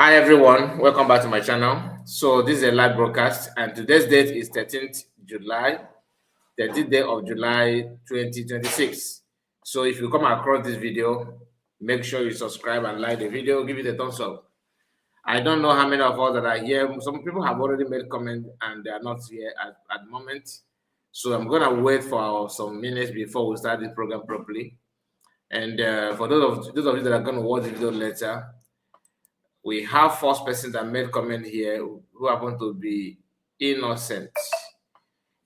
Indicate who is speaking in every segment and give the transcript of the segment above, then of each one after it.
Speaker 1: Hi everyone, welcome back to my channel. So this is a live broadcast and today's date is 13th July, 13th day of July 2026. So if you come across this video, make sure you subscribe and like the video, give it a thumbs up. I don't know how many of us that are here. Some people have already made comments and they are not here at the moment. So I'm gonna wait for some minutes before we start this program properly. And for those of you that are gonna watch the video later, we have first person that made comment here who happen to be Innocent.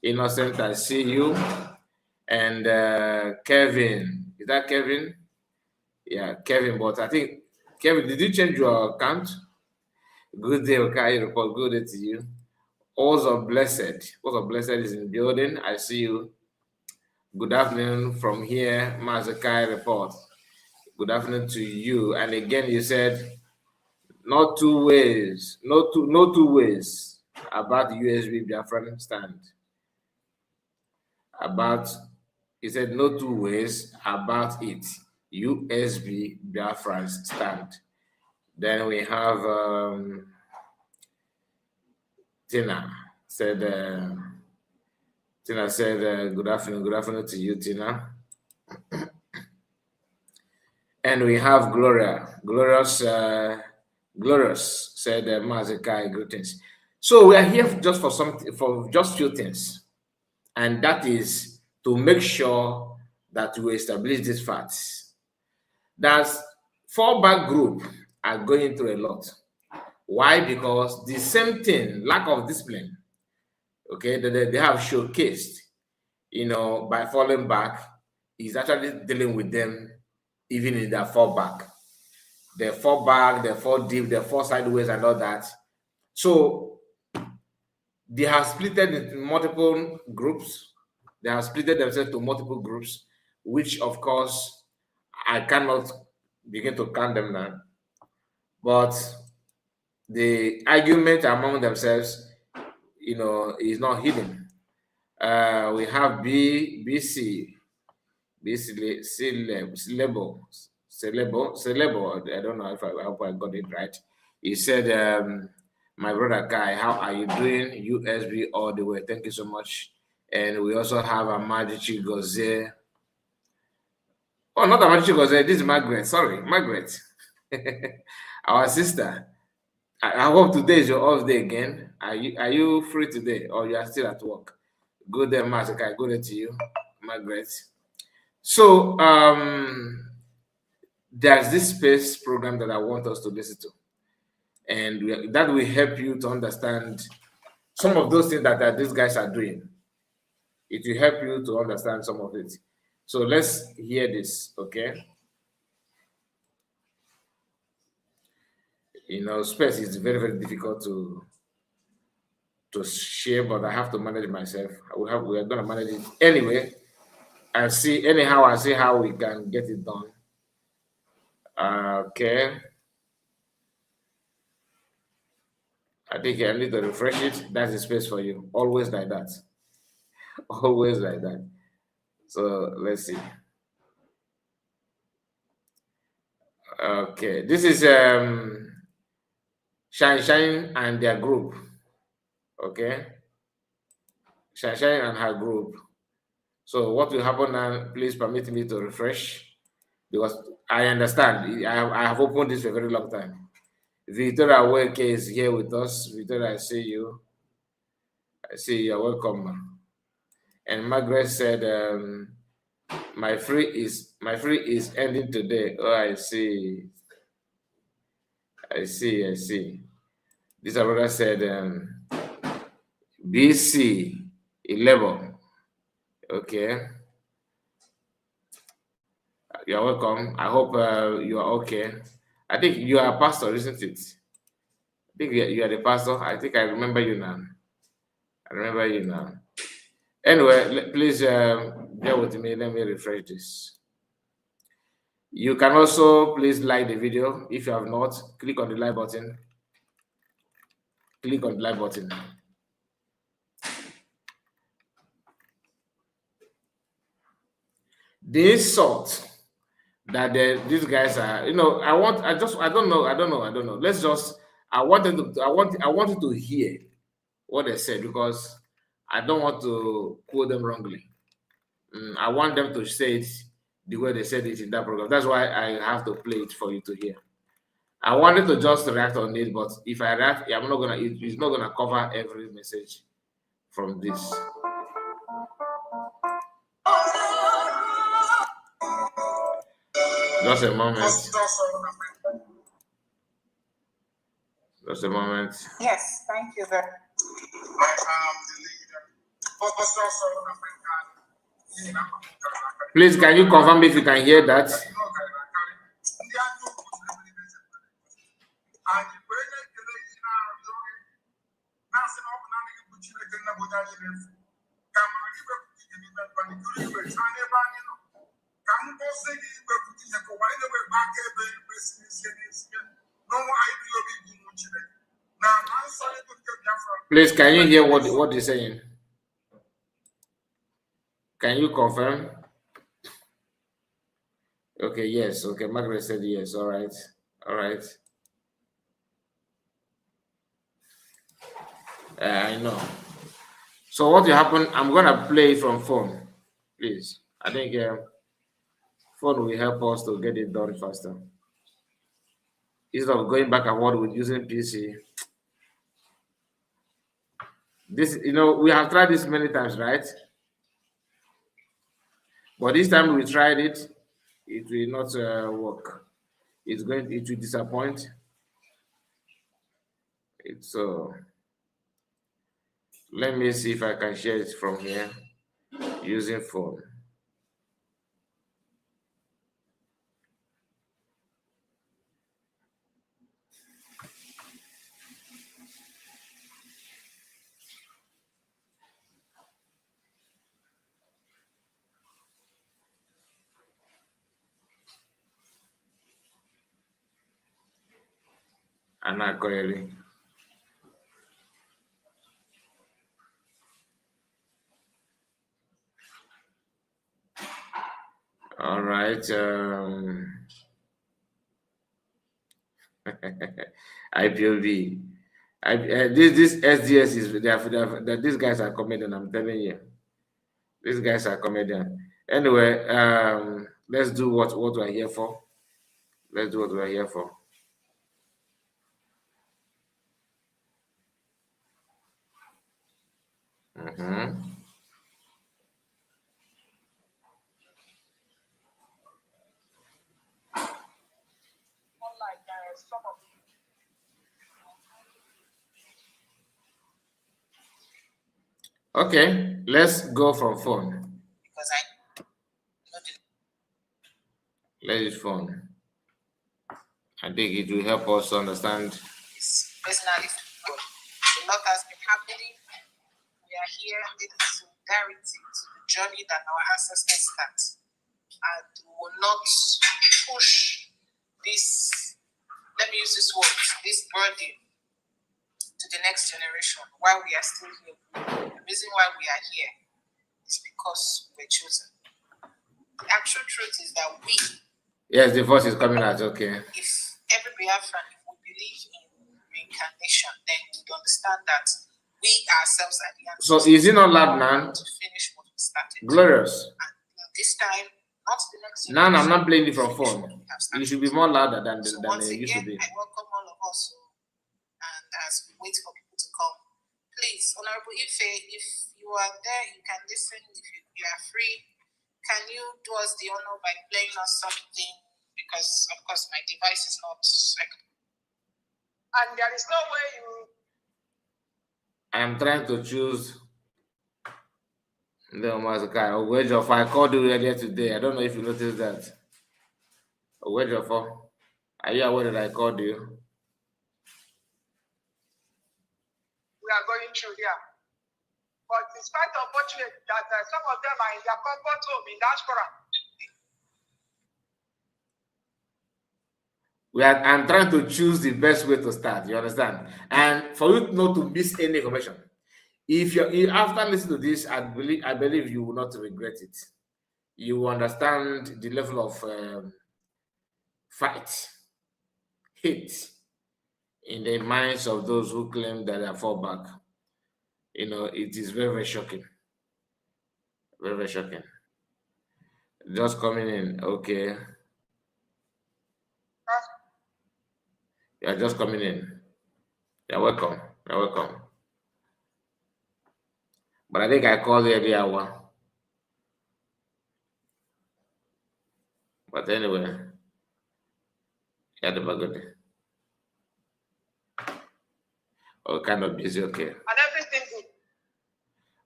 Speaker 1: Innocent, I see you. And Kevin, is that Kevin? Yeah, Kevin, but I think, Kevin, did you change your account? Good day, okay, report, good day to you. Also Blessed, also Blessed is in the building, I see you. Good afternoon from here, Mazakai report. Good afternoon to you. And again, you said, not two ways, no two ways about the USB BIAFRA stand. He said no two ways about it. USB BIAFRA stand. Then we have Tina said. Tina said, "Good afternoon to you, Tina." And we have Gloria. Glorious said, "Mazakai, greetings." So we are here just for just few things, and that is to make sure that we establish these facts. That fallback group are going through a lot. Why? Because the same thing, lack of discipline, okay, that they have showcased, by falling back, is actually dealing with them even in their fallback. They fall back, they fall deep, they fall sideways, and all that. So they have split into multiple groups. They have split themselves to multiple groups, which of course I cannot begin to count them now. But the argument among themselves, is not hidden. We have BC, Celebo. I don't know if I hope I got it right. He said, my brother Kai, how are you doing? USB all the way. Thank you so much. And we also have Amadichi Goze. Oh, not Amadichi Goze. This is Margaret. Sorry, Margaret. Our sister. I hope today is your off day again. Are you free today or you are still at work? Good day, Mazakai. Good day to you, Margaret. So there's this space program that I want us to listen to, and that will help you to understand some of those things that these guys are doing. It will help you to understand some of it. So let's hear this, okay? Space is very, very difficult to share, but I have to manage myself. We are going to manage it anyway. I see how we can get it done. Okay. I think I need to refresh it. That's a space for you. Always like that. Always like that. So let's see. Okay. This is Shine and their group. Okay. Shine and her group. So what will happen now? Please permit me to refresh, because I understand. I have opened this for a very long time. Victoria Weke is here with us. Victoria, I see you. I see you're welcome. And Margaret said, my free is ending today. Oh, I see. This brother said, BC 11. Okay. You're welcome. I hope you are okay. I think you are a pastor, isn't it? I think you are the pastor. I think I remember you now. Anyway, please bear with me. Let me refresh this. You can also please like the video. If you have not, click on the like button. Click on the like button. The insult that these guys are, I don't know. Let's just I want you to hear what they said because I don't want to quote them wrongly. I want them to say it the way they said it in that program. That's why I have to play it for you to hear. I wanted to just react on it, but if I react, I'm not gonna. It's not gonna cover every message from this. Just a moment. Just a moment.
Speaker 2: Yes, thank you very much.
Speaker 1: Please, can you confirm if you can hear that? Please, can you hear what he's saying? Can you confirm? Okay, yes. Okay, Margaret said yes. All right. All right. I know. So what will happen? I'm gonna play from phone, please. I think phone will help us to get it done faster. Instead of going back and forth with using PC. This, we have tried this many times, right? But this time we tried it, it will not work. It will disappoint. Let me see if I can share it from here using phone. Anna Koyeli. All right. IPOB. This SDS is these guys are comedian. I'm telling you, these guys are comedian. Anyway, let's do what we're here for. Let's do what we're here for. Okay, let's go from phone. Let's use phone. I think it will help us understand.
Speaker 2: Personally, a lot has been happening. We are here in solidarity to the journey that our ancestors start, and we will not push this. Let me use this word, this burden to the next generation while we are still here. The reason why we are here is because we're chosen. The actual truth is that we.
Speaker 1: Yes, the voice is coming out. Okay.
Speaker 2: If every BIAFRA, if we believe in reincarnation, then we understand that we ourselves are the answer.
Speaker 1: So is it not loud, man?
Speaker 2: To finish what we started.
Speaker 1: Glorious.
Speaker 2: And this time, not the next.
Speaker 1: No, I'm not playing it from phone. It should be more louder than it used to be.
Speaker 2: I welcome all of us, and as we wait for people to come, please, Honorable Ife, if you are there, you can listen. If you are free, can you do us the honor by playing us something? Because of course my device is not. And there is no way you.
Speaker 1: I am trying to choose. No, Mazakai. Owejofor. I called you earlier today. I don't know if you noticed that. Owejofor. Are you aware that I called you?
Speaker 2: We are going through here. But it's quite unfortunate that some of them are in their comfort zone in diaspora.
Speaker 1: I'm trying to choose the best way to start. You understand? And for you not to miss any information. If after listening to this, I believe you will not regret it. You will understand the level of fight, hate, in the minds of those who claim that they are fallback. It is very, very shocking. Very, very shocking. Just coming in, okay. You're just coming in. You're welcome. You're welcome. But I think I called you every hour. But anyway, have a good day. Oh, kind of busy, okay.
Speaker 2: And everything good.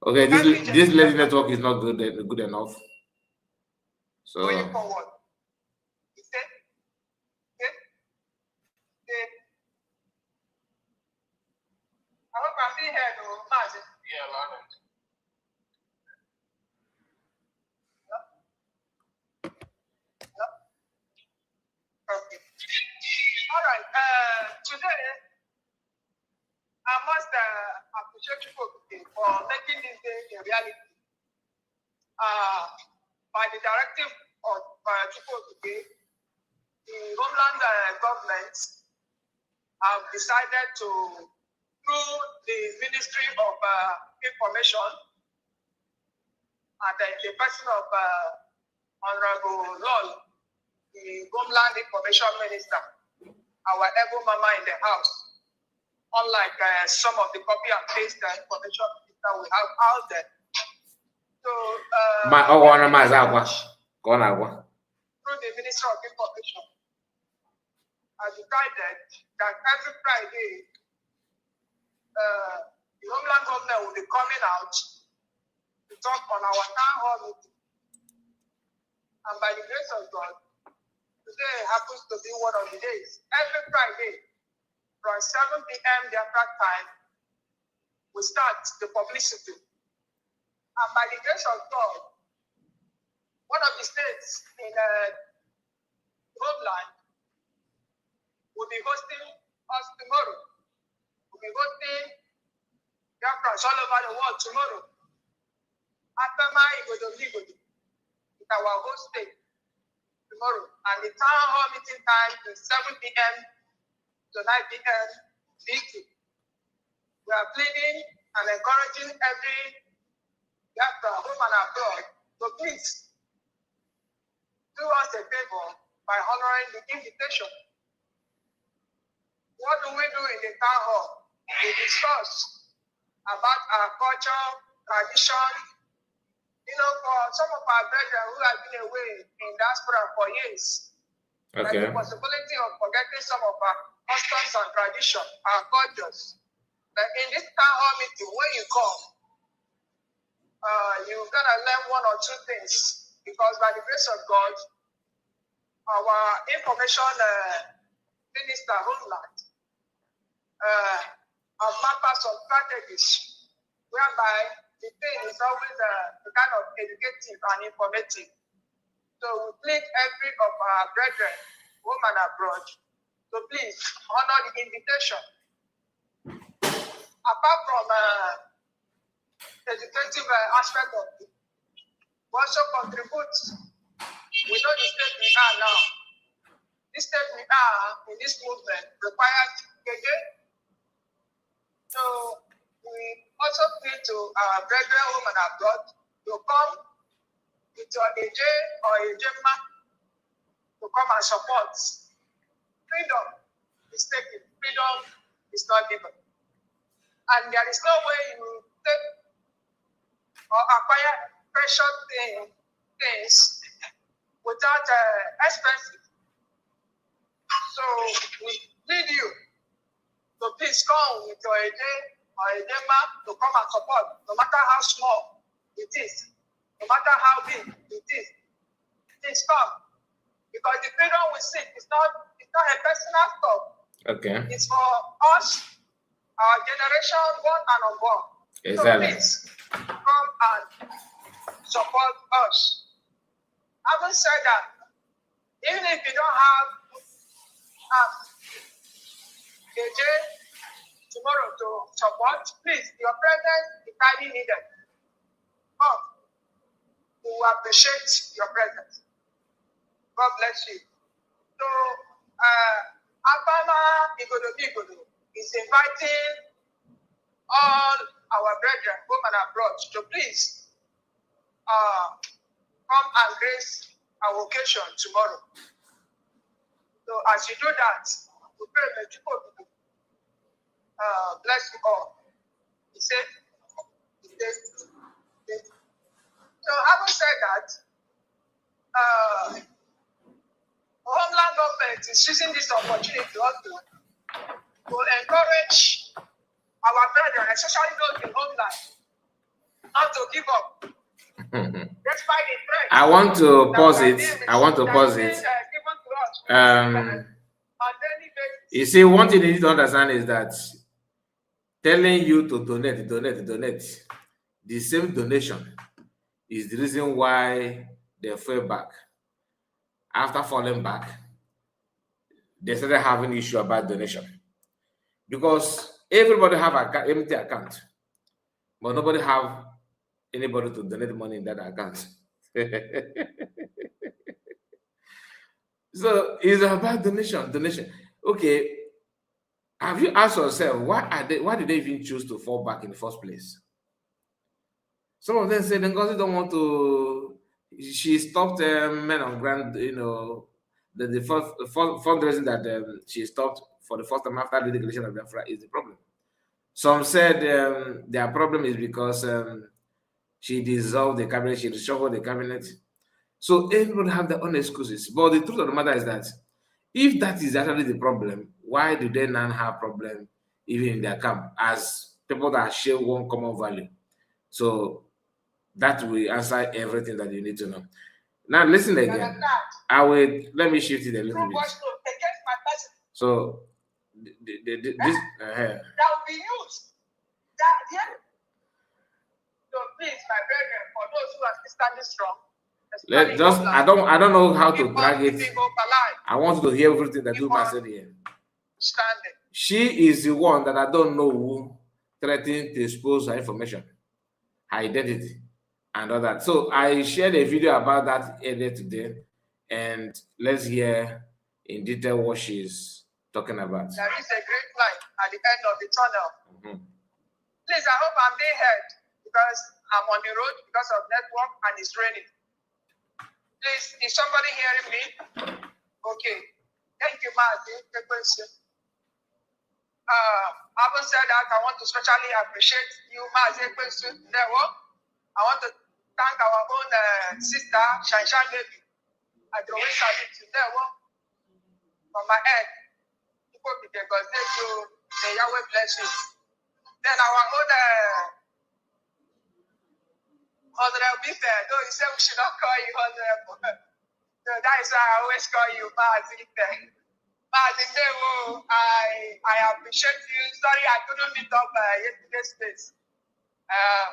Speaker 1: Okay, this lady network is not good enough. So
Speaker 2: going forward. I hope I'm being heard, Mazi. Yeah, loud. Okay. All right. Today, I must appreciate you for making this day a reality. By the directive of today, the Homeland government have decided to, through the Ministry of Information and the person of Honorable Lol, the Homeland Information Minister, our able mama in the house, unlike some of the copy and paste information minister we have out there. So, through the Ministry of Information, I decided that every Friday, the Homeland government will be coming out to talk on our town hall meeting. And by the grace of God, today happens to be one of the days. Every Friday, from 7 p.m. BIAFRA time, we start the publicity. And by the grace of God, one of the states in Homeland will be hosting us tomorrow. We'll be hosting BIAFRAs all over the world tomorrow. Atama Igodo is our host state tomorrow. And the town hall meeting time is 7 p.m. to 9 p.m. BT. We are pleading and encouraging every BIAFRA, home and abroad, to please do us a favor by honoring the invitation. What do we do in the town hall? We discuss about our culture, tradition. For some of our brethren who have been away in diaspora for years, there's the possibility of forgetting some of our customs and tradition, our cultures. But in this town hall meeting, when you come, you're gonna learn one or two things, because by the grace of God, our information minister, Homeland, have mapped out some strategies whereby the thing is always the kind of educative and informative. So we plead every of our brethren, home and abroad, to please honor the invitation. Apart from the educative aspect of it, we also contribute. We know the state we are now. This state we are in this movement requires KJ. So we also plead to our brethren, home and abroad, to come with your AJ or AJMA to come and support. Freedom is taken, freedom is not given. And there is no way you take or acquire precious things without expenses. So we need you to please come with your AJ or AJMA to come and support, no matter how small it is, no matter how big it is. Please come. Because the freedom we seek is not a personal stuff.
Speaker 1: Okay.
Speaker 2: It's for us, our generation, born and unborn. Exactly. So please come and support us. Having said that, even if you don't have AJ tomorrow to support, please, your presence is highly needed. Come. We will appreciate your presence. God bless you. So, Abama Igodo, is inviting all our brethren, home and abroad, to please come and grace our occasion tomorrow. So as you do that, we pray that you bless you all. He said, so having said that, Homeland government is using this opportunity also to encourage our brethren, especially those in homeland, not to give up. Despite the threat.
Speaker 1: I want to pause it. I want to pause it. You see, one thing you need to understand is that telling you to donate, the same donation is the reason why they fell back. After falling back, they started having issue about donation. Because everybody have an empty account, but nobody have anybody to donate money in that account. So it's about donation. Okay. Have you asked yourself why did they even choose to fall back in the first place? Some of them said Ngozi don't want to. She stopped men on ground. The first fundraising that she stopped for the first time after the declaration of BIAFRA is the problem. Some said their problem is because she dissolved the cabinet, she reshuffled the cabinet. So everybody have their own excuses. But the truth of the matter is that if that is actually the problem, why do they not have problem even in their camp as people that share one common value? So that will answer everything that you need to know. Now listen again. Let me shift it a little bit. So this
Speaker 2: that will be used. So please, my brethren, for those who are still standing strong.
Speaker 1: I don't know how to drag it. I want to hear everything that you said here. She is the one that I don't know who threatened to expose her information, her identity, and all that. So I shared a video about that earlier today, and let's hear in detail what she's talking about.
Speaker 2: There is a great light at the end of the tunnel. Please, I hope I'm being heard because I'm on the road because of network and it's raining. Please, is somebody hearing me? Okay. Thank you, Martin. Having said that, I want to especially appreciate you, Martin. I want to thank our own sister, Shanshan Baby. I do always salute you there. From my head, people because may Yahweh bless you. Then our own Honorable Bife, though he said we should not call you Honorable. So that is why I always call you Mazife. Mazife, I appreciate you. Sorry, I couldn't meet up yesterday's space.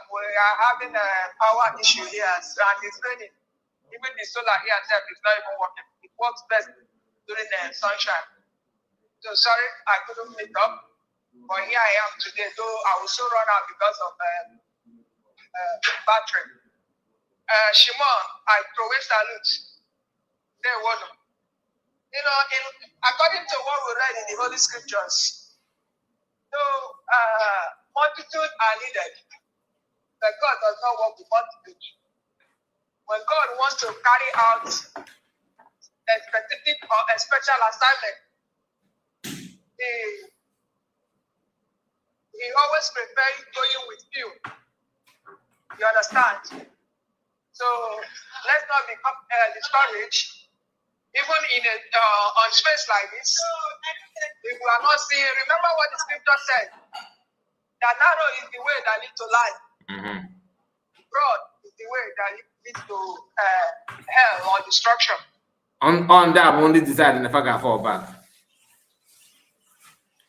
Speaker 2: We are having a power issue here, and it's raining. Even the solar here itself is not even working. It works best during the sunshine. So sorry, I couldn't meet up. But here I am today, though I will soon run out because of battery. Shimon, I throw a salute. There was, according to what we read in the Holy Scriptures, multitude are needed, but God does not work with multitude. When God wants to carry out a specific or a special assignment, He always prefers going with you. You understand? So let's not become discouraged. Even in on space like this, if we are not seeing, remember what the scripture said, that narrow is the way that leads to life. Broad is the way that leads to hell or destruction.
Speaker 1: On that, I'm only deciding if I can fall back.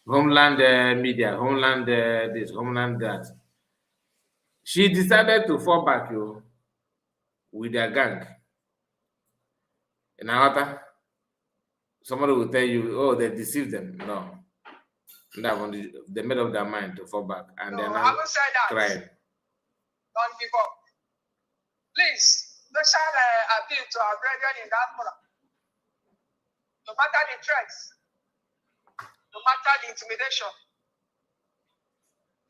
Speaker 1: Homeland media, Homeland this, Homeland that. She decided to fall back, with their gang. In Ahata, somebody will tell you, oh, they deceived them. No. They made up their mind to fall back, and they're now crying.
Speaker 2: Don't give up. Please, special appeal to our brethren in diaspora. No matter the threats, no matter the intimidation,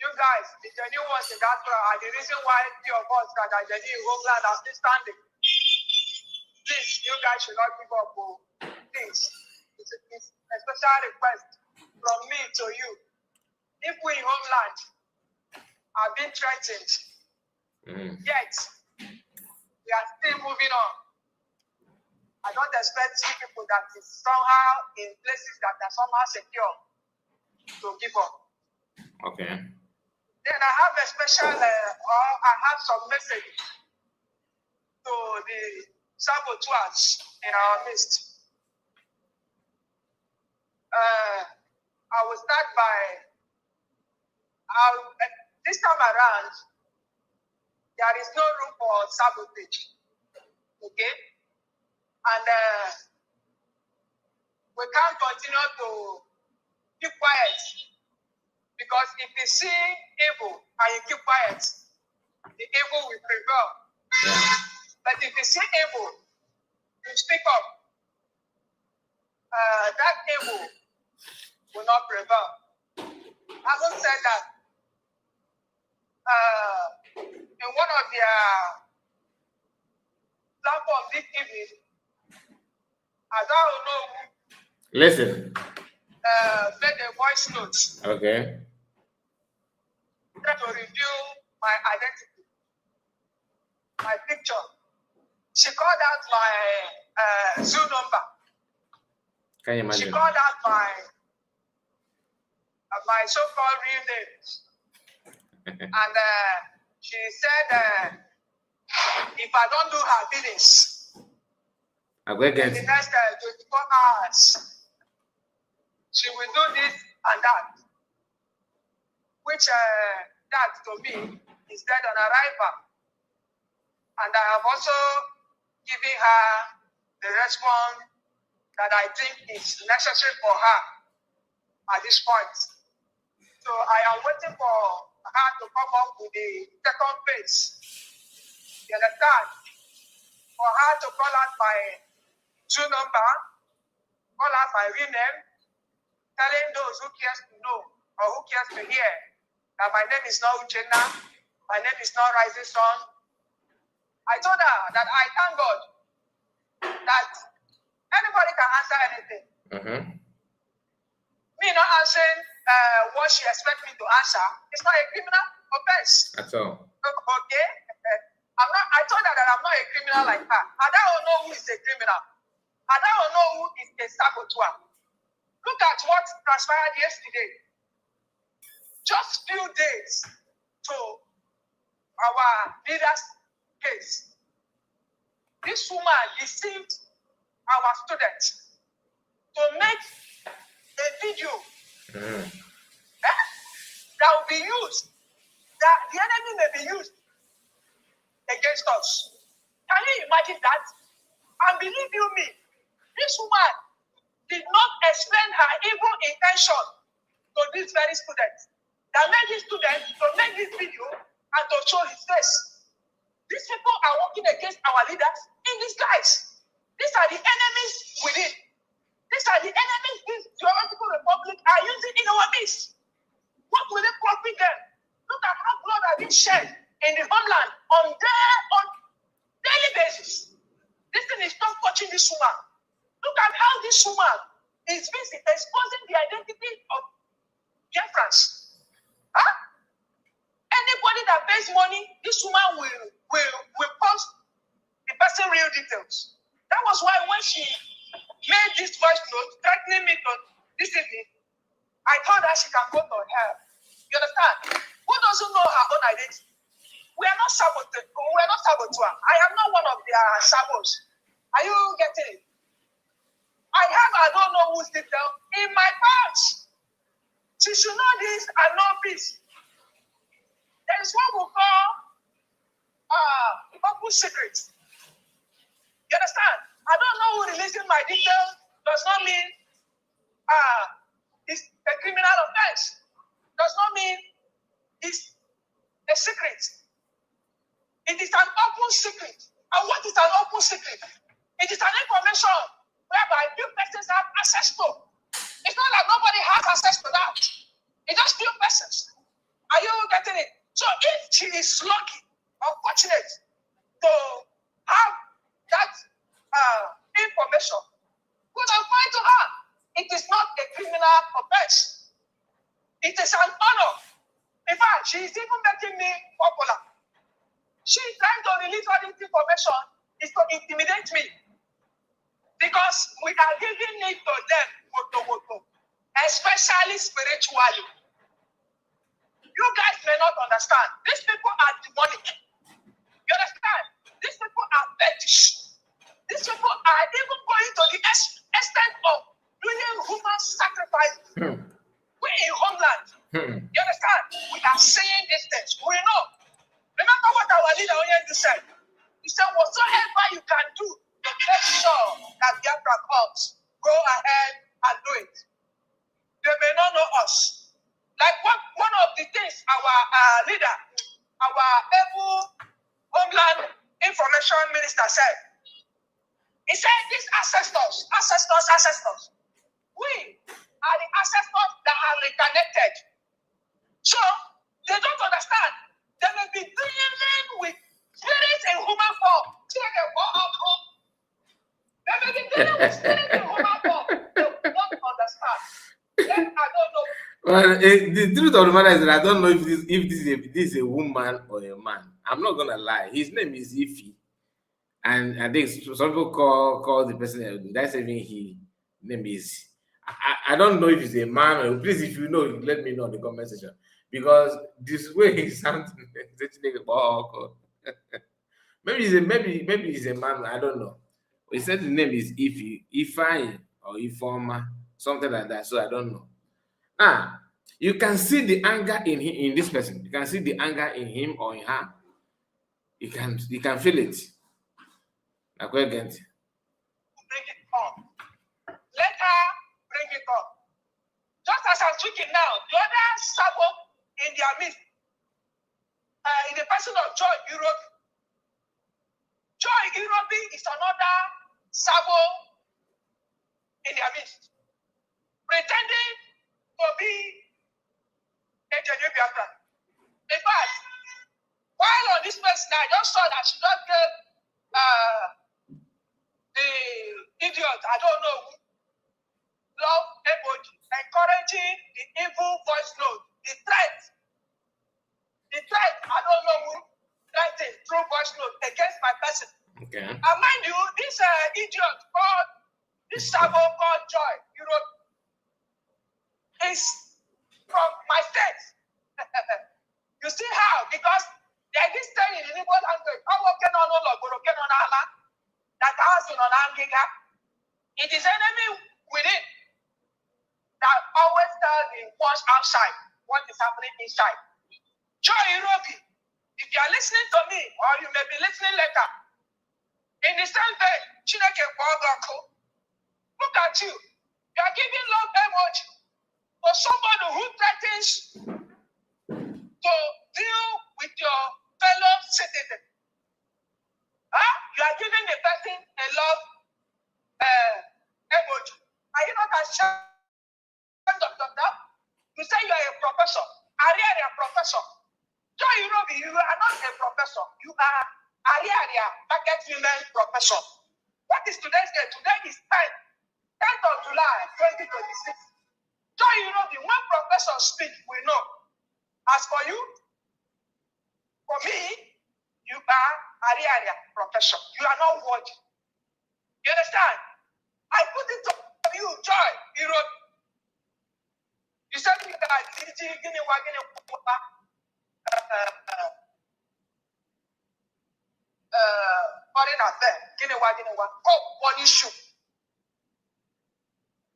Speaker 2: You guys, the genuine ones in BIAFRA are the reason why few of us that are genuine in homeland are still standing. Please, you guys should not give up. Please, it's a special request from me to you. If we in homeland are being threatened, yet we are still moving on. I don't expect you people that is somehow in places that are somehow secure to give up.
Speaker 1: Okay.
Speaker 2: Then I have a special, or I have some message to the saboteurs in our midst. I will start by, this time around, there is no room for sabotage. Okay? And we can't continue to keep quiet. Because if you see evil and you keep quiet, the evil will prevail.
Speaker 1: Yeah.
Speaker 2: But if you see evil, you speak up, that evil will not prevail. Having said that, in one of their platforms this evening, I don't know who
Speaker 1: Listen.
Speaker 2: made a voice note.
Speaker 1: Okay.
Speaker 2: To reveal my identity, my picture. She called out my Zoom number.
Speaker 1: Can you imagine?
Speaker 2: She called out my so-called real name. And she said, if I don't do her business,
Speaker 1: I'm going to
Speaker 2: in the next 24 hours, she will do this and that. Which that to me is dead on arrival. And I have also given her the response that I think is necessary for her at this point. So I am waiting for her to come up with the second phase. You understand? For her to call out my Zoom number, call out my real name, telling those who cares to know or who cares to hear that my name is not Uchenna, my name is not Rising Sun. I told her that I thank God that anybody can answer anything. Me not answering what she expects me to answer is not a criminal offense.
Speaker 1: At all.
Speaker 2: Okay? I told her that I'm not a criminal like her. I don't know who is a criminal. I don't know who is a saboteur. Look at what transpired yesterday. Just few days to our leader's case. This woman deceived our students to make a video that will be used, that the enemy may be used against us. Can you imagine that? And believe you me, this woman did not explain her evil intention to these very students. That made these students to make this video and to show his face. These people are working against our leaders in disguise. These are the enemies within. These are the enemies this theoretical republic are using in our midst. What will it profit them? Look at how blood has been shed in the homeland on daily basis. This thing is not touching this woman. Look at how this woman is busy exposing the identity of BIAFRAs. Huh? Anybody that pays money, this woman will post the person real details. That was why when she made this voice note threatening me to this evening, I told her she can go to hell. You understand? Who doesn't know her own identity? We are not saboteurs. We are not saboteur. I am not one of their sabos. Are you getting it? I don't know who's detail in my pouch. She should know this and know this. There is what we call open secret. You understand? I don't know who releasing my details does not mean it's a criminal offense. Does not mean it's a secret. It is an open secret. And what is an open secret? It is an information whereby few persons have access to. It's not that nobody has access to that. It's just few persons. Are you So if she is lucky or fortunate to have that information, good and fine to her. It is not a criminal offense. It is an honor. In fact, she is even making me popular. She is trying to release all this information is to intimidate me. Because we are giving it to them, especially spiritually. You guys may not understand. These people are demonic. You understand? These people are fetish. These people are even going to the extent of doing human sacrifice. We're in homeland. You understand? We are saying these things. We know. Remember what our leader Onyendu said? He said, whatsoever you can do to make sure that BIAFRA comes, go ahead and do it. They may not know us. Like one of the things our leader, our able Homeland Information Minister said, he said, these ancestors, we are the ancestors that are reconnected. So, they don't understand. They may be dealing with spirits in human form. They may be dealing with spirits in human form. They don't understand. Then I don't know.
Speaker 1: Well, the truth of the matter is that I don't know if this is a woman or a man. I'm not gonna lie. His name is Ifi. And I think some people call the person, that's even he name is. I don't know if it's a man or please, if you know, let me know in the comment section. Because this way he sounds maybe he's a man, I don't know. He said the name is Ifai or Ifoma, something like that. So I don't know. You can see the anger in this person. You can see the anger in him or in her. You can feel it. Like we're going to
Speaker 2: bring it up. Let her bring it up. Just as I'm speaking now, the other Sabo in their midst, in the person of Joy Europe. Joy Europe is another Sabo in their midst, pretending to be a genuine BIAFRA. In fact, while on this person, I just saw that she just gave the idiot, I don't know, love emoji, encouraging the evil voice note, the threat, I don't know who threatened through voice note against my person.
Speaker 1: Okay.
Speaker 2: And mind you, this idiot called, this Sabo called Joy Europe is from my state. You see how? Because there is this thing in the Igbo language, that has been on Angiga. It is enemy within that always tell the ones outside what is happening inside. Joy Irobi, if you are listening to me, or you may be listening later, in the same day, Chineke Bogako, look at you. You are giving love emoji for somebody who threatens to deal with your fellow citizen. You are giving the person a love emoji. Are you not ashamed of that? You say you are a professor. Area professor. Joy Irobi, you are not a professor. You are area market women professor. What is today's date? Today is 10th of July, 2026. Joy Irobi, when professors speak, we know. As for you, for me, you are area professor. You are not worthy. You understand? I put it to you, Joy Irobi. You said to me that foreign affair, oh, punish you.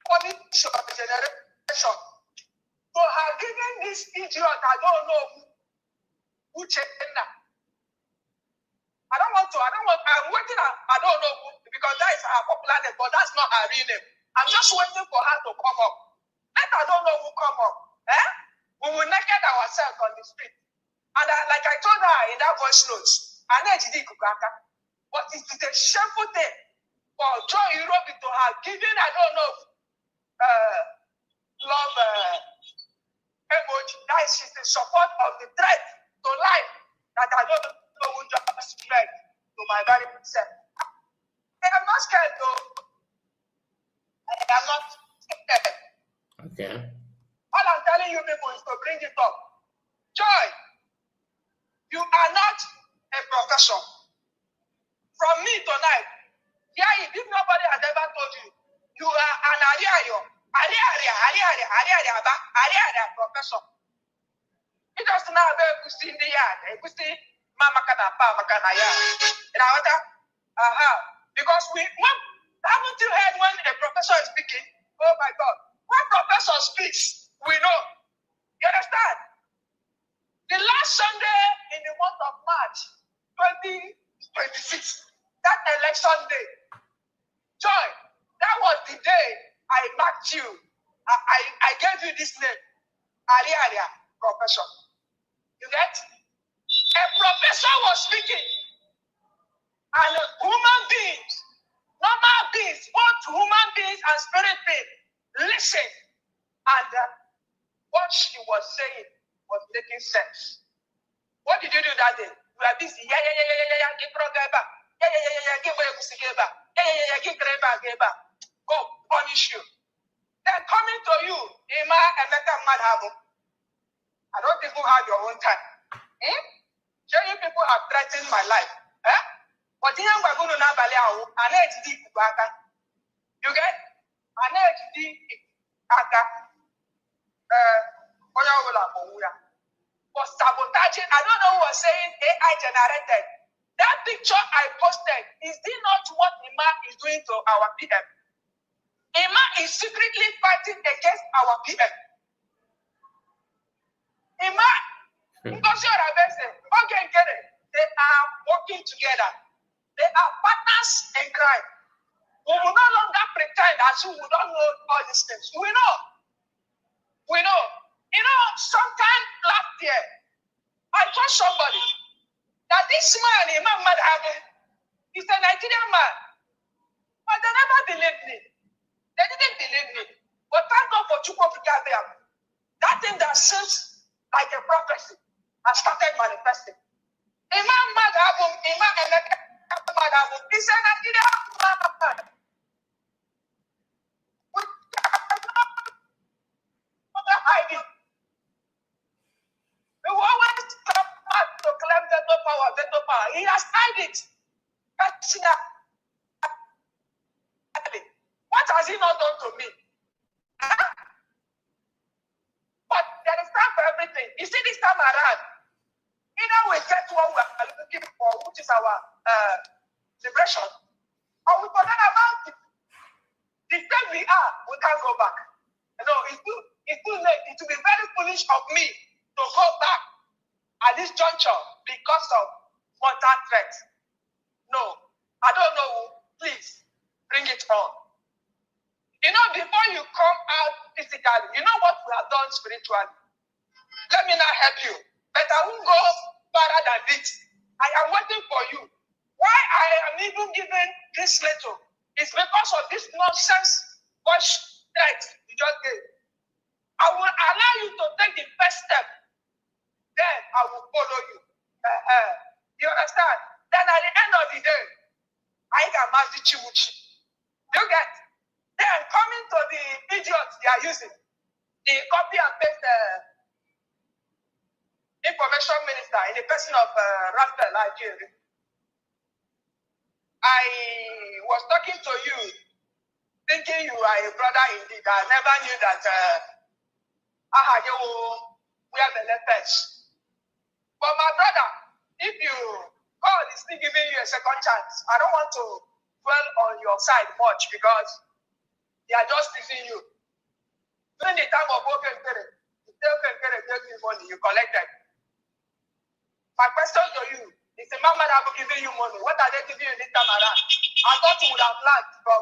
Speaker 2: Punish your generation. So have given this idiot, I don't know who changed that. I'm waiting, I don't know who, because that is her popular name, but that's not her real name. I'm just waiting for her to come up. I don't know who come up. We will naked ourselves on the street. And like I told her in that voice notes, but it is a shameful thing for Joy Irobi to have given, I don't know, love emoji. That is the support of the threat to life that I don't know who just spread to my very self. I am not scared though. I am not scared.
Speaker 1: Okay.
Speaker 2: All I'm telling you people is to bring it up. Joy, you are not a profession. From me tonight, yeah, if nobody has ever told you, you are an ariario profession. It doesn't now be in the yard. Mama kana pa makana ya. Because haven't you heard when a professor is speaking? Oh my God. When professor speaks, we know. You understand? The last Sunday in the month of March 2026, that election day, Joy, that was the day I marked you. I gave you this name, Aria Professor. You get? A professor was speaking, and human beings, normal beings, both human beings and spirit beings, listen, and what she was saying was making sense. What did you do that day? You were busy. Give Progaba. Give Geba. Give Geba. Go punish you. Then coming to you, Ima Emeka Madhabu. I don't even have your own time. Sure, you people have threatened my life. But the young Baguno Nabaleau, an HD Kubaka. You get an HD Aka. For sabotaging, I don't know who was saying AI generated. That picture I posted, is it not what Ima is doing to our PM? Ima is secretly fighting against our PM. Ima, because you're a person, okay, get it. They are working together. They are partners in crime. We will no longer pretend as if we don't know all these things. We know. We know. You know, sometime last year, I told somebody that this man, Imam Madhabu, is a Nigerian man. But they never believed me. They didn't believe me. But thank God for Chukwuka. That thing that seems like a prophecy has started manifesting. Imam Madhabu, Imam Madhabu, is a Nigerian man. Hiding. We will always come back to claim veto power. He has hid it. What has he not done to me? But there is time for everything. You see, this time around, either we get what we are looking for, which is our liberation, or we forget about it. The same we are, we can't go back. No, it's too late. It will be very foolish of me to go back at this juncture because of mortal threat. No, I don't know. Please, bring it on. You know, before you come out physically, you know what we have done spiritually. Let me not help you, but I won't go further than this. I am waiting for you. Why I am even giving this letter is because of this nonsense voice threat you just gave. I will allow you to take the first step. Then I will follow you. You understand? Then at the end of the day, I can match the chimuchi. You get? Then coming to the idiots they are using, the copy and paste information minister in the person of Raphael Ajiri. I was talking to you, thinking you are a brother indeed. I never knew that we have the letters. But my brother, if God is still giving you a second chance, I don't want to dwell on your side much because they are just teasing you. During the time of open period, you tell Kere gave you money, you collected. My question to you is the man that will giving you money. What are they giving you this time around? I thought you would have learned from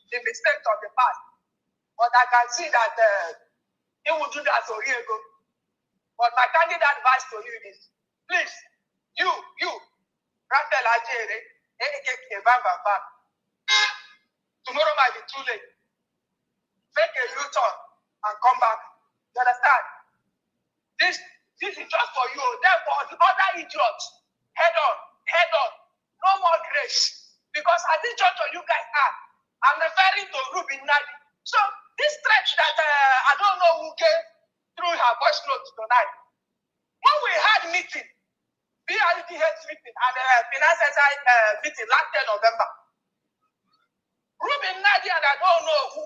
Speaker 2: the mistakes of the past. But I can see that he will do that to Riego. But my candid advice to you is, please, you, Raphael Ajere, tomorrow might be too late. Make a U-turn and come back. You understand? This This is just for you. Therefore, the other idiots, head on, no more grace. Because at this juncture you guys are, I'm referring to Ruby Nadi. So this stretch that I don't know who came through her voice notes tonight. When we had meeting, BID heads meeting and finance meeting last 10 November, Ruby Nadi and I don't know who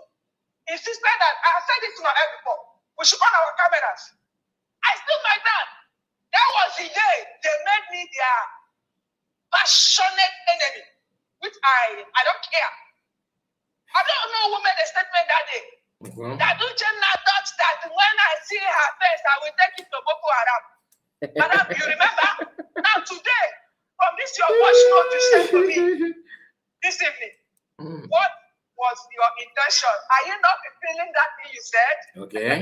Speaker 2: insisted that I said it to my head before. We should on our cameras. I stood my ground. That was the day they made me their passionate enemy, which I don't care. I don't know who made a statement that day. That Uchenna thought that when I see her face, I will take it to Boko Haram. Madam, you remember? Now today, from this your voice note you sent to me this evening, what was your intention? Are you not feeling that thing you said?
Speaker 1: Okay.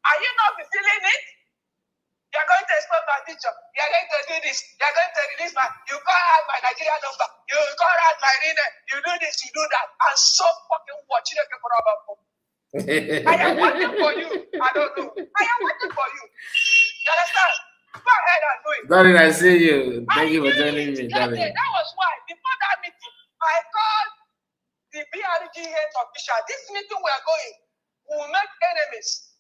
Speaker 2: Are you not feeling it? You're going to expose my picture. You're going to do this. You're going to release my. You call out my Nigerian number. You call out my name. You do this. You do that. I'm so fucking watching it for about. I am waiting for you. I don't know. I am waiting for you. You understand? Go ahead and do it.
Speaker 1: Darling, I see you. Thank you for joining me, darling.
Speaker 2: That was why. Before that meeting, I called the BRG head official. This meeting we are going will make enemies.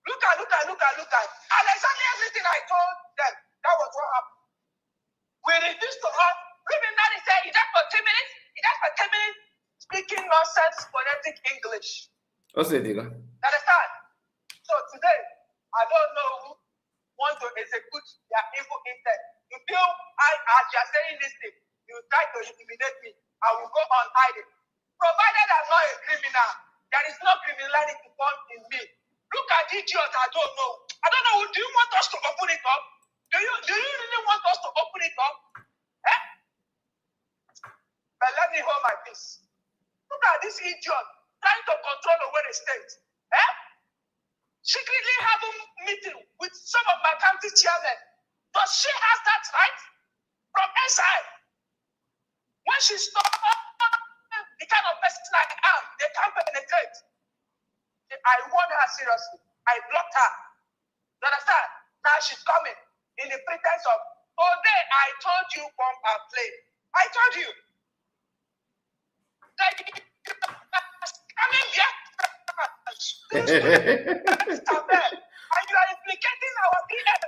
Speaker 2: Look at. And exactly everything I told them, that was what happened. We refused to have. Even now they say, is that for 10 minutes? Is that for 10 minutes? Speaking nonsense phonetic English.
Speaker 1: What's it, Diga?
Speaker 2: Understand? So today, I don't know who want to execute their evil intent. You feel as you are saying this thing, you try to intimidate me. I will go on hiding. Provided I'm not a criminal, there is no criminality found in me. Look at the idiot, I don't know. Do you want us to open it up? Do you really want us to open it up? Eh? But let me hold my peace. Look at this idiot trying to control over the state. Eh? Secretly having a meeting with some of my county chairmen. Does she have that right? From inside. When she stopped the kind of person I am, they can't penetrate. I warned her seriously. I blocked her. You understand? Now she's coming in the pretense of, today I told you bomb and play. I told you. That coming here. And you are implicating our
Speaker 1: leader.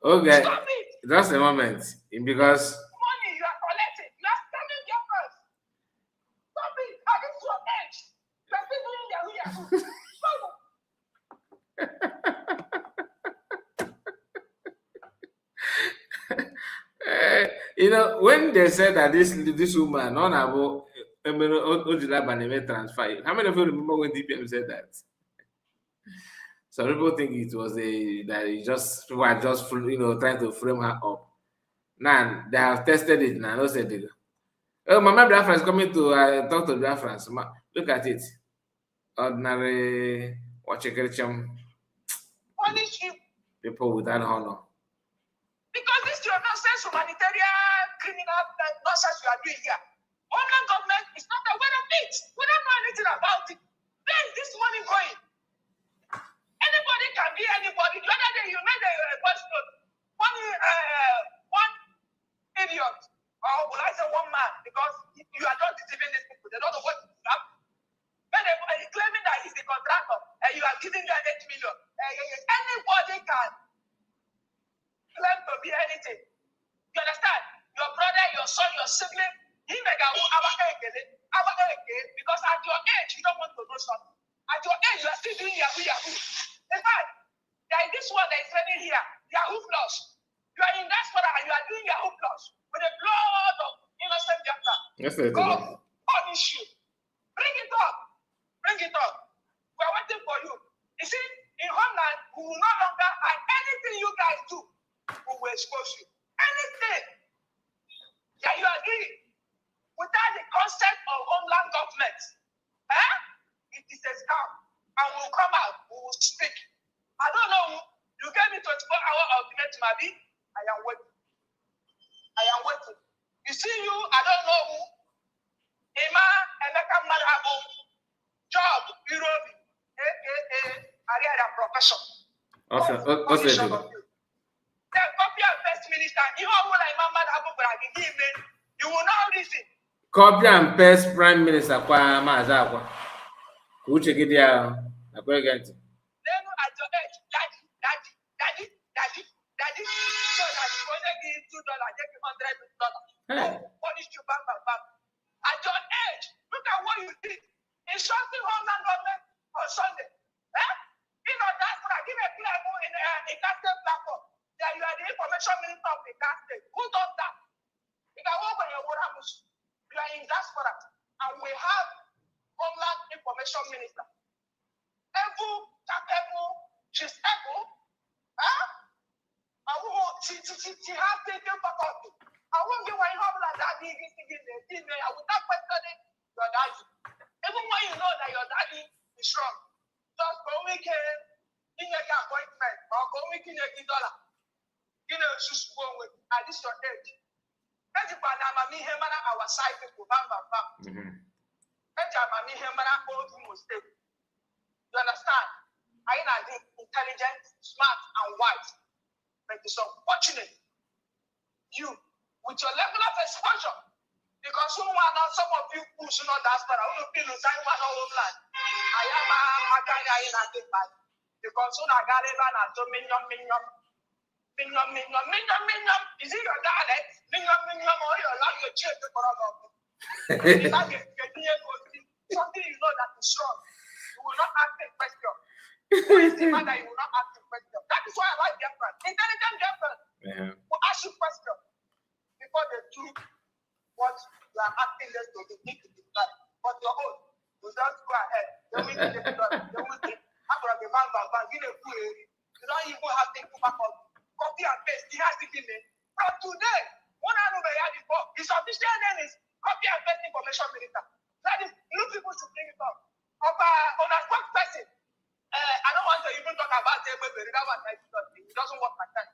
Speaker 1: Okay.
Speaker 2: Stop it.
Speaker 1: Just a moment. Because
Speaker 2: money you are collecting, you are standing there first. Stop it. At this your age, you are still doing Yahoo.
Speaker 1: You know, when they said that this woman, on about Ojula transfer, how many of you remember when DPM said that? Some people think it was people are just trying to frame her up. Now they have tested it now. No said it. Oh, Mama BIAFRA is coming to talk to BIAFRA. Look at it. Ordinary
Speaker 2: Punish you.
Speaker 1: People without honor.
Speaker 2: Because this is your nonsense humanitarian criminal nonsense you are doing here. Homeland government is not aware of it. We don't know anything about it. Where is this money going? Anybody can be anybody. The other day you made a voice note. One idiot, or will I say one man, because you are not deceiving these people. They don't know what is happening. When they claiming that he's the contractor and you are giving them 8 million. Anybody can claim to be anything. You understand? Your brother, your son, your sibling, he may go because at your age you don't want to do something. At your age you are still doing Yahoo. In fact, there is this one that is training here, Yahoo Plus. You are in diaspora and you are doing Yahoo Plus with the blood of innocent Biafra.
Speaker 1: Yes, sir.
Speaker 2: God punish you. Bring it up. We are waiting for you. You see, in Homeland, we will no longer hide anything you guys do. We will expose you. Anything. Yeah, you agree. Without the consent of Homeland government, it is a scam. And we will come out, we will speak. I don't know. You gave me 24-hour ultimatum, Abi. I am waiting. You see you, I don't know who. Emeka Marhabo. job, Europe, area profession.
Speaker 1: Also,
Speaker 2: Then copy and paste minister. You will not listen.
Speaker 1: Copy and paste prime minister kwa mazakwa. Kuche gidia akwegenti.
Speaker 2: Then at your age, daddy. So that you only give $2, take $100. Punish you bam. At your age, look at what you did. Insulting homeland government on Sunday. You know that's what I give a clear in a castle platform. That you are the information minister of the castle. Who does that? You can work on your water. You are in diaspora. And we have homeland information minister. She's able. She has taken faculty. I won't give my homeland that big without questioning your daddy. Even when you know that your daddy is wrong. Just go weekend in your appointment or go weekend in $1. You know, she's going with at this your age. Our side people, you understand? I am intelligent, smart, and wise. But it's unfortunate you, with your level of exposure, because some of you who should not ask for I feel the same one all land. I am a guy in a big bag. Because soon I got it and I do minion. Is it your dialect? Minion, or your language change the something you know that is strong. You will not ask a question. Who is the man that you will not ask a question? That is why I like BIAFRA. Intelligent BIAFRA will ask you questions before they do what you are asking them to do. But your own, you just go ahead. They will take it done. They will take after a man, you don't even have to go back on. Copy and paste. He has to give me. From today, one I know they had before. His official name is Copy and Paste Information Minister. That is, new people should bring it up. On a spokesperson, I don't want to even talk about it, but that one it doesn't work like that.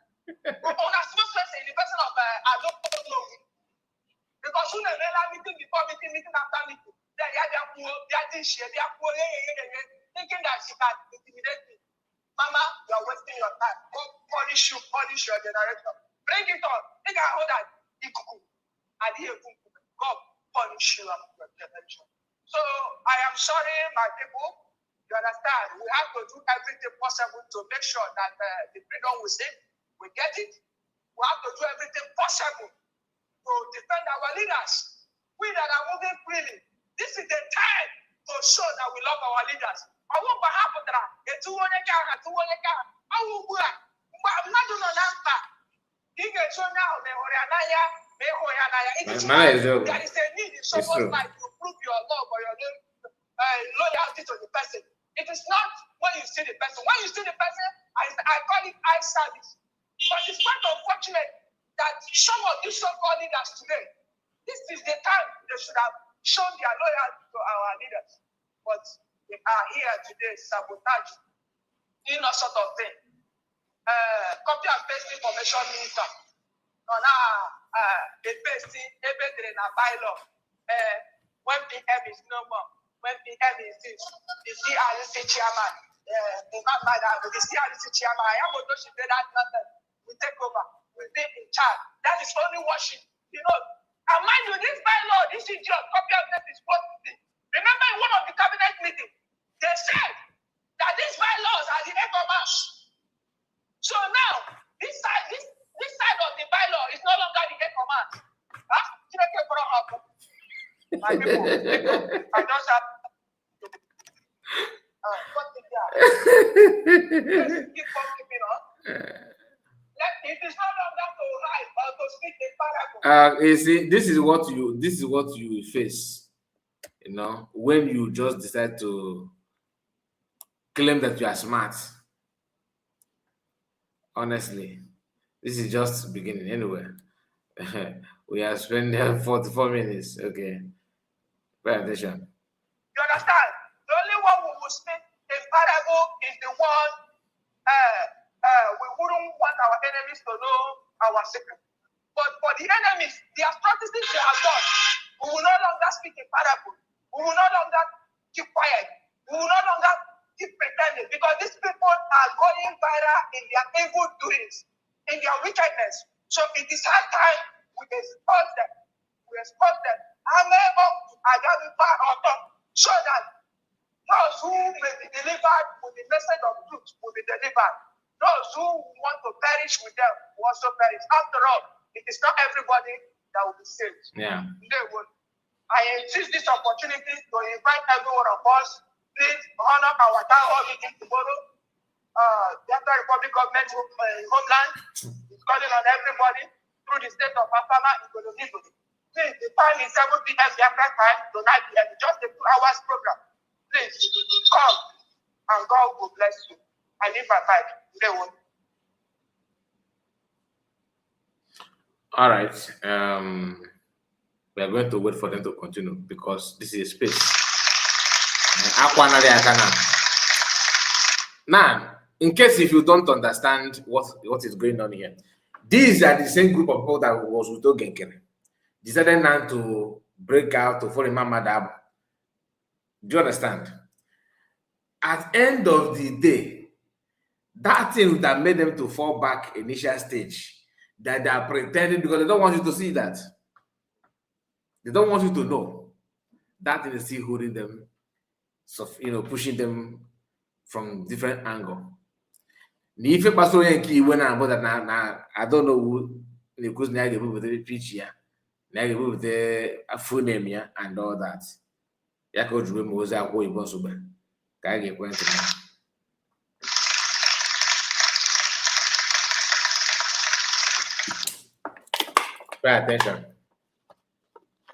Speaker 2: On a spokesperson, the person of I don't know. Because soon they meeting before meeting after meeting. They are poor, thinking that she can intimidate me. Mama, you are wasting your time. Go punish your generation. Bring it on. Think I hold that. God punish you and your generation. So I am sorry, my people. You understand? We have to do everything possible to make sure that the freedom we seek, we get it. We have to do everything possible to defend our leaders. We that are moving freely. This is the time to show that we love our leaders. I won't happen to that. There is no need in someone's life to prove your love or your loyalty to the person. It is not when you see the person. When you see the person, I call it eye service. But it's quite unfortunate that some of these so-called leaders today, this is the time they should have shown their loyalty to our leaders. But they are here today, sabotage, doing all sort of thing. Copy and paste information minister. They pasting everything in a bylaw. When PM is no more, when PM is this, the CRC chairman, the CRC chairman, I am going to say that nothing. We take over, we be in charge. That is only worship. You know, and mind you, this bylaw, this is your copy and paste is positive. Remember in one of the cabinet meetings, they said that these bylaws are the economics. So now, this side of the bylaw is no longer the economics. My people, I just have what is that? Let's keep on keeping on. It is no longer to hide or to speak in parable.
Speaker 1: You see, this is what you face. You know, when you just decide to claim that you are smart. Honestly, this is just beginning anyway. We are spending 44 minutes. Okay. Pay attention.
Speaker 2: You understand? The only one who will speak in parable is the one we wouldn't want our enemies to know our secret. But for the enemies, the atrocities they have done, we will no longer speak in parable. We will no longer keep quiet. in their evil doings, in their wickedness. So it is high time we expose them. So that those who may be delivered with the message of truth will be delivered. Those who want to perish with them will also perish. After all, it is not everybody that will be saved.
Speaker 1: Yeah.
Speaker 2: They will. I insist this opportunity to invite every one of us. Please honor our town hall meeting tomorrow. The Republic government homeland is calling on everybody through the state of Afama in Kolonibo. Please, the time is 7 p.m. Biafra time to 9 p.m. Just a 2 hours program. Please come and God will bless you. I leave my mic. They will.
Speaker 1: All right. We are going to wait for them to continue because this is a space. Now, in case if you don't understand what is going on here, these are the same group of people that was with Ogenkere. Decided now to break out to follow Mama Dab. Do you understand? At end of the day, that thing that made them to fall back initial stage, that they are pretending because they don't want you to see that. They don't want you to know. That thing is still holding them, so pushing them from different angle. If you pass away and when I don't know who because now they with the pitch here, now they with the full name here and all that. Ya coach room was a way possible. Can get point to me. Pay attention.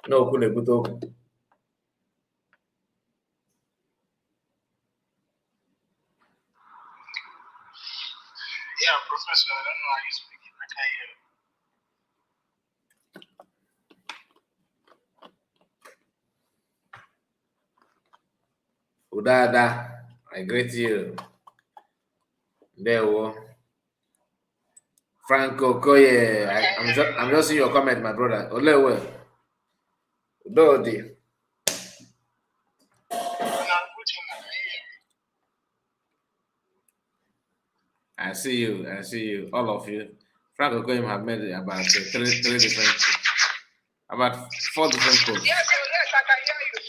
Speaker 1: No, couldn't put open.
Speaker 2: Yeah, Professor, I don't know how you speaking. I can't hear you.
Speaker 1: Udada, I greet you. There we Franco Koye, I'm just seeing your comment, my brother. Olewe. Udodi. I see you, all of you. Franco Koye have made about three different, about 4 different posts.
Speaker 2: Yes, I can hear you.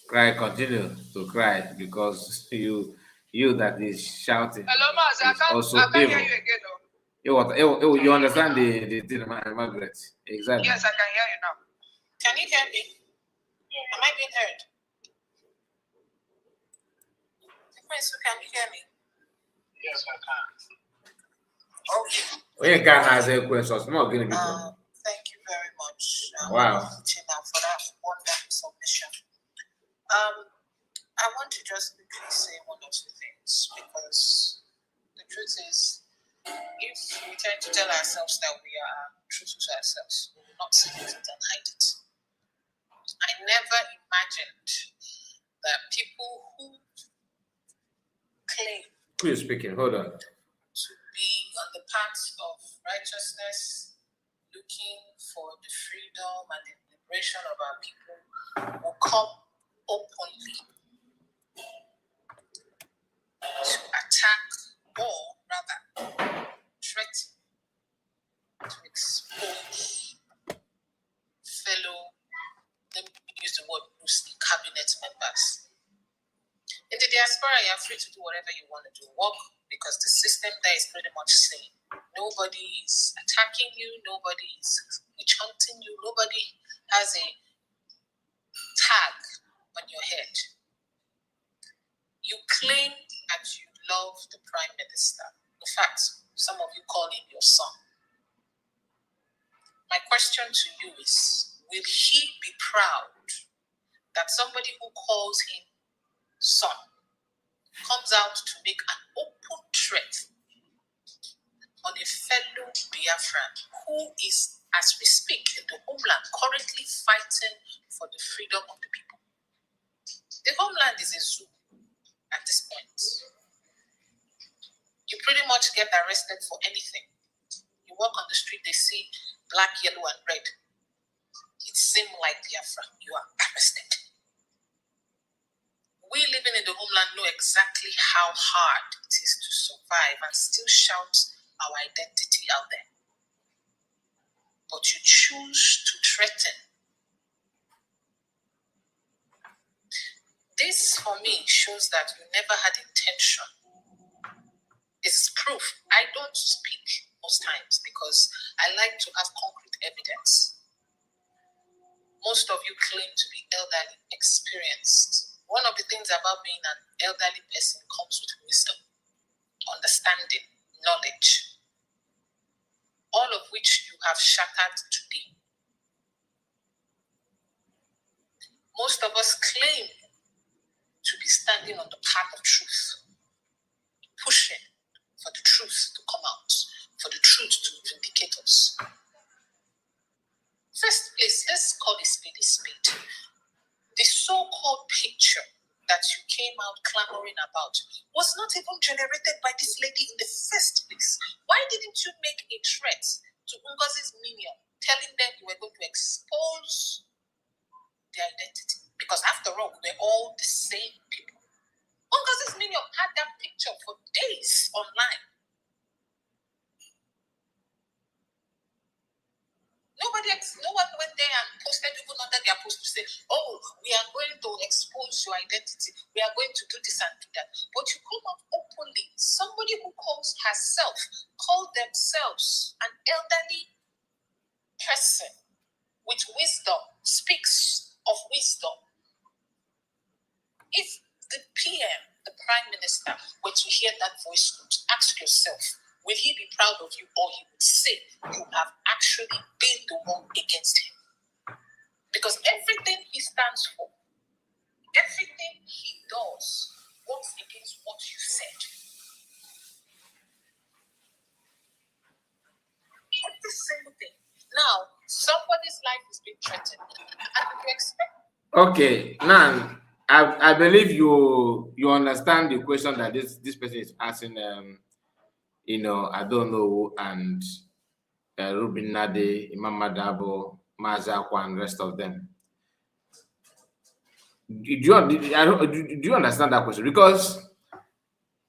Speaker 1: Cry, continue to cry because you that is shouting.
Speaker 2: Hello, Maz, I can't hear you again.
Speaker 1: You understand the thing, Margaret? Exactly.
Speaker 2: Yes, I can hear you now. Can you hear me? Am I being heard? Prince, can you hear me? Yes, I can. Okay.
Speaker 1: We can ask a question.
Speaker 2: Thank you very much.
Speaker 1: Wow.
Speaker 2: For that wonderful submission. I want to just quickly say one or two things because the truth is, if we tend to tell ourselves that we are truthful to ourselves, we will not see it and hide it. I never imagined that people who claim
Speaker 1: who is speaking? Hold on.
Speaker 2: to be on the path of righteousness, looking for the freedom and the liberation of our people, will come openly to attack or rather threaten to expose fellow, let me use the word loosely, cabinet members. In the diaspora, you are free to do whatever you want to do. Work because the system there is pretty much same. Nobody is attacking you. Nobody is witch hunting you. Nobody has a tag on your head. You claim that you love the Prime Minister. In fact, some of you call him your son. My question to you is, will he be proud that somebody who calls him son comes out to make an open threat on a fellow Biafran who is, as we speak, in the homeland currently fighting for the freedom of the people? The homeland is a zoo at this point. You pretty much get arrested for anything. You walk on the street, they see black, yellow, and red. It seems like Biafra. You are arrested. We living in the homeland know exactly how hard it is to survive and still shout our identity out there. But you choose to threaten. This, for me, shows that you never had intention. It's proof. I don't speak most times because I like to have concrete evidence. Most of you claim to be elderly, experienced. One of the things about being an elderly person comes with wisdom, understanding, knowledge, all of which you have shattered today. Most of us claim to be standing on the path of truth, pushing for the truth to come out, for the truth to vindicate us. First place, let's call a spade a spade. The so-called picture that you came out clamoring about was not even generated by this lady in the first place. Why didn't you make a threat to Ngozi's minion, telling them you were going to expose their identity? Because after all, we're all the same people. Ngozi's minion had that picture for days online. No one went there and posted even under their post to say, oh, we are going to expose your identity. We are going to do this and do that. But you come out openly. Somebody who called themselves an elderly person with wisdom, speaks of wisdom. If the PM, the Prime Minister, were to hear that voice note, ask yourself, will he be proud of you, or he would say you have actually been the one against him? Because everything he stands for, everything he does, works against what you said. Every single thing. Now, somebody's life is being threatened, and you expect.
Speaker 1: Okay, now I believe you understand the question that this person is asking. I don't know, and Rubin Nade, Imam Madabo, Mazakwa, and rest of them. Do you understand that question? Because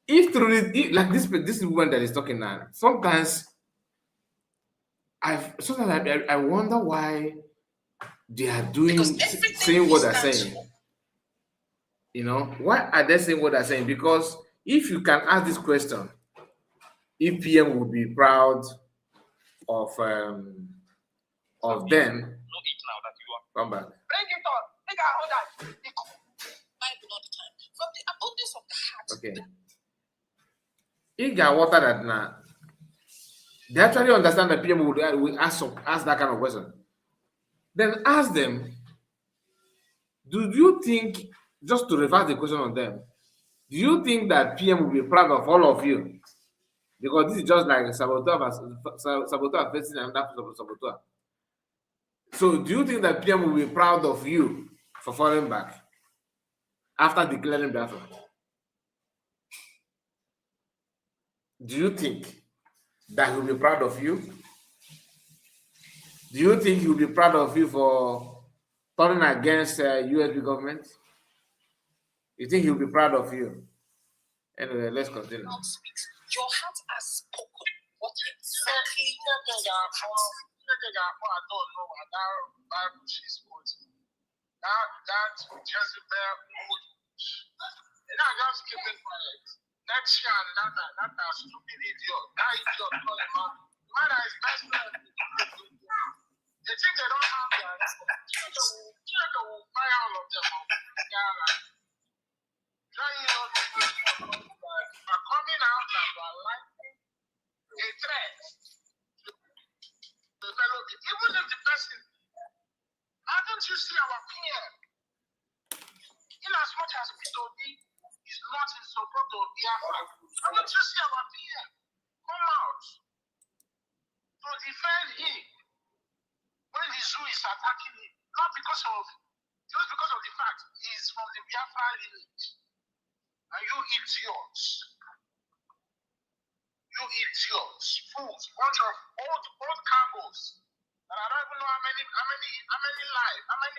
Speaker 1: if truly, like this woman that is talking now, sometimes I wonder why they are saying what they're saying. Why are they saying what they're saying? Because if you can ask this question, EPM will be proud of them. Come back.
Speaker 2: Bring it on. Take our order. Bible all the time. From the abundance of the heart.
Speaker 1: Okay. If they water that now, they actually understand that PM will ask that kind of question. Then ask them, do you think, just to reverse the question on them, do you think that PM will be proud of all of you? Because this is just like saboteur facing another saboteur. So do you think that PM will be proud of you for falling back after declaring BIAFRA? Do you think that he'll be proud of you? Do you think he'll be proud of you for turning against USB government? You think he'll be proud of you? Anyway, let's continue.
Speaker 2: Your heart has spoken. What exactly?
Speaker 3: That Jezebel would just keep it quiet. Next year, that stupid idiot, that idiot called him out. Man is best friend. They think they don't have that. They will fire all of them. Are coming out and are liking a threat. Even if the person, haven't you seen our PM? In as much as P2B is not in support of BIAFRA, haven't you seen our PM come out to defend him when the zoo is attacking him? Just because of the fact he is from the BIAFRA lineage. And you idiots, fools, bunch of old cargoes. And I don't even know how many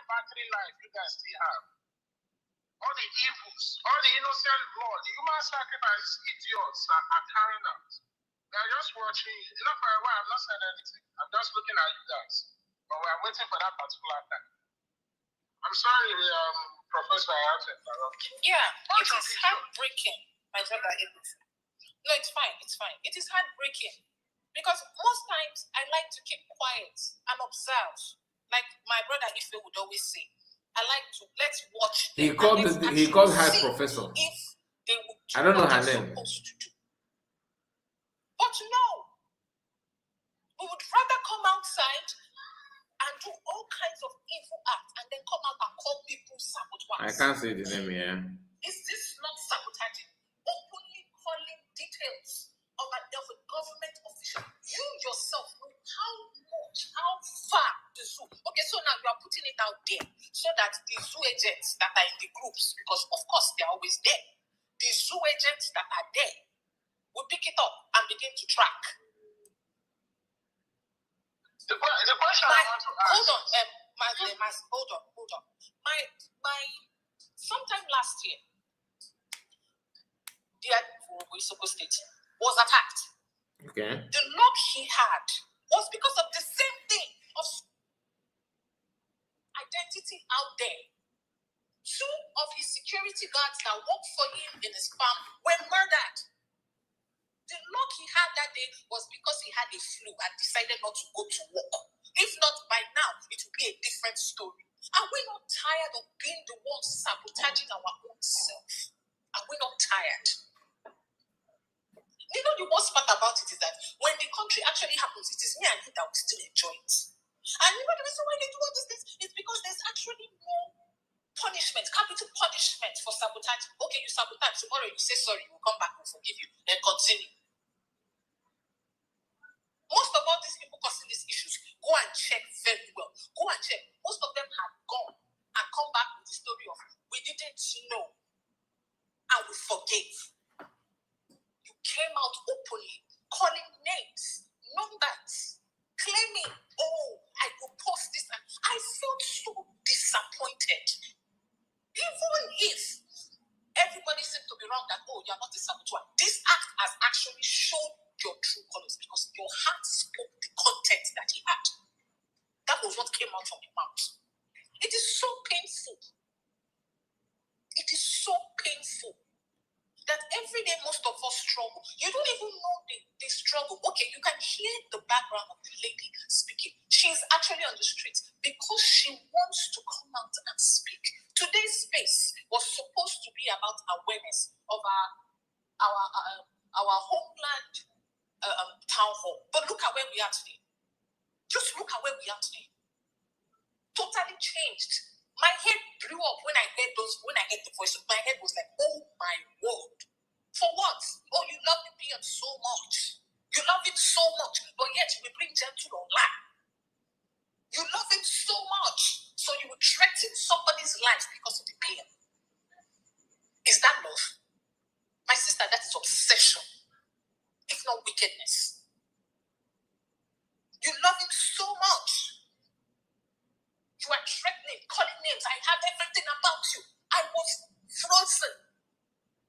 Speaker 3: battery life you guys still have. all the evils, all the innocent blood, the human sacrifice idiots are carrying out. They're just watching you. You know, for a while, I've not said anything. I'm just looking at you guys. But we're waiting for that particular time. I'm sorry, Professor, I have to interrupt you.
Speaker 2: Yeah, it is heartbreaking, my brother. No, it's fine. It's fine. It is heartbreaking because most times I like to keep quiet and observe. Like my brother Ife would always say, I like to let's watch them.
Speaker 1: He called her professor.
Speaker 2: If they would do
Speaker 1: I don't know
Speaker 2: what
Speaker 1: her
Speaker 2: they're
Speaker 1: name.
Speaker 2: supposed to do. But no, we would rather come outside and do all kinds of evil acts and then come out and call people saboteurs.
Speaker 1: I can't say the name here.
Speaker 2: Is this not sabotaging? Openly calling details of a government official. You yourself know how far the zoo. Okay, so now you are putting it out there so that the zoo agents that are in the groups, because of course they're always there, the zoo agents that are there will pick it up and begin to track.
Speaker 3: The question I want to ask.
Speaker 2: Hold on. My sometime last year, the Wisoko State was attacked.
Speaker 1: Okay.
Speaker 2: The luck he had was because of the same thing of identity out there. Two of his security guards that worked for him in his farm were murdered. The luck he had that day was because he had a flu and decided not to go to work. If not, by now, it would be a different story. Are we not tired of being the ones sabotaging our own self? Are we not tired? You know, the worst part about it is that when the country actually happens, it is me and you that will still enjoy it. And you know the reason why they do all these things is because there's actually no punishment, capital punishment for sabotage. Okay, you sabotage, tomorrow you say sorry, we'll come back, we'll forgive you, then continue. Most of all these people causing these issues, go and check very well. Go and check. Most of them have gone and come back with the story of, we didn't know and we forgave. You came out openly, calling names, numbers, claiming, oh, I will post this. And I felt so disappointed. Even if everybody seemed to be wrong that, oh, you're not a saboteur. This act has actually shown your true colors because your heart spoke the content that he had. That was what came out from your mouth. It is so painful. It is so painful that every day most of us struggle. You don't even know the struggle. Okay, you can hear the background of the lady speaking. She's actually on the street because she wants to come out and speak. Today's space was supposed to be about awareness of our homeland town hall. But look at where we are today. Just look at where we are today. Totally changed. My head blew up when I heard the voice. My head was like, oh my word. For what? Oh, you love the peon so much. You love it so much, but yet you will bring gentle online. You love it so much, so you will threaten somebody's life because of the peon. Is that love? My sister, that is obsession, if not wickedness. You love him so much. You are threatening, calling names. I have everything about you. I was frozen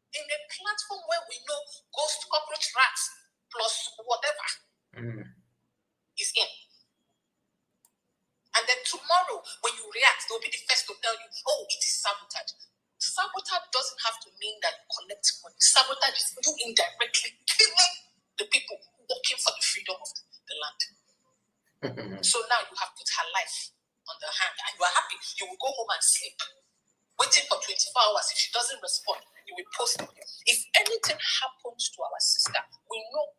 Speaker 2: in a platform where we know ghost, cockroach, rats, plus whatever is in. And then tomorrow, when you react, they'll be the first to tell you, oh, it is sabotage. Sabotage doesn't have to mean that you collect money. Sabotage is you indirectly killing the people working for the freedom of the land. So now you have put her life on the hand and you are happy. You will go home and sleep, waiting for 24 hours. If she doesn't respond, you will post it. If anything happens to our sister, we know,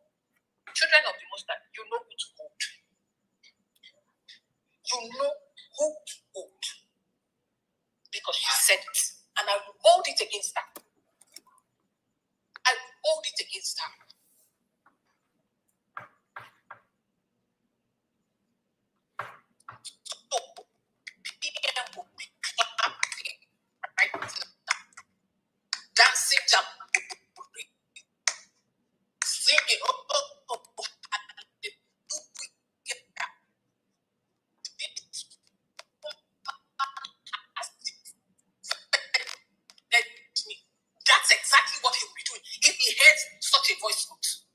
Speaker 2: children of the Most High, you know who to hold. You know who to hold. Because she said it. And I will hold it against her. I will hold it against her. Dancing, singing, voice note.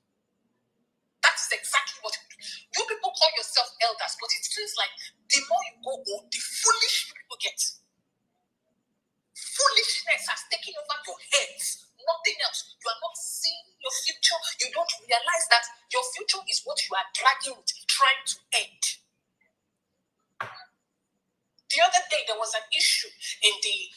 Speaker 2: That's exactly what you do. You people call yourself elders, but it feels like the more you go old, the foolish people get. Foolishness has taken over your heads. Nothing else. You are not seeing your future. You don't realize that your future is what you are dragging with, trying to end. The other day, there was an issue in the,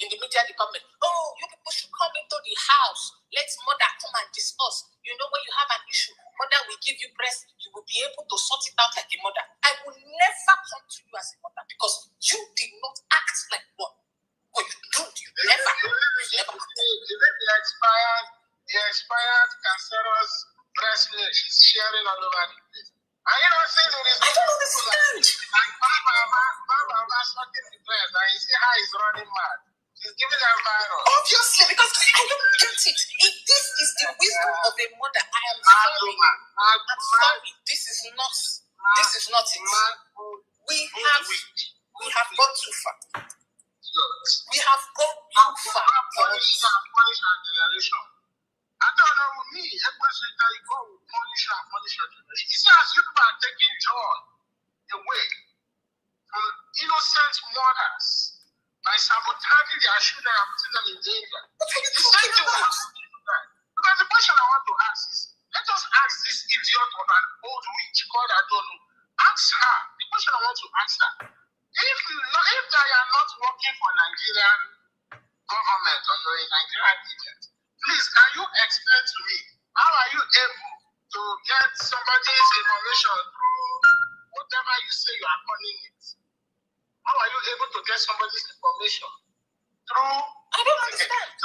Speaker 2: in the media department. Oh, you people should come into the house. Let's mother come and discuss. You know, when you have an issue, mother will give you breast. You will be able to sort it out like a mother. I will never come to you as a mother because you did not act like one. Or you don't. You never.
Speaker 3: The expired cancerous breast milk is sharing all over the place. Are you not saying it is?
Speaker 2: I don't understand.
Speaker 3: Like Baba sucking the breast and you see how he's running mad. He's giving them virus.
Speaker 2: Obviously, because I don't get it. If this is the wisdom of a mother, I am sorry. I'm sorry. This is not it. We have gone too far. We have gone too far.
Speaker 3: Punish our generation. I don't know me. Everybody says that you go punish your generation. You see, as you people are taking joy away from innocent mothers by sabotaging their children and putting them in danger.
Speaker 2: What are you
Speaker 3: The same thing will happen to you guys. Because the question I want to ask is, let us ask this idiot of an old witch called I don't know. Ask her. The question I want to ask her. If they are not working for Nigerian government or a Nigerian agent, please can you explain to me how are you able to get somebody's information through whatever you say you are calling it? How are you able to get somebody's information through?
Speaker 2: I don't understand.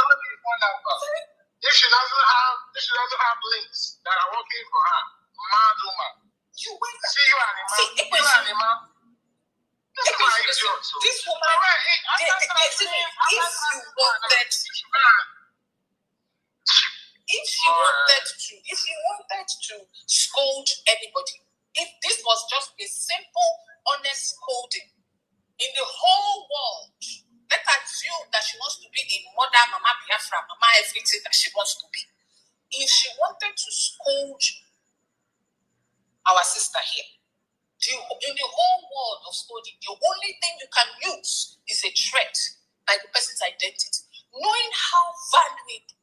Speaker 3: They should also have links that are working for her. Mad woman.
Speaker 2: You went back.
Speaker 3: See you animal.
Speaker 2: This woman, if you wanted to scold anybody, if this was just a simple, honest scolding in the whole world, let's assume that she wants to be the mother, Mama BIAFRA, Mama everything that she wants to be. If she wanted to scold our sister here, in the whole world of scolding, the only thing you can use is a threat by the person's identity. Knowing how valuable,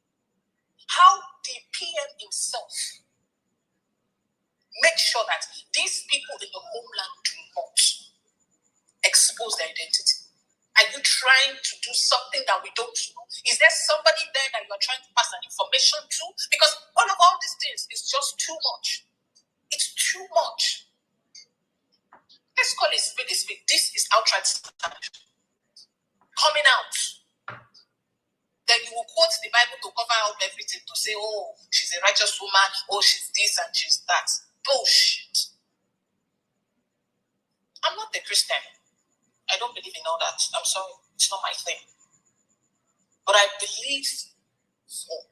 Speaker 2: how the PM himself make sure that these people in the homeland do not expose their identity. Are you trying to do something that we don't know? Is there somebody there that you are trying to pass an information to? Because all these things is just too much. It's too much. Let's call it spade a spade. This is outright coming out. Then you will quote the Bible to cover up everything to say, oh, she's a righteous woman, oh, she's this and she's that. Bullshit. I'm not a Christian. I don't believe in all that. I'm sorry. It's not my thing. But I believe for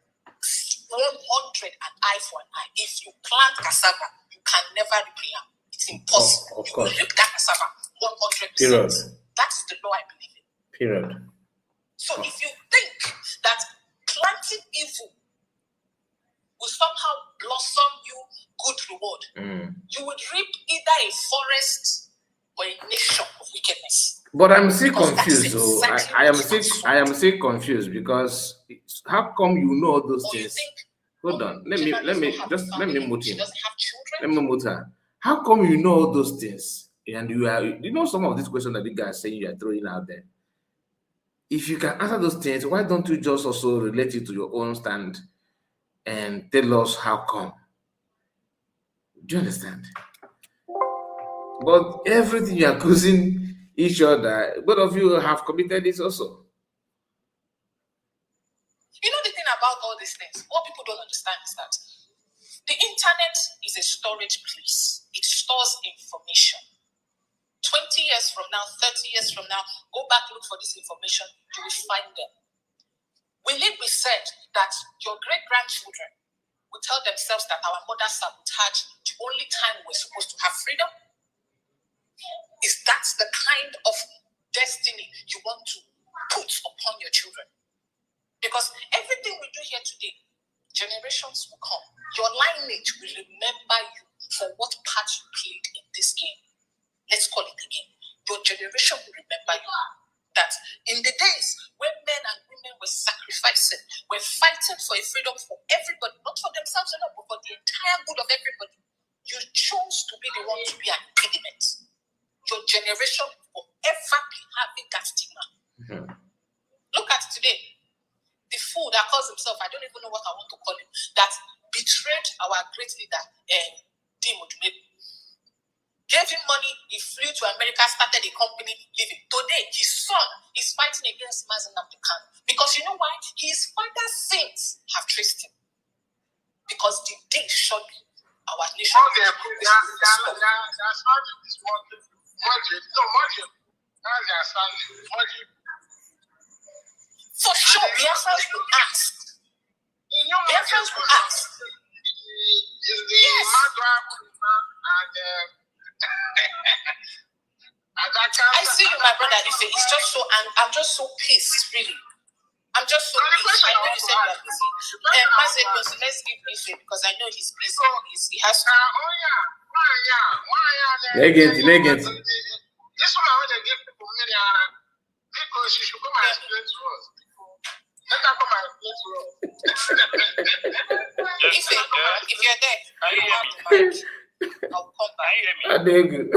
Speaker 2: 100 an eye for an eye. If you plant cassava, you can never repay it. It's impossible.
Speaker 1: Of course.
Speaker 2: You look that cassava 100%.
Speaker 1: Period.
Speaker 2: That's the law I believe in.
Speaker 1: Period.
Speaker 2: So if you think that planting evil will somehow blossom you good reward, you would reap either a forest or a nation of wickedness.
Speaker 1: But I'm still confused. Exactly I am still confused because how come you know those things? Hold on. Let me mute him. Let me mute her. How come you know all those things? And you know some of these questions that the guy is saying you are throwing out there. If you can answer those things, why don't you just also relate it to your own stand and tell us how come? Do you understand? But everything you are accusing each other, both of you have committed this also.
Speaker 2: You know the thing about all these things, what people don't understand is that the internet is a storage place. It stores information. 20 years from now, 30 years from now, go back, look for this information, you will find them. Will it be said that your great-grandchildren will tell themselves that our mother sabotaged the only time we're supposed to have freedom? Is that the kind of destiny you want to put upon your children? Because everything we do here today Generations will come. Your lineage will remember you for what part you played in this game. Let's call it a game. Your generation will remember you. That in the days when men and women were sacrificing, were fighting for a freedom for everybody, not for themselves alone, but for the entire good of everybody, you chose to be the one to be an impediment. Your generation will ever be having that stigma. Mm-hmm. Look at today. The fool that calls himself, I don't even know what I want to call him, that betrayed our great leader, Dimodumegu. Gave him money, he flew to America, started a company, living. Today, his son is fighting against Mazen Abdulkan. Because you know why? His father's sins have traced him. Because the day shortly, our nation... For sure, BIAFRAs will ask. BIAFRAs will ask. Yes. I see you, my brother. It's just so, and I'm just so pissed, really. I'm just so pissed. I know you said that busy. Let's give Ife because I know he's busy. He has to.
Speaker 1: Legend.
Speaker 3: This one I want to give people money because she should come and explain to us. Let her come and explain to us.
Speaker 2: If you're there,
Speaker 4: can you hear me?
Speaker 2: I'll come back.
Speaker 4: Can you hear me?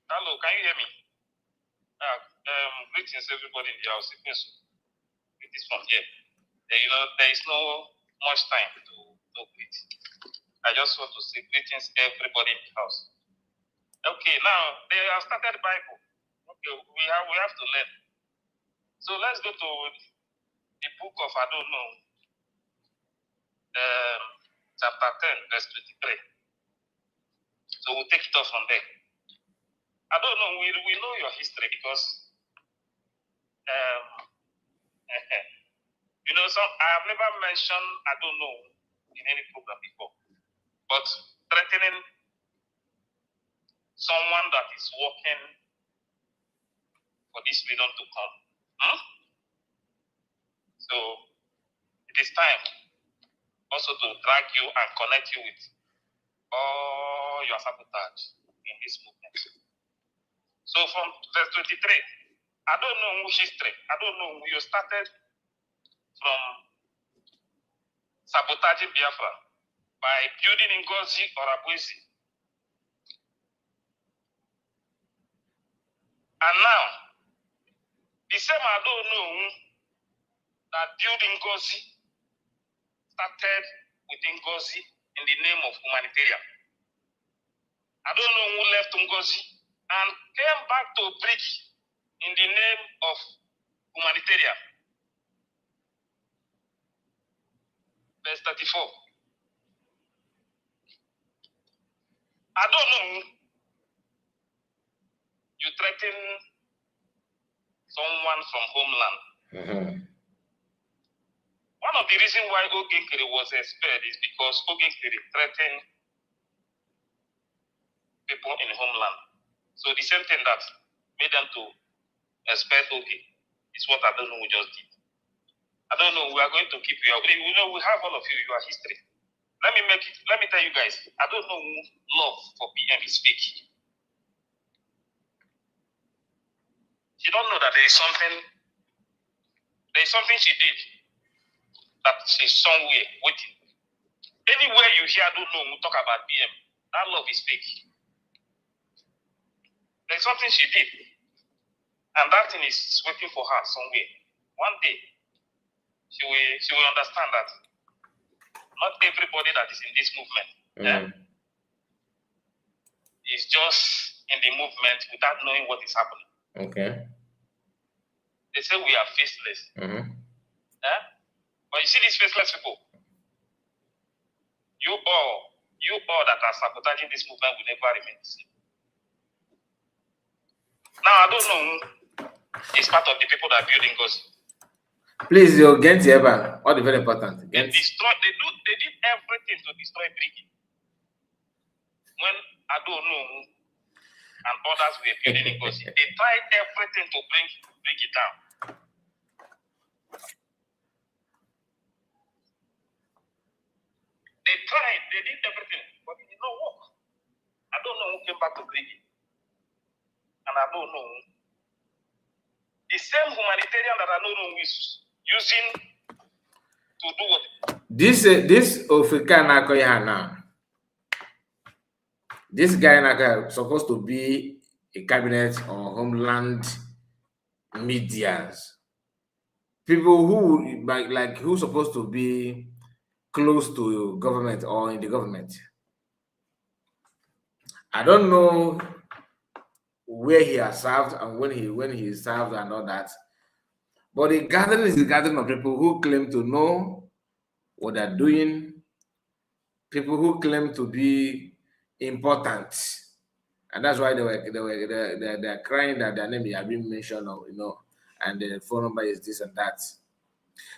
Speaker 4: Hello, can you hear me? Greetings everybody in the house. It is from here. There is no much time to greet. I just want to say greetings everybody in the house. Okay, now they have started the Bible. Okay, we have to learn. So let's go to the book of chapter 10, verse 23. So we'll take it off from there. I don't know, we know your history because I have never mentioned I don't know in any program before. But threatening someone that is working for this freedom to come. So it is time also to drag you and connect you with all your sabotage in this movement. So from verse 23, I don't know who history. I don't know who you started from sabotaging Biafra by building in Ngozi or Abuezi. And now, the same I don't know that building Ngozi started with Ngozi in the name of humanitarian. I don't know who left Ngozi and came back to Brigi in the name of humanitarian. Verse 34. I don't know. You threaten someone from homeland.
Speaker 1: Mm-hmm.
Speaker 4: One of the reasons why Ogenkere was expelled is because Ogenkere threatened people in homeland. So the same thing that made them to expel Oge is what I don't know we just did. I don't know, we are going to keep you up. We have all of you, your history. Let me tell you guys, I don't know who love for PM is fake. She don't know that there is something she did that she's somewhere waiting. Anywhere you hear, I don't know, we'll talk about PM. That love is fake. There's something she did, and that thing is waiting for her somewhere. One day, she will understand that not everybody that is in this movement is just in the movement without knowing what is happening.
Speaker 1: Okay.
Speaker 4: They say we are faceless. But you see these faceless people, you all that are sabotaging this movement will never remain the same. Now I don't know it's part of the people that are building Ngozi.
Speaker 1: Please, you get here, all the very important.
Speaker 4: They did everything to destroy Brigi. When I don't know and others were building Ngozi, they tried everything to bring Brigi down. they did everything, but it did not work. I don't know who came back to bring it. And I don't know. The same humanitarian that I don't know who is using to do what?
Speaker 1: This African now. This guy is supposed to be a cabinet or homeland medias. People who like who's supposed to be close to government or in the government. I don't know where he has served and when he served and all that. But the gathering is a gathering of people who claim to know what they're doing, people who claim to be important, and that's why they're crying that their name has been mentioned, or and the phone number is this and that.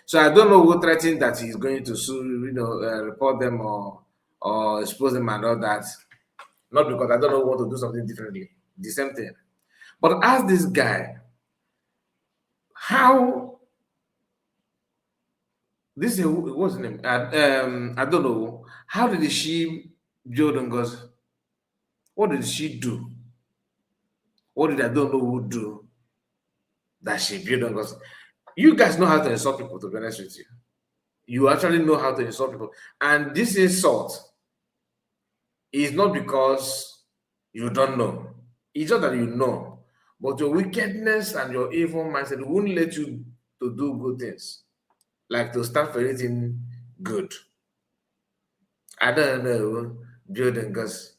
Speaker 1: So I don't know who threatened that he's going to sue, report them or expose them and all that. Not because I don't know what to do something differently. The same thing. But ask this guy, how this is what's his name? I don't know. How did she build on God's? What did she do? What did I don't know who do that she built on God's? You guys know how to insult people, to be honest with you. You actually know how to insult people. And this insult is not because you don't know. It's not that you know. But your wickedness and your evil mindset won't let you to do good things. Like to stand for anything good. I don't know, building God's.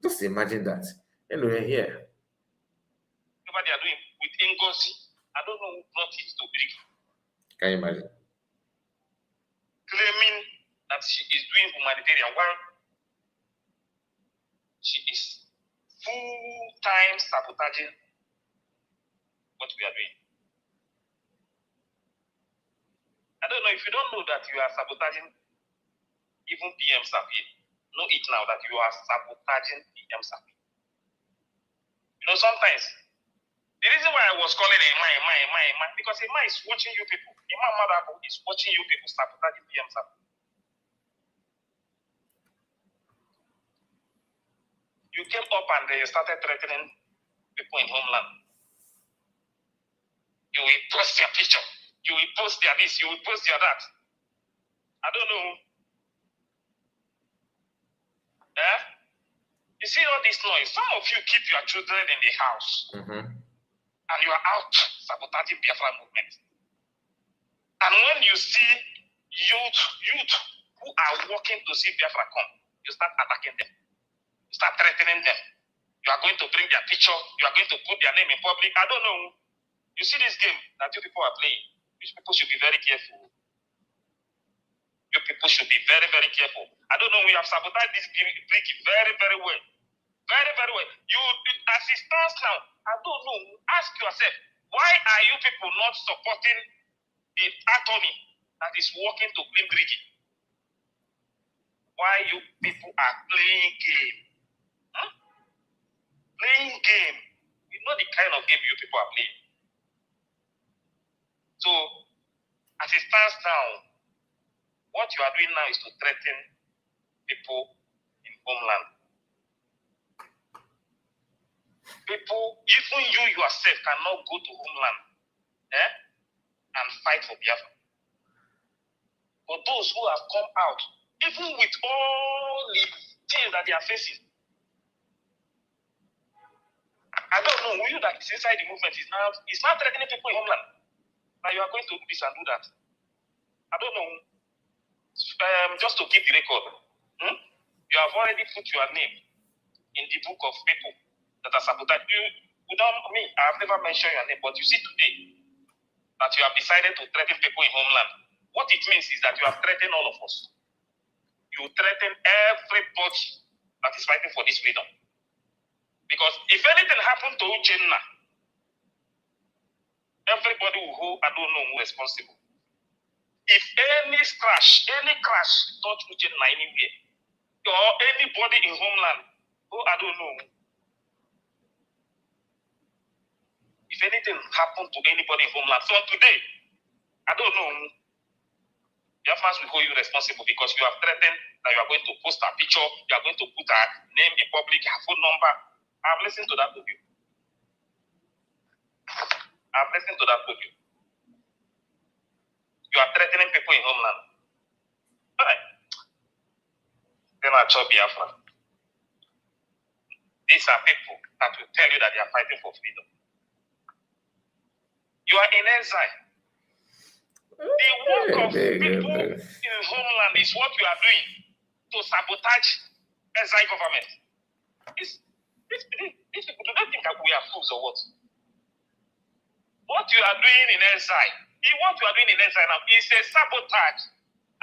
Speaker 1: Just imagine that. Anyway, here.
Speaker 4: What they are doing with Ngozi, I don't know who brought it to bring.
Speaker 1: Can you imagine?
Speaker 4: Claiming that she is doing humanitarian while she is full-time sabotaging what we are doing. I don't know if you don't know that you are sabotaging even PM Sapi. Know it now that you are sabotaging PM Sapi. Sometimes the reason why I was calling a man, because a man is watching you people. A man mother is watching you people sabotaging PM Sapi. You came up and they started threatening people in homeland. You will post their picture. You will post their this. You will post their that. I don't know. You see all this noise. Some of you keep your children in the house. And you are out sabotaging BIAFRA movement. And when you see youth who are working to see BIAFRA come, you start attacking them. You start threatening them. You are going to bring their picture. You are going to put their name in public. I don't know. You see this game that you people are playing. You people should be very careful. You people should be very, very careful. I don't know. We have sabotaged this brick very, very well. Very, very well. You, as it stands now, I don't know. Ask yourself, why are you people not supporting the attorney that is working to clean Bridget? Why you people are playing game? Playing game. You know the kind of game you people are playing. So, as it stands now, what you are doing now is to threaten people in homeland. People, even you yourself cannot go to homeland and fight for BIAFRA. But those who have come out, even with all the things that they are facing, I don't know, you that is inside the movement is now threatening people in homeland. Now you are going to do this and do that. I don't know. Just to keep the record, you have already put your name in the book of people that are sabotaging you. Without me, I have never mentioned your name, but you see today that you have decided to threaten people in homeland. What it means is that you have threatened all of us. You threaten everybody that is fighting for this freedom. Because if anything happened to Uchenna, everybody will hold, I don't know who is responsible. If any crash touch Uchenna anywhere, or anybody in homeland, who I don't know. If anything happened to anybody in homeland, so today, I don't know. Biafrans will hold you responsible because you have threatened that you are going to post a picture, you are going to put her name in public, her phone number. I've listened to that audio. I've listened to that audio. You are threatening people in homeland. Right. Then I tell Biafra. These are people that will tell you that they are fighting for freedom. You are in exile. The work of people in homeland is what you are doing to sabotage exile government. These people, do they think that we are fools or what? What you are doing in exile, what you are doing in exile now is a sabotage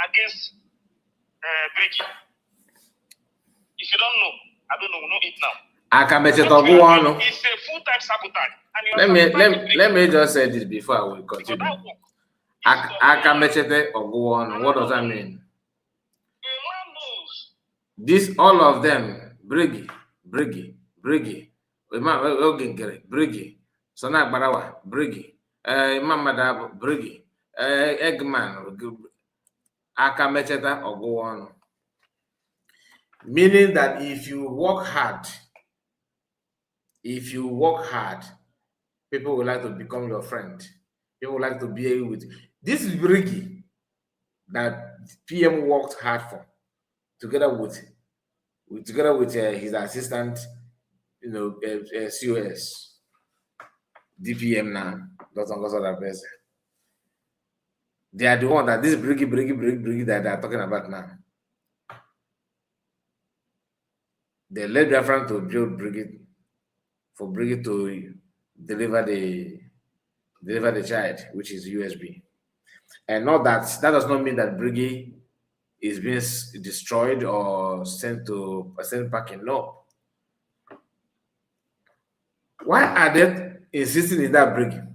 Speaker 4: against Briggy. If you don't know, I don't know, know it now.
Speaker 1: I can mention Oguwanu.
Speaker 4: It's a full-time sabotage. And
Speaker 1: let me just say this before I will continue. I can mention Oguwanu. What does that mean? This all of them, Briggy, Briggy, Sona Barawa, Briggy, Mamada, Briggy, Eggman, Aka Mecheta Oguwanu. Meaning that if you work hard, people would like to become your friend. People would like to be with you. This is Briggy that PM worked hard for, together with his assistant, COS, DPM now. That person. They are the one that this Briggy that they are talking about now. They led Biafra to build Briggy, for Briggy to deliver the child, which is USB. And not that does not mean that Briggy is being destroyed or sent packing. No. Why are they insisting in that Briggy?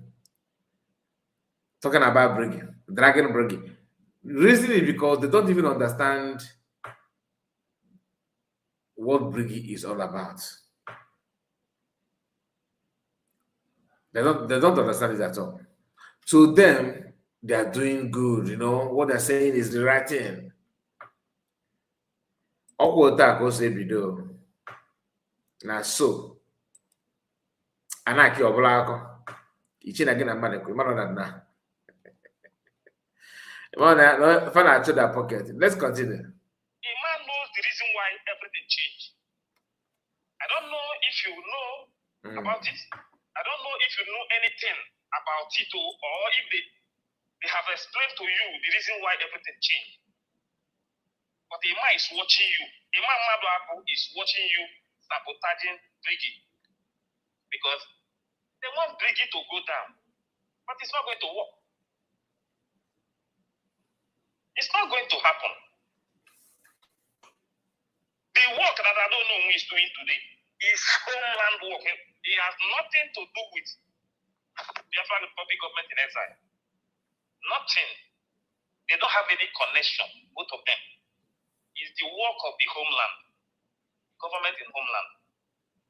Speaker 1: Talking about Briggy, dragging Briggy. Reason is because they don't even understand what Briggy is all about. They don't understand it at all. To them, they are doing good. What they're saying is the right thing. Now so, Anaki Oblako, Ichina again a man, na. Find out that pocket. Let's continue.
Speaker 4: A man knows the reason why everything changed. I don't know if you know about it. I don't know if you know anything about it or if they have explained to you the reason why everything changed. But a man is watching you. A man Madu is watching you sabotaging Briggy. Because they want Briggy to go down. But it's not going to work. It's not going to happen. The work that I don't know who is doing today is homeland work. It has nothing to do with Biafra Republic government in exile. Nothing. They don't have any connection, both of them. It's the work of the homeland, government in homeland.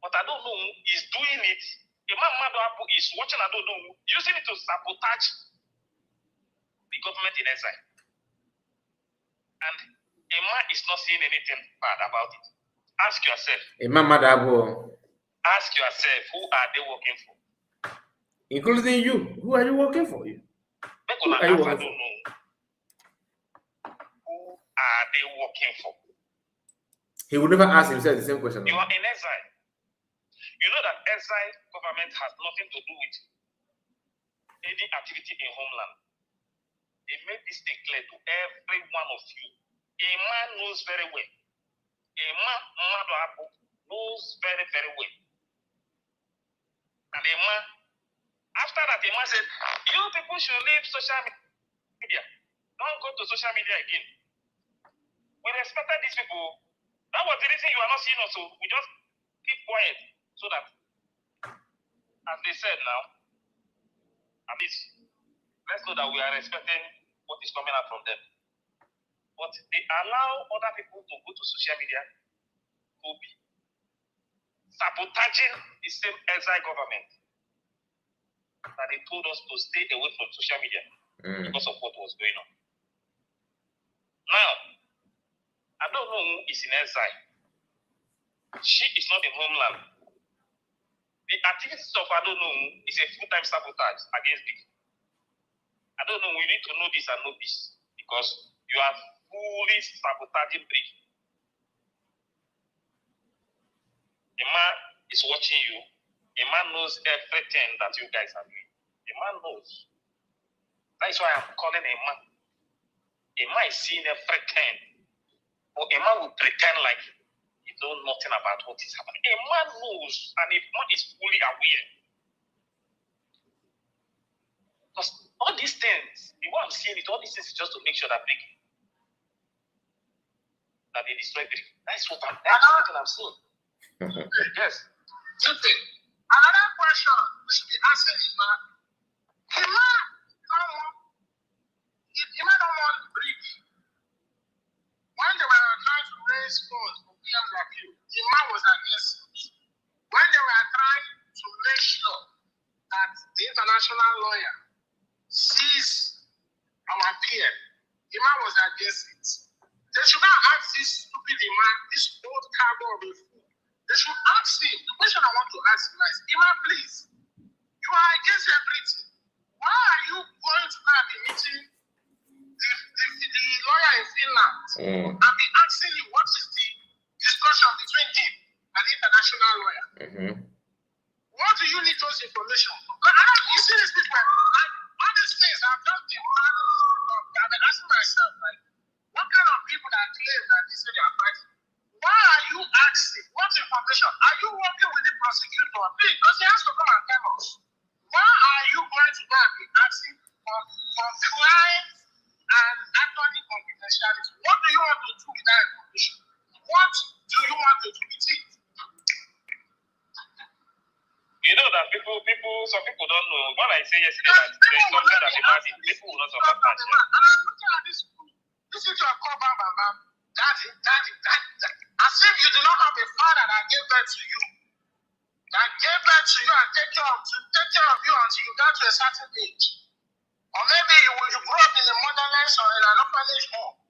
Speaker 4: But I don't know who is doing it. Imam Madu is watching, I don't know who, using it to sabotage the government in exile. And Imam is not seeing anything bad about it. Ask yourself.
Speaker 1: Imam Madu.
Speaker 4: Ask yourself, who are they working for?
Speaker 1: Including you. Who are you working for? Who are you working for?
Speaker 4: Who are they working for?
Speaker 1: He would never ask himself the same question.
Speaker 4: You are in exile. You know that exile government has nothing to do with any activity in homeland. They made this thing clear to every one of you. A man knows very well. A man, Madu knows very, very well. And a man, after that, a man said, you people should leave social media. Don't go to social media again. We respected these people. That was the reason you are not seeing us. So we just keep quiet so that, as they said now, at least let's know that we are respecting what is coming out from them. But they allow other people to go to social media to be sabotaging the same exile government that they told us to stay away from social media because of what was going on. Now, I don't know who is in exile. She is not in homeland. The activities of I don't know is a full-time sabotage against people. I don't know, we need to know this and know this because you are fully sabotaging people. A man is watching you. A man knows everything that you guys are doing. A man knows. That is why I'm calling a man. A man is seeing everything. But a man will pretend like he knows nothing about what is happening. A man knows, and a man is fully aware. Because all these things, the way I'm seeing it, all these things is just to make sure that they destroy people. That's what I'm seeing. Yes.
Speaker 3: Today, another question we should be asking Ima. Ima don't want bridge. When they were trying to raise funds for BIAFRA, Ima was against it. When they were trying to make sure that the international lawyer sees our peer, Ima was against it. They should not ask this stupid Ima, this old cargo of a fool. They should ask him. The question I want to ask him is, Ima, please, you are against everything. Why are you going to have a meeting the lawyer in Finland and be asking him what is the discussion between him and the international lawyer? What do you need those information? You see these people, all these things I've done the I've been asking myself, like, what kind of people that claim that they say they are fighting? Why are you asking? What information? Are you working with the prosecutor? Because he has to come and tell us. Why are you going to go and be asking for client and attorney confidentiality? What do you want to do with that information? What do you want to do with it?
Speaker 4: You know that some people don't know. When I say yesterday that there is something that imagine, people will not understand.
Speaker 3: And I'm looking at this school. This is your call, Baba. Daddy. As if you do not have a father that gave birth to you. That gave birth to you and take care of you until you got to a certain age. Or maybe you grew up in a motherless or in an orphanage home.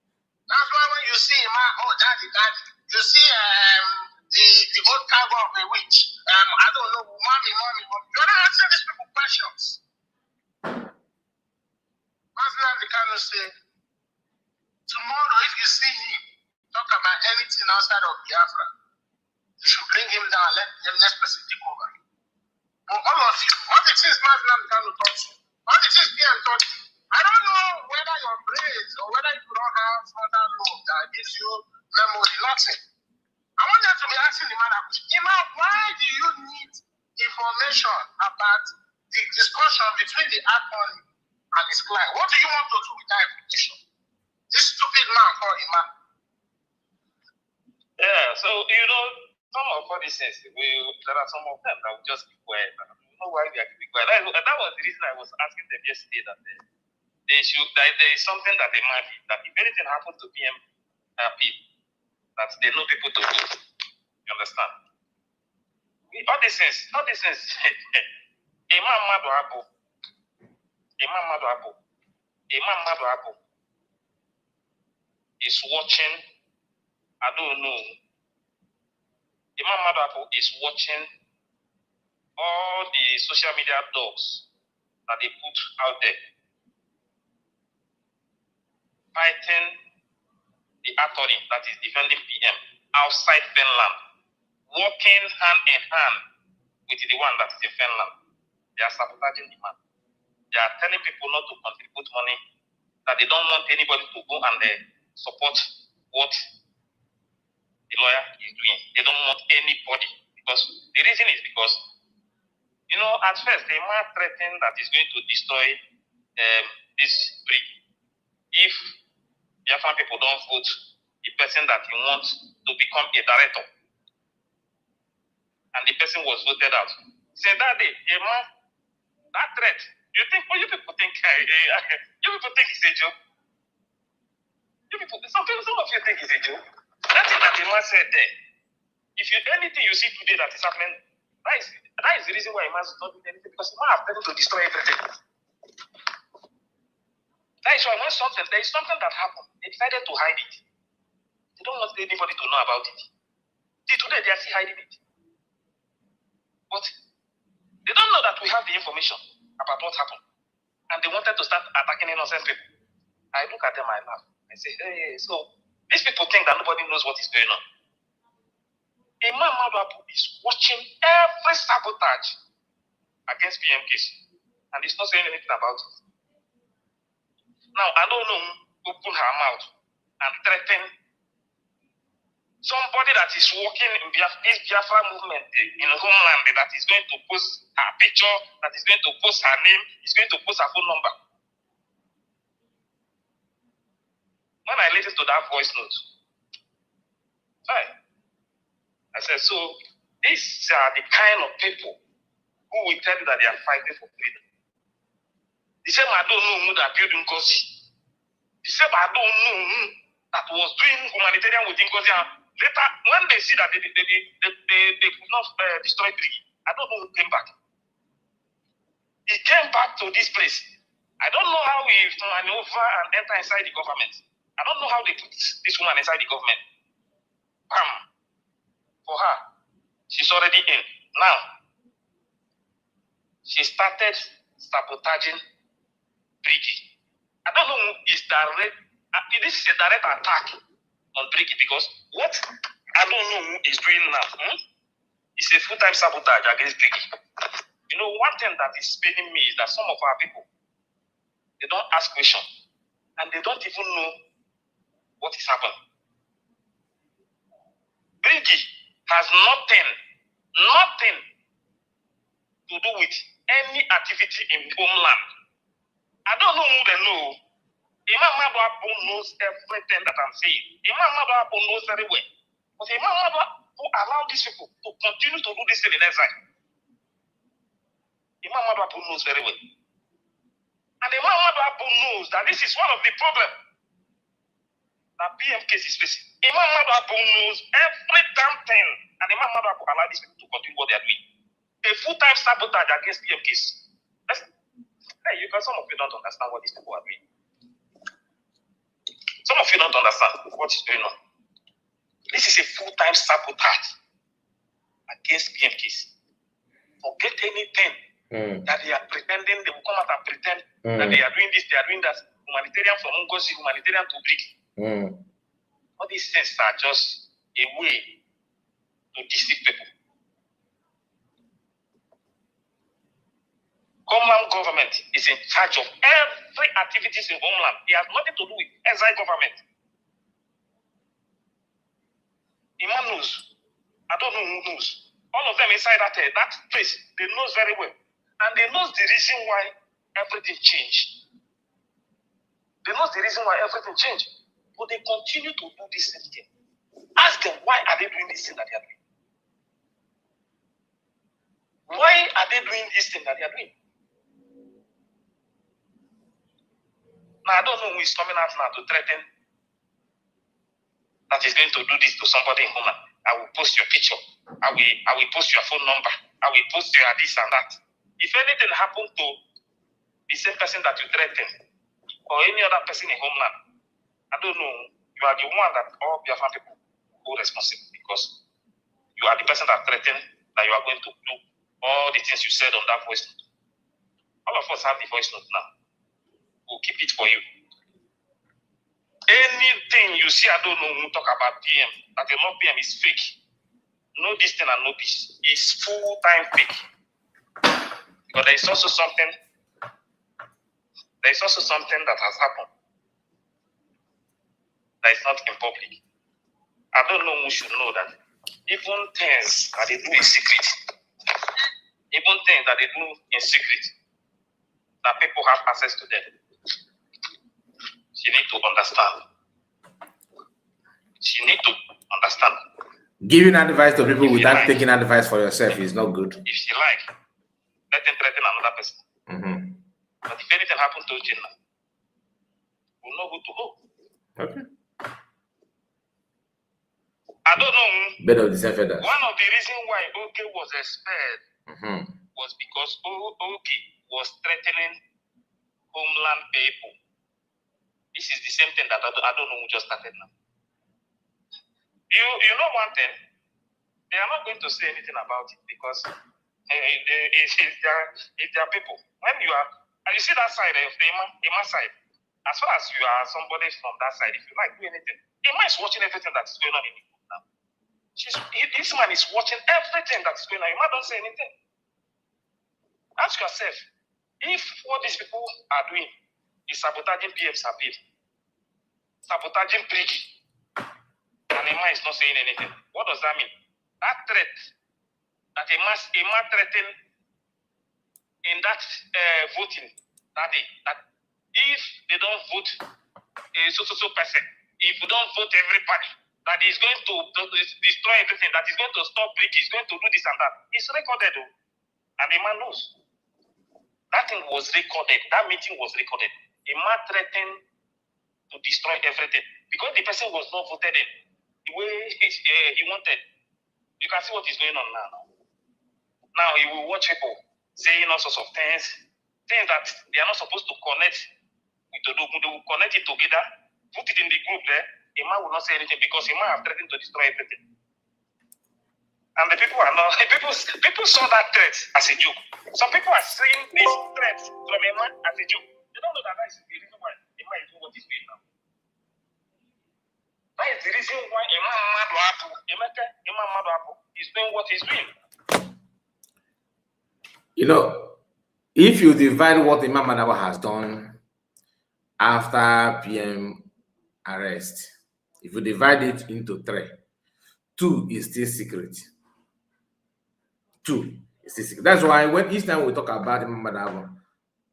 Speaker 3: That's why when you see him, oh, daddy, you see the old cargo of a witch. I don't know, mommy. You're not answering these people questions. Maslam the Kano say, tomorrow if you see him talk about anything outside of Biafra, you should bring him down, let the next person take over. But all of you, all the things Maslam the Kano taught you, all the things PM taught you, I don't know whether your brains or whether you don't have further lobe that gives you memory, nothing. I want you to be asking the man that question. Ima, why do you need information about the discussion between the attorney and his client? What do you want to do with that information? This stupid man called Ima.
Speaker 4: Yeah, so some of all these things, there are some of them that will just be quiet. I don't know why we are keeping quiet. That was the reason I was asking them yesterday that there is something that they might be, that if anything happens to PM people, that they know people to vote. You understand? All these things. Imam Madu Abu is watching. I don't know. Imam Madu Abu is watching all the social media dogs that they put out there, fighting the attorney that is defending PM outside Finland, working hand in hand with the one that is in Finland. They are sabotaging the man. They are telling people not to contribute money, that they don't want anybody to go and support what the lawyer is doing. They don't want anybody. Because the reason is because, at first, the man threatened that he's going to destroy this bridge. If Biafran people don't vote the person that he wants to become a director, and the person was voted out. Since that day, that threat, you people think it's a joke? Some of you think it's a joke. That thing that the man said there, anything you see today that is happening, that is the reason why a man is not doing anything, because the man has planned to destroy everything. That is why when there is something that happened, they decided to hide it. They don't want anybody to know about it. Till today, they are still hiding it. But they don't know that we have the information about what happened. And they wanted to start attacking innocent people. I look at them, I laugh. I say, hey, so these people think that nobody knows what is going on. Imam Madabu is watching every sabotage against PMKs. And he's not saying anything about it. Now, I don't know who open her mouth and threaten somebody that is working in this Biafra movement in homeland that is going to post her picture, that is going to post her name, is going to post her phone number. When I listened to that voice note, I said, so these are the kind of people who will tell you that they are fighting for freedom. The same I don't know who that building Ngozi. The same I don't know who that was doing humanitarian with Ngozi. Later, when they see that they could not destroy Briggy, I don't know who came back. He came back to this place. I don't know how he maneuver and enter inside the government. I don't know how they put this woman inside the government. Bam. For her, she's already in. Now, she started sabotaging Briggy. I don't know is direct. This is a direct attack on Briggy because what I don't know who is doing now is a full-time sabotage against Briggy. You know, one thing that is paining me is that some of our people, they don't ask questions and they don't even know what is happening. Briggy has nothing to do with any activity in homeland. I don't know who they know. Imam Madabu knows everything that I'm saying. Imam Madabu knows very well. But Imam Madabu allow these people to continue to do this thing in exile. Imam Madabu knows very well. And Imam Madabu knows that this is one of the problems that PMK is facing. Imam Madabu knows every damn thing. And Imam Madabu allow these people to continue what they are doing. A full-time sabotage against PMKs. Hey, some of you don't understand what these people are doing. Some of you don't understand what is going on. This is a full-time sabotage against PMKs. Forget anything that they are pretending. They will come out and pretend that they are doing this, they are doing that. Humanitarian from Ngozi, humanitarian to Briggy. All these things are just a way to deceive people. Homeland government is in charge of every activities in homeland. It has nothing to do with exile government. Imam knows. I don't know who knows. All of them inside that place, they knows very well. And they knows the reason why everything changed. They knows the reason why everything changed. But they continue to do this thing. Ask them, why are they doing this thing that they are doing? Why are they doing this thing that they are doing? Now, I don't know who is coming out now to threaten that is going to do this to somebody in Homeland. I will post your picture. I will post your phone number. I will post your this and that. If anything happened to the same person that you threaten, or any other person in Homeland, I don't know, you are the one that all Biafran people hold responsible because you are the person that threatened that you are going to do all the things you said on that voice note. All of us have the voice note now. We'll keep it for you. Anything you see, I don't know who talk about PM, that a lot PM is fake. No this thing and no this. It's full-time fake. But there is also something that has happened that is not in public. I don't know who should know that even things that they do in secret, that people have access to them. She need to understand.
Speaker 1: Giving advice to people without taking advice for yourself is not good.
Speaker 4: If she like, let them threaten another person. But if anything happens to Jinna, we'll know who to go.
Speaker 1: Okay.
Speaker 4: I don't know.
Speaker 1: Bed of the same feathers.
Speaker 4: One of the reasons why Oge was expelled was because Oge was threatening homeland people This is the same thing that I don't know who just started now. You know one thing, they are not going to say anything about it because it's their people. When you are, and you see that side of the Ima side, as far as you are somebody from that side, if you like do anything, Ima is watching everything that is going on in the group now. This man is watching everything that is going on. Ima don't say anything. Ask yourself, if what these people are doing is sabotaging PF's appeal, sabotaging Prigi, and Ima is not saying anything, what does that mean? That threat that Ima threatened in that voting that day, that if they don't vote a so person, if you don't vote everybody, that is going to destroy everything, that is going to stop Prigi, is going to do this and that. It's recorded, though, and the man knows. That thing was recorded. That meeting was recorded. A man threatened to destroy everything because the person was not voted in the way he wanted. You can see what is going on now. Now you will watch people saying all sorts of things that they are not supposed to connect with the group. They will connect it together, put it in the group there. A man will not say anything because a man has threatened to destroy everything. And the people are not, people saw that threat as a joke. Some people are saying this threat from a man as a joke. They don't know that is the reason why a man is doing what he's doing now. That is the reason why a man is doing what he's doing.
Speaker 1: You know, if you divide what Imam Madawa has done after PM arrest, if you divide it into 3, 2 is still secret. 2 is still secret. That's why when each time we talk about Imam Madawa,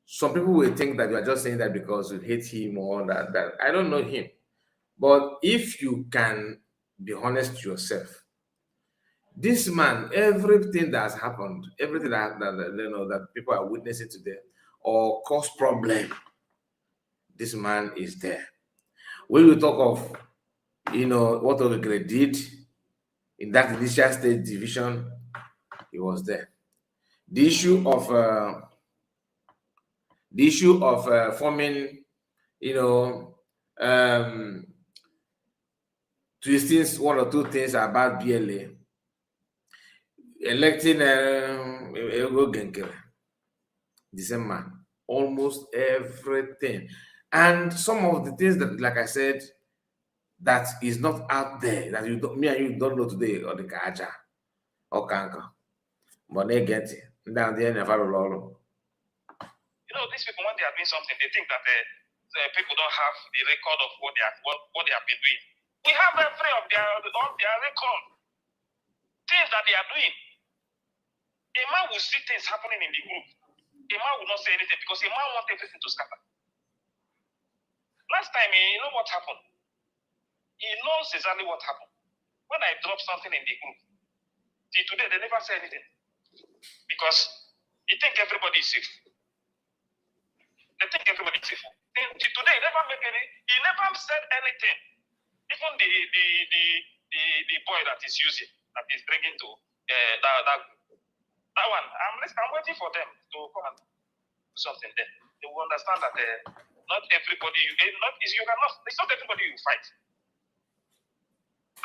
Speaker 1: some people will think that you are just saying that because you hate him or that I don't know him. But if you can be honest to yourself, this man, everything that has happened, everything that you know that people are witnessing today or cause problem, this man is there. When we talk of, you know, what Ogegre did in that initial state division, he was there. The issue of forming, you know, twisting 1 or 2 things about BLA, electing Ego Genkere, the same man, almost everything. And some of the things that, like I said, that is not out there, that me and you don't know today, or the Kaja, or Kanka. But they get it. Down there, never roll.
Speaker 4: You know, these people, when they are doing something, they think that the people don't have the record of what they have been doing. We have every of their record, things that they are doing. A man will see things happening in the group. A man will not say anything because a man wants everything to scatter. Last time, you know what happened? He knows exactly what happened. When I dropped something in the group, till today, they never say anything. Because they think everybody is safe. They think everybody is safe. Till today, he never said anything. Even the boy that is using, that is bringing to that one, I'm waiting for them to come and do something there. They will understand that not everybody, it's not everybody you fight.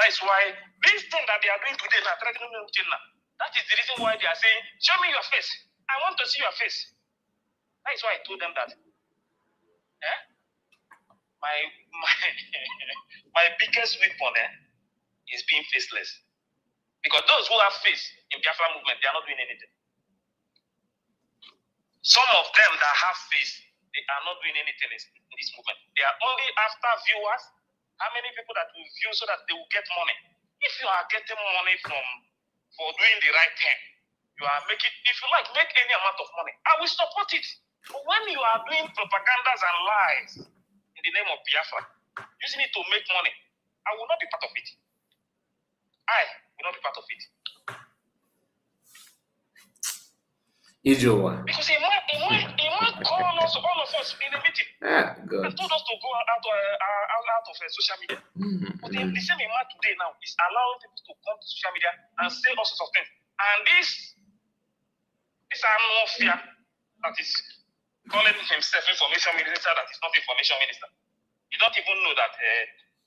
Speaker 4: That's why this thing that they are doing today, that is the reason why they are saying, show me your face. I want to see your face. That is why I told them that. My biggest weapon is being faceless. Because those who have face in BIAFRA movement, they are not doing anything. Some of them that have face, they are not doing anything in this movement. They are only after viewers. How many people that will view so that they will get money? If you are getting money for doing the right thing, you are making, if you like, make any amount of money, I will support it. But when you are doing propagandas and lies in the name of Biafra, using it to make money, I will not be part of it. I will not be part of it.
Speaker 1: Ijowa.
Speaker 4: Because he might call us, all of us, in a meeting and told us to go out of social media. But the same man today now is allowing people to come to social media and say all sorts of things. And this Amofia that is calling himself information minister, that is not information minister. You don't even know that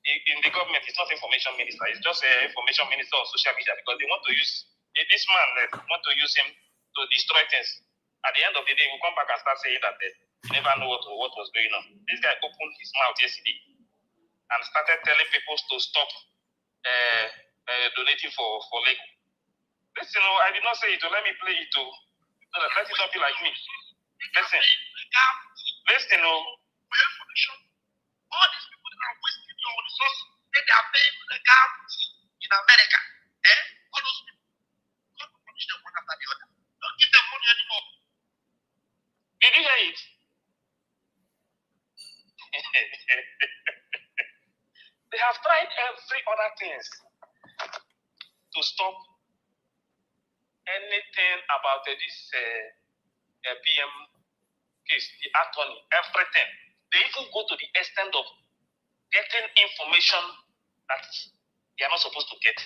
Speaker 4: in the government, it's not information minister. It's just information minister on social media because they want to use this man. Want to use him to destroy things. At the end of the day, we'll come back and start saying that they never know what was going on. This guy opened his mouth yesterday and started telling people to stop donating for Lego. Listen, I did not say it. Let me play it too. Let it not be like me. Listen,
Speaker 3: all these people that are wasting your resources, they are paying the government in America. All those people, God will punish them one after the other. Don't give them money anymore.
Speaker 4: Did you hear it? They have tried every other things to stop anything about this PM case, the attorney, everything. They even go to the extent of getting information that they are not supposed to get.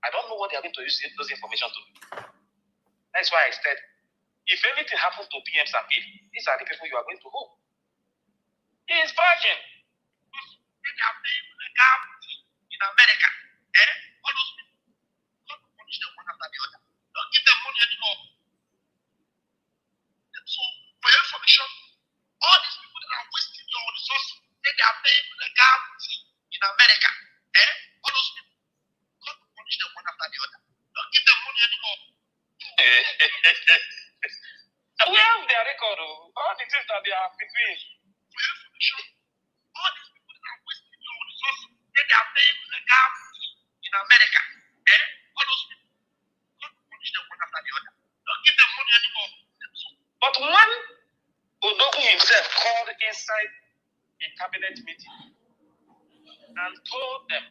Speaker 4: I don't know what they are going to use those information to do. That's why I said, if anything happens to PM's appeal, these are the people you are going to hold. He is virgin.
Speaker 3: They are paying the government in America. All those people, God will punish them one after the other. Don't give them money anymore. So, for your information, all these people that are wasting your resources, they are paying the government in America. All those people, God will punish them one after the other. Don't give them money anymore.
Speaker 4: We have their record, all the things that they are between.
Speaker 3: For your information, all these people that are wasting your resources, they are paying the government in America. All those people, God will punish them one after the other. Don't give them money anymore.
Speaker 4: But when Odogu himself called inside a cabinet meeting and told them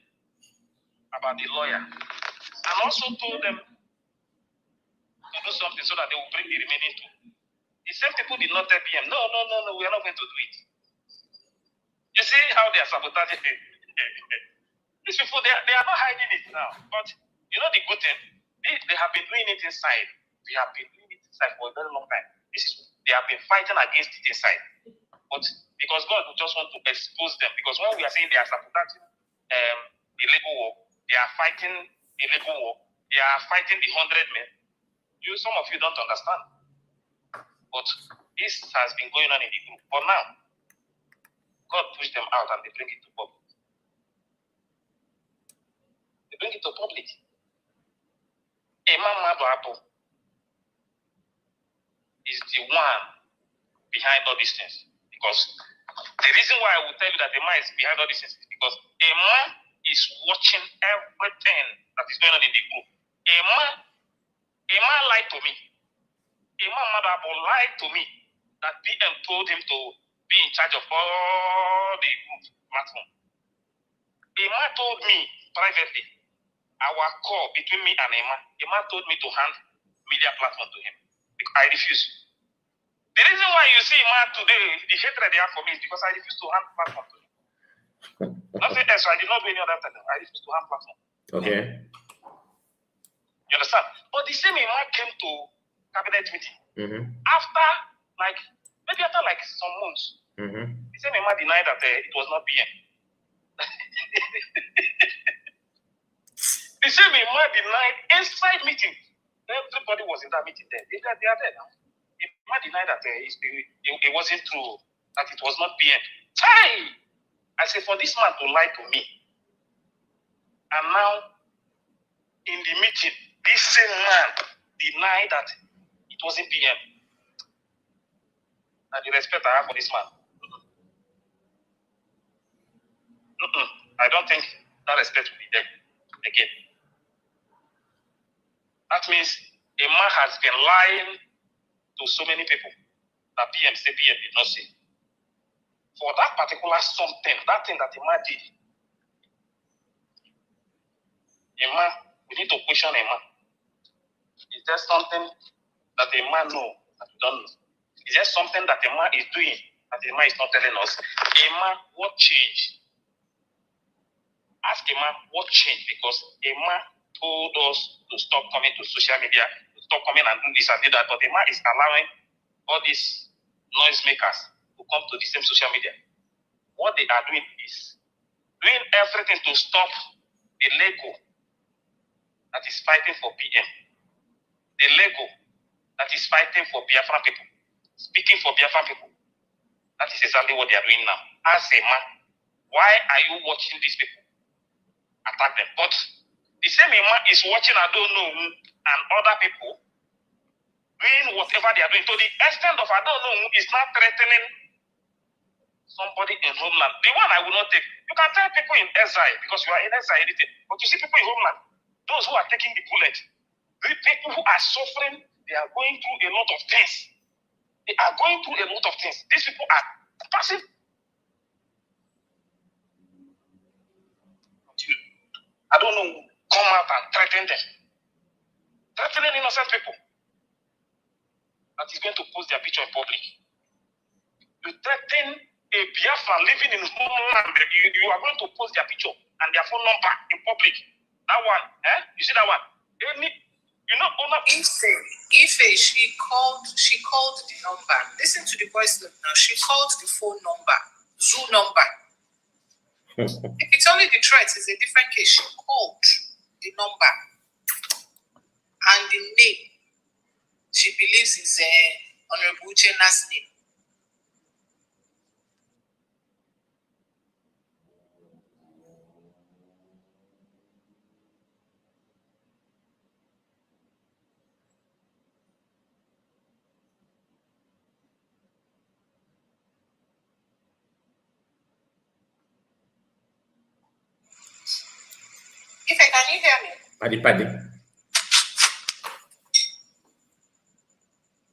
Speaker 4: about the lawyer and also told them to do something so that they will bring the remaining two, the same people did not tell PM, no, we are not going to do it. You see how they are sabotaging it. These people, they are not hiding it now. But you know the good thing, they have been doing it inside. They have been doing it inside for a very long time. They have been fighting against it inside. But because God just want to expose them, because when we are saying they are sabotaging the legal war, they are fighting the legal war, they are fighting the 100 men. Some of you don't understand. But this has been going on in the group. But now, God pushed them out and they bring it to public. They bring it to public. Imam Madu is the one behind all these things. Because the reason why I will tell you that Emma is behind all these things is because Emma is watching everything that is going on in the group. Emma lied to me. Emma Madabo lied to me that PM told him to be in charge of all the group platform. Emma told me privately, our call between me and Emma told me to hand media platform to him. I refuse. The reason why you see Emma today, the hatred they have for me is because I refuse to hand platform to him. Nothing else. I did not do any other thing. I refuse to hand platform.
Speaker 1: Okay.
Speaker 4: You understand? But the same Emma came to cabinet meeting. After some months, the same Emma denied that it was not PM. The same Emma denied inside meeting. Everybody was in that meeting there. They are there now. Emma denied that it wasn't true, that it was not PM. Hey! I said, for this man to lie to me, and now in the meeting, this same man denied that it wasn't PM. And the respect I have for this man. I don't think that respect will be there again. That means a man has been lying to so many people that PM did not say. For that particular something, that thing that a man did, we need to question a man. Is there something that a man knows that we don't know? Is there something that a man is doing that a man is not telling us? A man, what changed? Ask a man what changed, because a man told us to stop coming to social media, to stop coming and do this and do that, but a man is allowing all these noisemakers to come to the same social media. what they are doing is doing everything to stop the Lego that is fighting for PM, the Lego that is fighting for Biafra people, speaking for Biafra people. That is exactly what they are doing now. As a man, why are you watching these people attack them? But the same man is watching Adonu and other people doing whatever they are doing. To the extent of Adonu is not threatening somebody in homeland. The one I will not take. You can tell people in exile because you are in exile, anything. But you see people in homeland, those who are taking the bullet, the people who are suffering, they are going through a lot of things. They are going through a lot of things. These people are passive. I don't know, come out and threaten them. Threatening innocent people. That is going to post their picture in public. You threaten a Biafran living in homeland, you are going to post their picture and their phone number in public. That one, you see that one?
Speaker 2: Ife, she called the number. Listen to the voice note now. She called the phone number, Zoo number. If it's only the threat, it's a different case. She called the number and the name she believes is Honorable Uchena's name. Ife, can you hear me?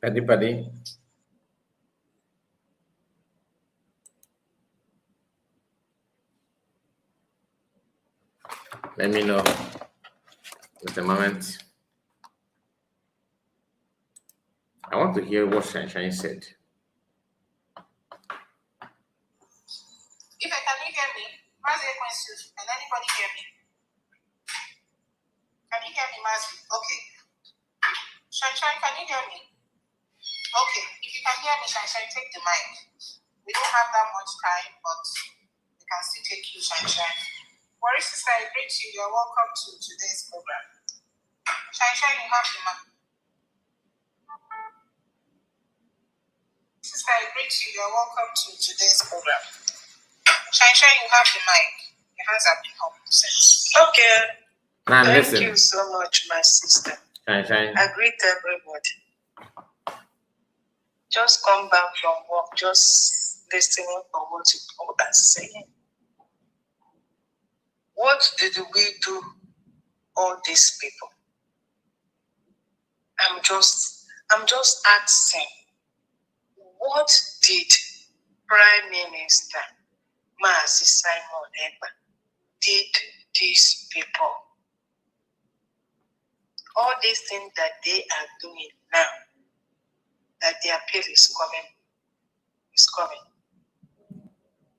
Speaker 1: Paddy. Let me know at the moment. I want to hear what Shine said.
Speaker 2: Ife, can you hear me? Mazi, can anybody hear me? Can you hear me, Mazi? Okay. Shine, can you hear me? Okay. If you can hear me, Shine, take the mic. We don't have that much time, but we can still take you, Shine. Worry sister, I greet you. You're welcome to today's program. Shine, you have the mic. Sister, I greet you. You're welcome to today's program. Shine, you have the mic. Your hands have been up.
Speaker 5: Okay.
Speaker 1: Now,
Speaker 5: Thank
Speaker 1: listen.
Speaker 5: you so much, my sister.
Speaker 1: Shine.
Speaker 5: I greet everybody. Just come back from work, just listening for what you all are saying. What did we do, all these people? I'm just asking, what did Prime Minister Mazi Simon Ekpa did these people? All these things that they are doing now, that their appeal is coming.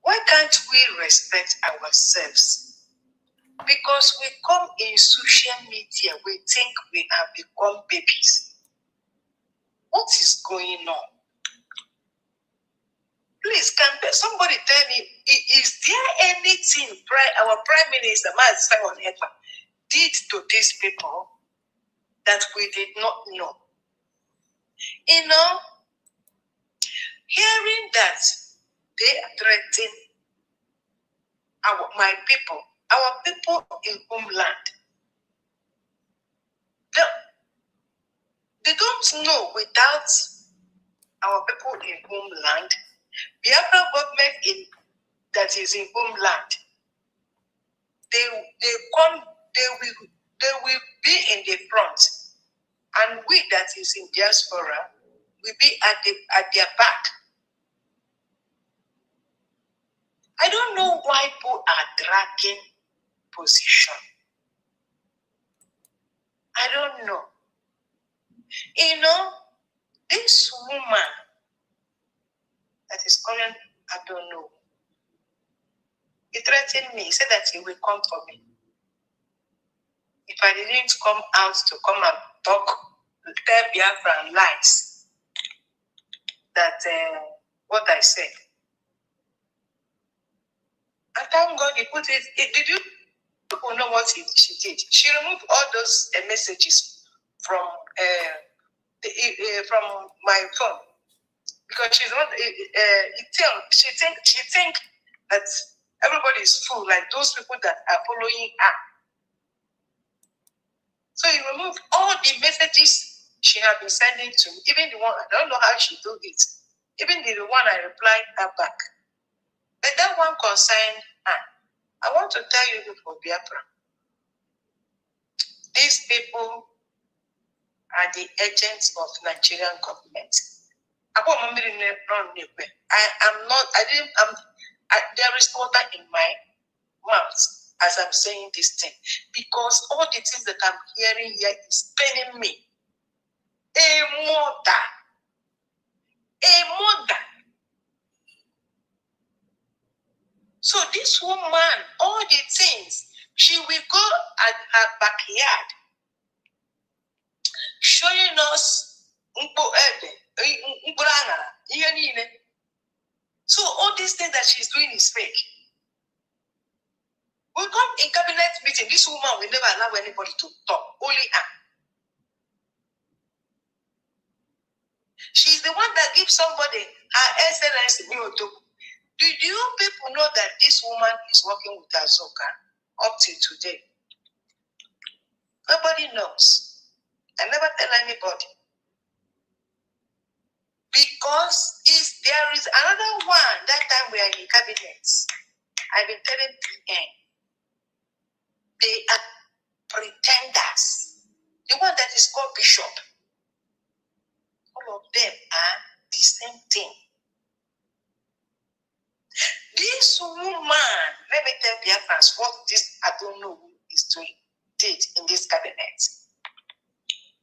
Speaker 5: Why can't we respect ourselves? Because we come in social media, we think we have become babies. What is going on? Please, can somebody tell me, is there anything our Prime Minister, Mazi Simon Ekpa, did to these people that we did not know? You know, hearing that they are threatening my people, our people in homeland, they don't know without our people in homeland, Biafra government that is in homeland, they will be in the front, and we that is in diaspora will be at their back. I don't know why people are dragging position. I don't know. You know, this woman that is calling, I don't know. He threatened me. He said that he will come for me. If I didn't come out to come and talk, tell Biafra lies, that what I said. And thank God he put it. Did you people know what she did? She removed all those messages from from my phone because she's not. She think that everybody is full, like those people that are following her. So he removed all the messages she had been sending to me, even the one I don't know how she do it, even the one I replied her back. But that one concerned her. I want to tell you before BIAFRA, these people are the agents of Nigerian government. There is water in my mouth as I'm saying this thing because all the things that I'm hearing here is paining me. A mother. So this woman, all the things, she will go at her backyard showing us so all these things that she's doing is fake. We come in cabinet meeting, this woman will never allow anybody to talk, only her. She's the one that gives somebody her SNS. Did you people know that this woman is working with Azoka up till today? Nobody knows. I never tell anybody. Because there is another one, that time we are in cabinets. I've been telling PM, they are pretenders. The one that is called Bishop. All of them are the same thing. This woman, let me tell BIAFRA what this I don't know who is doing did in this cabinet.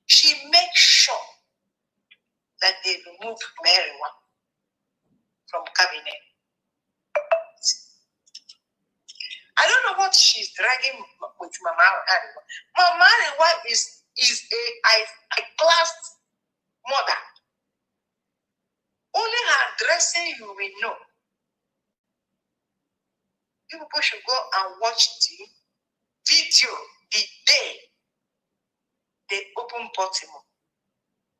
Speaker 5: She makes sure that they remove marijuana from cabinet. I don't know what she's dragging with Mama Ariwa. Mama Ariwa is a class mother. Only her dressing you will know. You people should go and watch the video the day they open Baltimore.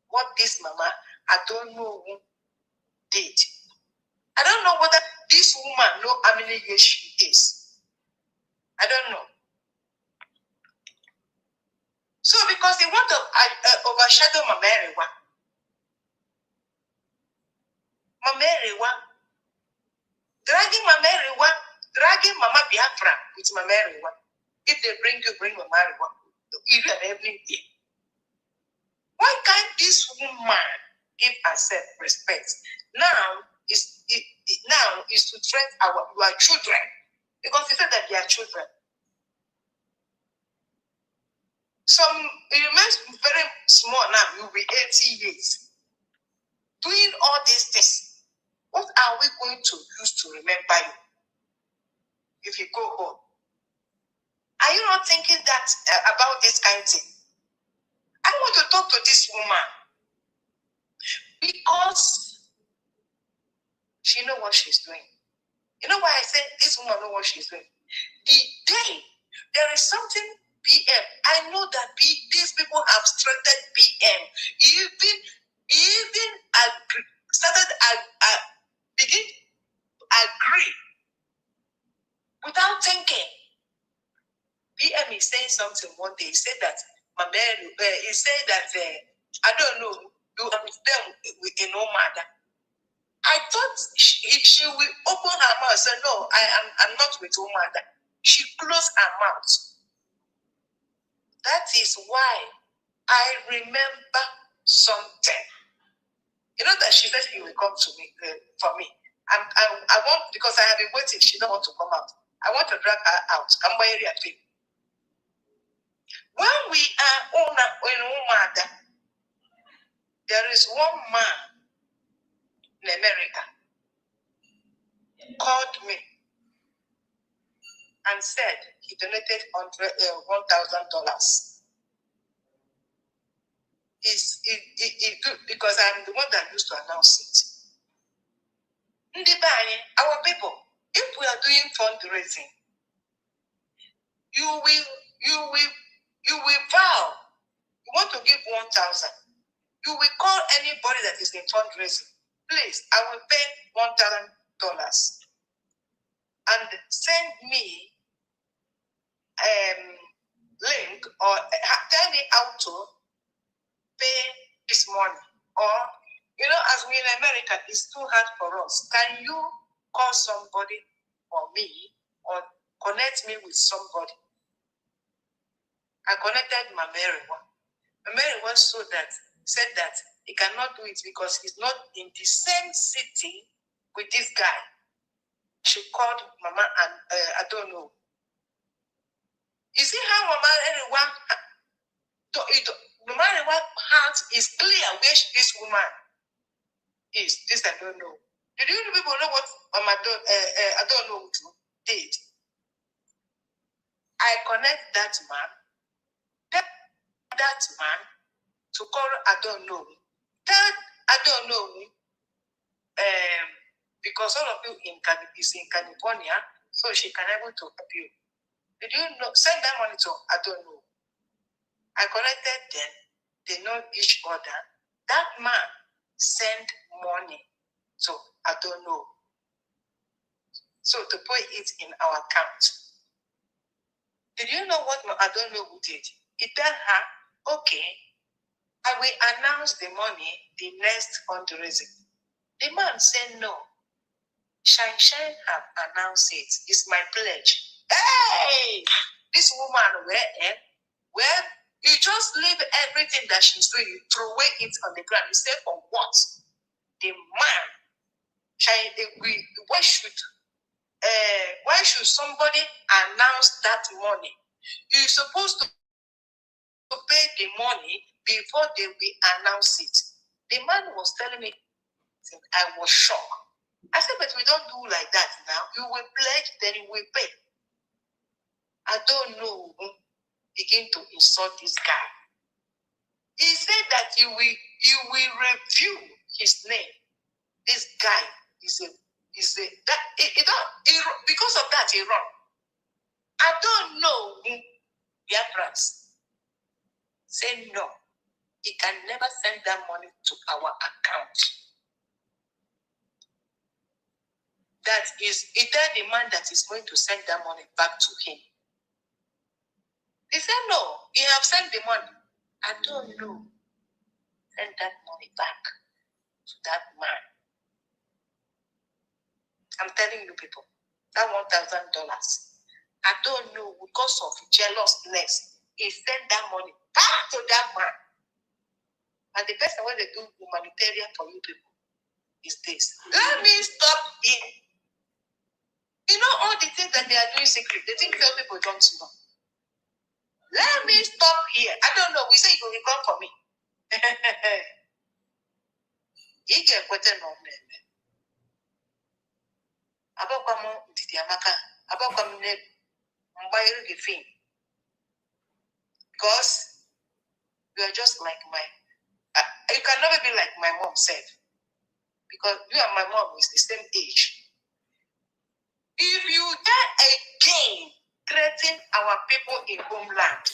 Speaker 5: What this mama, I don't know who did. I don't know whether this woman know how many years she is. I don't know. So because they want to overshadow Mama Ariwa. Mama Ariwa, dragging Mama Ariwa, dragging Mama BIAFRA with Mama Ariwa. If they bring you, bring Mama Ariwa. Even every day. Why can't this woman give herself respect? Now is to train our children. Because they said that they are children. It remains very small now, you'll be 80 years. Doing all these things, what are we going to use to remember you if you go home? Are you not thinking that about this kind of thing? I want to talk to this woman because she knows what she's doing. You know why I say this woman knows what she's doing? The day there is something PM, I know that these people have strengthened PM. Even begin agree without thinking. PM is saying something one day. He said that I don't know, you are with them with a no matter. I thought she will open her mouth and say, no, I'm not with no matter. She closed her mouth. That is why I remember something. You know that she said she will come to me for me. I want, because I have been waiting. She don't want to come out. I want to drag her out. When we are in Umada, there is one man in America called me and said he donated $1,000. It's good because I'm the one that used to announce it. Our people, If we are doing fundraising, you will vow. You want to give 1,000. You will call anybody that is in fundraising. Please, I will pay $1,000 and send me link or tell me how to pay this money. Or, as we in America, it's too hard for us. Can you call somebody or me or connect me with somebody? I connected Mameriwa. Mameriwa said that he cannot do it because he's not in the same city with this guy. She called Mama and I don't know. You see how Mama heart is clear where this woman is. This I don't know. Did you people know what Mama I don't know did? I connect that man. That man to call I don't know. That I don't know. Because all of you is in California, so she can able to help you. Did you know? Send that money to I don't know. I connected them. They know each other. That man sent money to I don't know. So to put it in our account. Did you know what I don't know who did? He tell her, okay, I will announce the money the next fundraising. The man said no. Shine have announced it. It's my pledge. Hey! This woman, where you just leave everything that she's doing, you throw away it on the ground. You say, for what? The man, why should somebody announce that money? You're supposed to pay the money before they will announce it. The man was telling me, I was shocked. I said, but we don't do like that now. You will pledge, then you will pay. I don't know who begin to insult this guy. He said that you will review his name. This guy because of that he wrong. I don't know who BIAFRA say no. He can never send that money to our account. That is, he tell the man that is going to send that money back to him. He said, no, he have sent the money. I don't know. Send that money back to that man. I'm telling you people, that $1,000. I don't know, because of jealousness, he sent that money back to that man. And the person when they do humanitarian for you people is this. Let me stop here. You know all the things that they are doing secret. They think tell people don't know. Let me stop here. I don't know. We say you will come for me. You get better no name. Abakamo Didi Amaka. Abakamo ne mbayiru gifin. Because you are just like you can never be like my mom said. Because you and my mom is the same age. If you dare again threaten our people in homeland,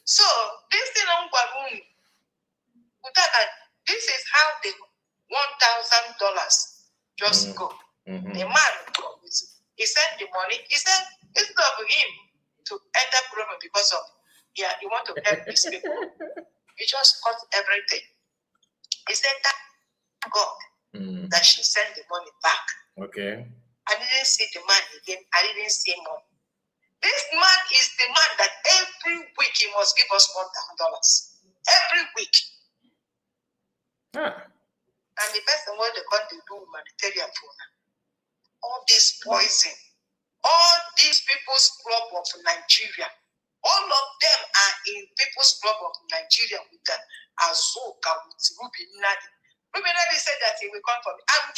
Speaker 5: so this thing on this is how the $1,000 just go.
Speaker 1: Mm-hmm.
Speaker 5: The man, he sent the money. He said it's not for him to end up problem because of he want to help these people. He just cut everything. He said that God that she sent the money back.
Speaker 1: Okay.
Speaker 5: I didn't see the man again. I didn't see more. This man is the man that every week he must give us $1,000. Every week. And the person what they come to do humanitarian for now. All this poison, all these people's club of Nigeria, all of them are in people's club of Nigeria with that Azoka with Ruby Nadi. Ruby Nadi said that he will come for me. I'm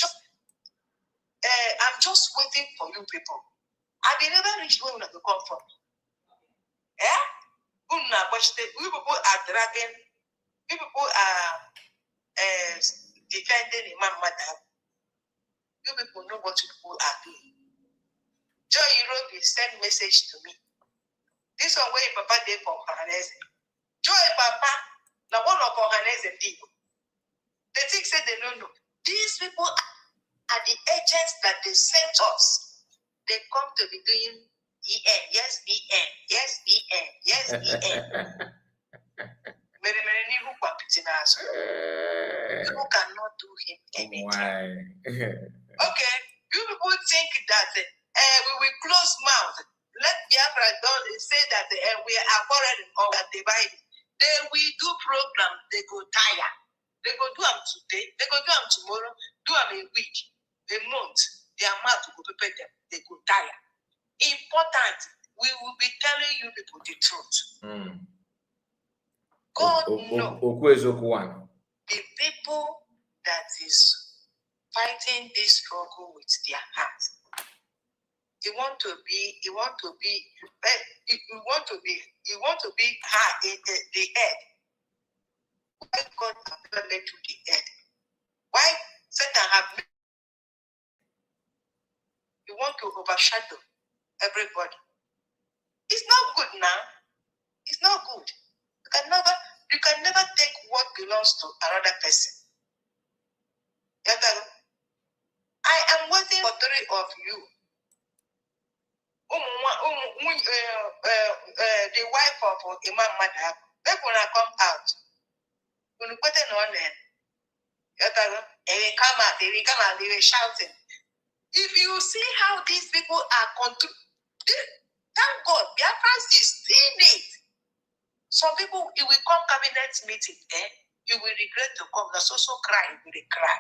Speaker 5: just waiting for you people. I will never reach where you come from. We people are dragging You people are defending Imam Madam. You people know what you people are doing. Joy Europe will send message to me. This one where Papa did for Hanese. Joy Papa, now one of Hanese people. The thing said they don't know. These people are the agents that they sent us. They come to be doing EN, yes, EN, yes, EN, yes, EN. People cannot do him anything. Okay, you people think that we will close mouth. Let BIAFRA say that we are foreign or that they buy it. They will do program, they go tire. They go do them today, they go do them tomorrow, do them a week, a month. Their mouth will prepare them, they go tire. Important, we will be telling you people the truth. God knows the people that is fighting this struggle with their heart. You want to be high in the head. Why God have not made you the head? Why Satan have made you want to overshadow everybody? It's not good now. It's not good. You can never take what belongs to another person. I am waiting for three of you. The wife of Imam Madhab, they're gonna come out. When you put it on there, they will come out, they will shouting. If you see how these people are thank God, BIAFRA is seeing it. Some people, it will come cabinet meeting, you will regret to come. That's also cry, you will cry.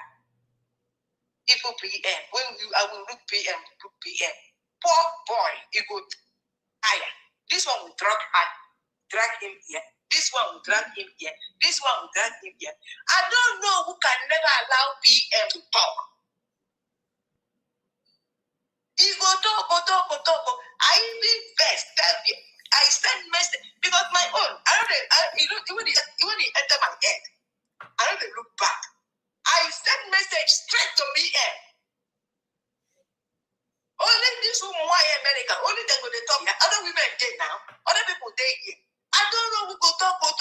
Speaker 5: If you PM, I will look PM. Poor boy, he go higher. This one will drag him here. This one will drag him here. This one will drag him here. I don't know who can never allow PM to talk. He go talk. I even first tell you. I send message because my own. When he enter my head, I don't look back. I send message straight to PM. Only this woman why America. Only they go to talk. Other women dead now. Other people dead here. I don't know who go talk. When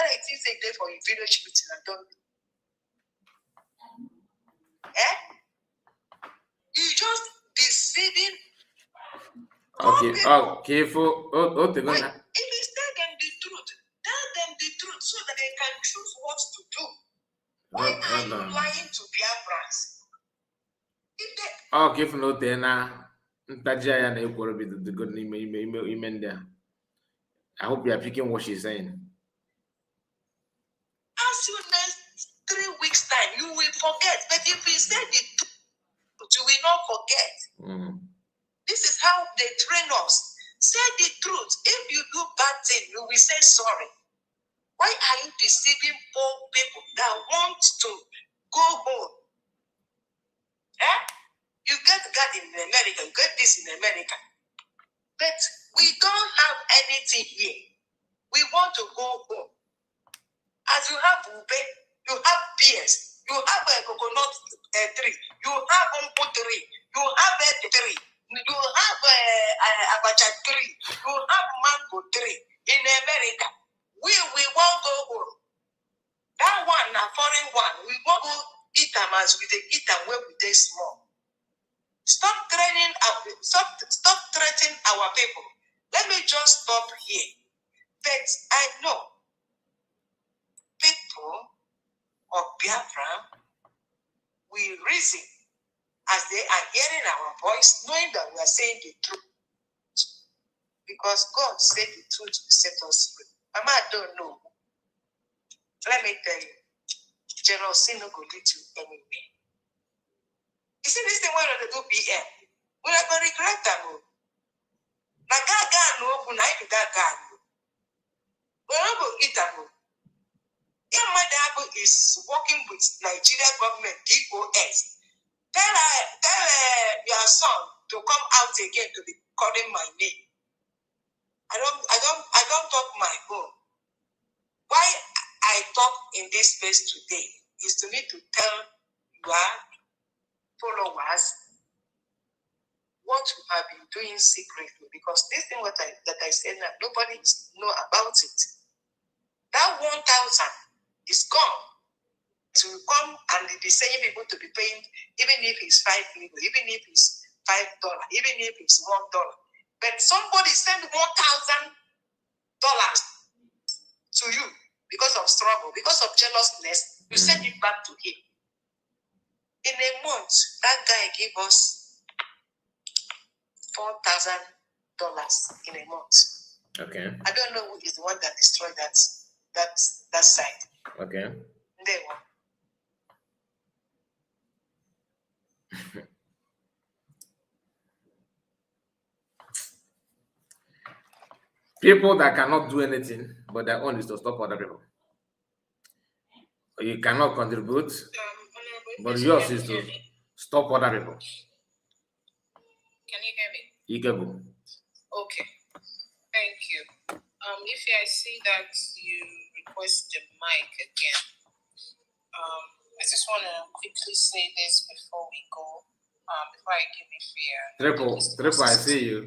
Speaker 5: I think they day for a village meeting, I don't know. You just deceiving.
Speaker 1: Okay. Careful.
Speaker 5: If you tell them the truth so that they can choose what to do. Why are you lying to Biafrans?
Speaker 1: Careful. No, then Ntajaya na equal bit of the good name there. I hope you are picking what she's saying.
Speaker 5: As soon as 3 weeks' time, you will forget. But if we say the truth, you will not forget. This is how they train us. Say the truth. If you do bad thing, you will say sorry. Why are you deceiving poor people that want to go home? You get God in America, you get this in America. But we don't have anything here. We want to go home. As you have ube, you have pears, you have a coconut tree, you have umbu tree, you have a tree, you have a abacha tree, you have mango tree in America. We won't go home. That one, a foreign one, we won't go eat them as we eat them where we they small. Stop threatening our people. Let me just stop here. But I know people of Biafra will reason as they are hearing our voice, knowing that we are saying the truth. Because God said the truth will set us free. Mama, I don't know. Let me tell you, General Sin no go lead you anywhere. You see this thing when they do PM, we are going to regret that. Na gaga no, na ibi gaga no. We are going to eat that. Your mother is working with Nigeria government, DOS. Tell your son to come out again to be calling my name. I don't talk my own. Why I talk in this space today is to me to tell your followers what we have been doing secretly, because this thing that I said now, nobody know about it. That 1,000 is gone. It will come and the same people to be paying, even if it's 5 people, even if it's $5, even if it's $1. But somebody send $1,000 to you because of struggle, because of jealousness. You send it back to him. In a month, that guy gave us $4,000 in a month.
Speaker 1: Okay.
Speaker 5: I don't know who is the one that destroyed that site.
Speaker 1: Okay.
Speaker 5: They were.
Speaker 1: People that cannot do anything, but their own is to stop other people. You cannot contribute, but yours is to stop other people.
Speaker 2: Can you hear me?
Speaker 1: You can go.
Speaker 2: Okay. Thank you. If I see that you request the mic again, I just want to quickly say this before we go. Before I give it fair.
Speaker 1: Triple, I see you.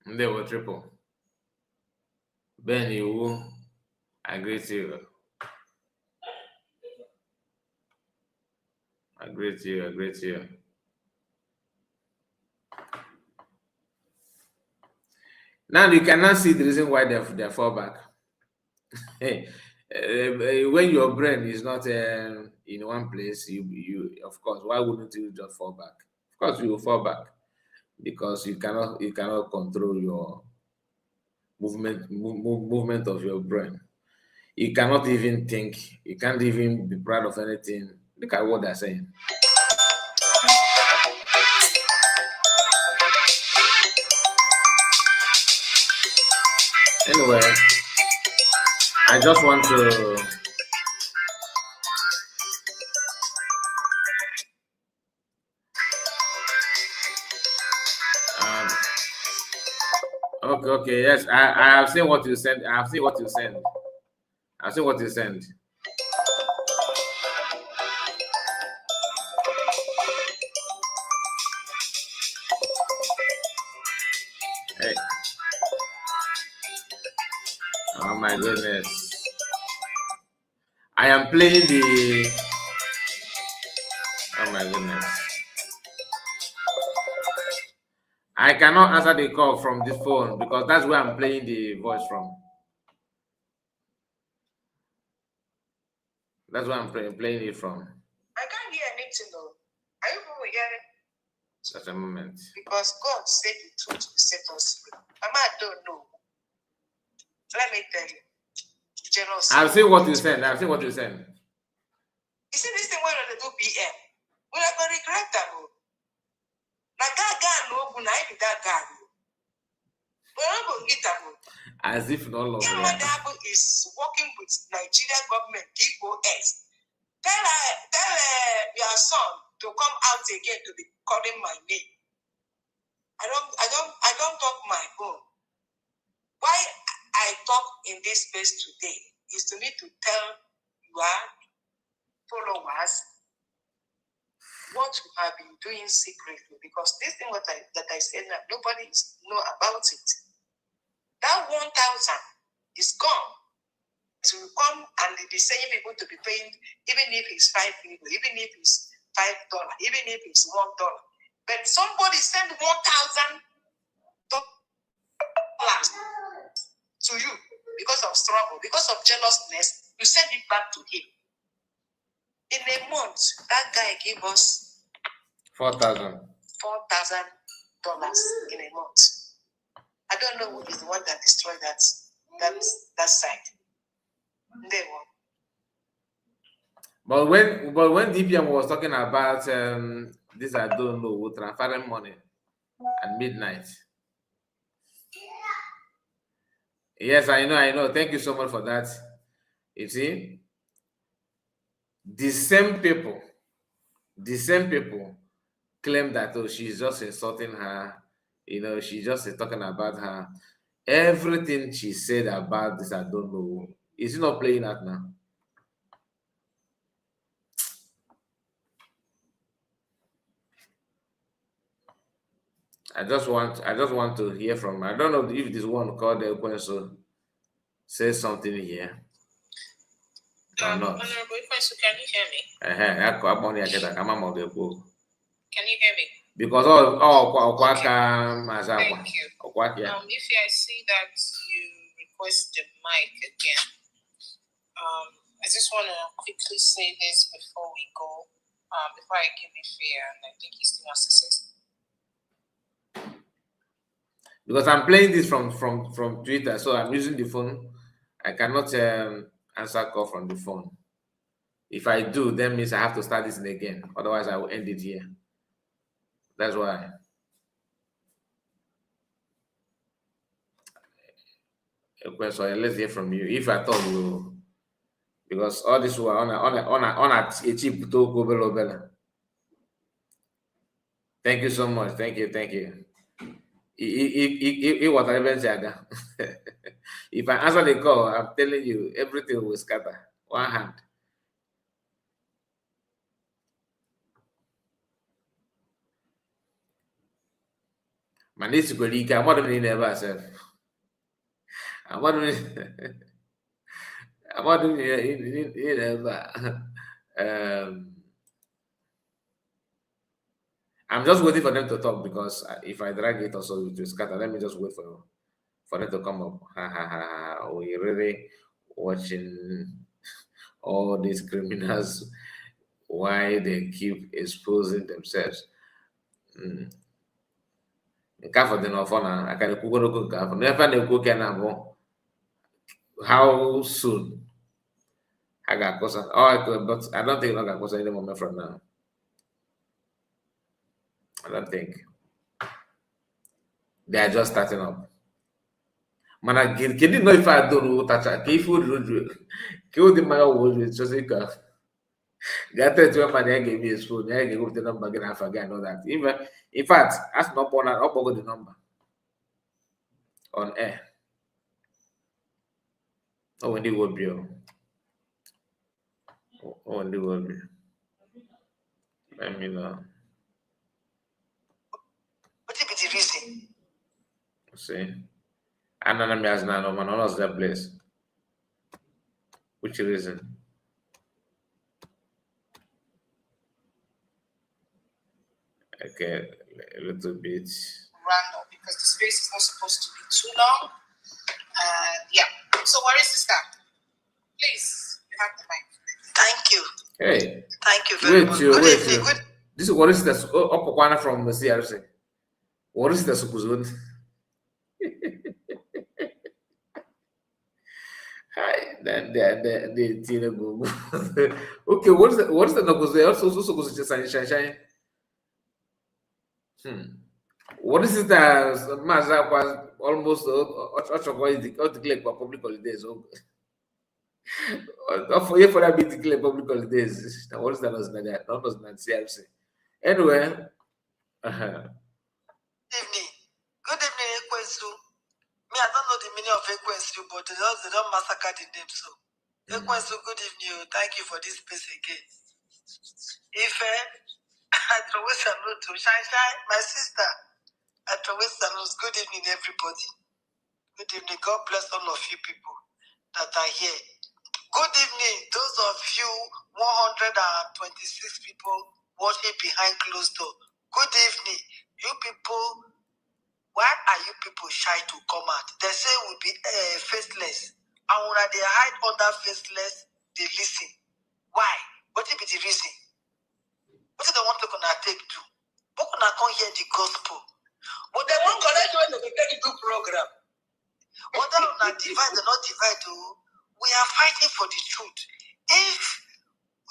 Speaker 1: They were triple. Ben, you agree to you. Agree to you. Now you cannot see the reason why they fall back. When your brain is not in one place, you of course, why wouldn't you just fall back? Of course, you will fall back because you cannot control your movement of your brain. You cannot even think. You can't even be proud of anything. Look at what they're saying. Anyway, I just want to okay, yes, I have seen what you sent. I've seen what you sent. Hey. Oh my goodness. I am playing the. Oh my goodness. I cannot answer the call from this phone because that's where I'm playing the voice from. That's where I'm playing it from.
Speaker 5: I can't hear anything though. Are you going to hear it?
Speaker 1: Just a moment.
Speaker 5: Because God said the truth will set us free. Mama, I don't know. Let me tell you. Jealousy.
Speaker 1: I've seen what you sent.
Speaker 5: You see this thing when they do BM? We are going to regret that. Now that guy no good. I be that guy. We're not going to get that.
Speaker 1: As if not love.
Speaker 5: Yamadabo is working with Nigerian government, DOS. Tell your son to come out again to be calling my name. I don't talk my own. Why I talk in this space today is to me to tell your followers what we have been doing secretly, because this thing that I said now, nobody know about it. That 1,000 is gone. It will come and the same people to be paying, even if it's 5 people, even if it's $5, even if it's $1. But somebody send $1,000 to you because of struggle, because of jealousness. You send it back to him. In a month, that guy gave us
Speaker 1: $4,000
Speaker 5: in a month. I don't know who is the one that destroyed that site. They were.
Speaker 1: But when DPM was talking about this, I don't know, transferring money at midnight. Yes, I know. Thank you so much for that. You see, the same people claim that she's just insulting her. She's just talking about her. Everything she said about this, I don't know. Is he not playing that now? I just want to hear from. I don't know if this one called the Ekwensu says something here or not.
Speaker 2: Honorable Ekwensu, can you hear me? Can you hear me?
Speaker 1: Because
Speaker 2: Thank you. If I see that you request the mic again, I just want to quickly say this before we go, before I give it fair, and I think he still wants to say something.
Speaker 1: Because I'm playing this from Twitter, so I'm using the phone. I cannot answer call from the phone. If I do, that means I have to start this again. Otherwise, I will end it here. That's why. So let's hear from you. If I thought you, because all this were on a cheap to bella. Thank you so much. Thank you. What I even said. If I answer the call, I'm telling you, everything will scatter. One hand. Man, this is good. I'm not doing never self. I'm not doing never. I'm just waiting for them to talk, because if I drag it also it will scatter. Let me just wait for them to come up. We really watching all these criminals, why they keep exposing themselves. For the Nofona, I can cook never cook how soon I got cosa. Oh, I could, but I don't think I got cosa any moment from now. I don't think. They are just starting up. Man, I can know if I don't touch a key food, kill the man would just like got to man, I gave me his phone, I gave the number again, I forget all that. Even in fact, ask not on up the number on air. Oh, when they will be. Oh, when they will be. Let me know.
Speaker 5: What if it's the reason?
Speaker 1: See. And then I'm asking no man, lost that place. Which reason? Okay, a little bit.
Speaker 2: Random, because the space is not supposed to be too long. Yeah. So where is the staff? Please, you have the mic.
Speaker 5: Thank you.
Speaker 1: Hey.
Speaker 5: Thank you very much. Good evening.
Speaker 1: Good. This is what is the up from the CRC. What is the supposed? Hi, then the go. Okay, what is the Nogos? Also supposed to shine. What is it that Mazda was almost declared for public holidays? For that be declared public holidays. Now, what is that? Not CRC. Anyway.
Speaker 5: Evening. Good evening, Ekwensu. Me, I don't know the meaning of Ekwensu, but they don't massacre the name. So, Ekwensu, good evening. Thank you for this space again. If I always salute to Shine, my sister. I always salute. Good evening, everybody. Good evening. God bless all of you people that are here. Good evening, those of you 126 people watching behind closed door. Good evening, you people. Why are you people shy to come out? They say we'll be faceless. And when they hide under faceless, they listen. Why? What will be the reason? What do they want to take to? What can I come hear the gospel? But they won't connect when they take the program. Whether or not divide or not divide, we are fighting for the truth. If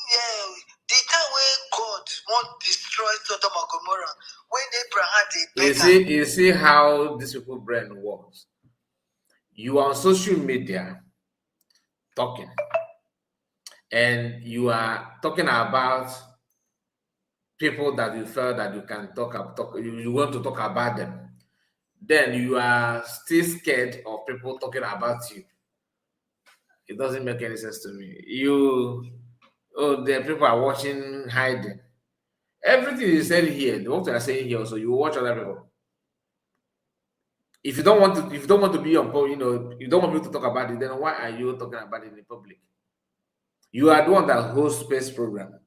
Speaker 5: the time when God won't destroy Sodom and Gomorrah, when Abraham
Speaker 1: you see how this people brain works. You are on social media talking, and you are talking about people that you feel that you can talk. You want to talk about them. then you are still scared of people talking about you. It doesn't make any sense to me. The people are watching, hiding. Everything you said here, what you are saying here, also you watch other people. If you don't want to be on, you don't want people to talk about it, then why are you talking about it in the public? You are the one that hosts space program.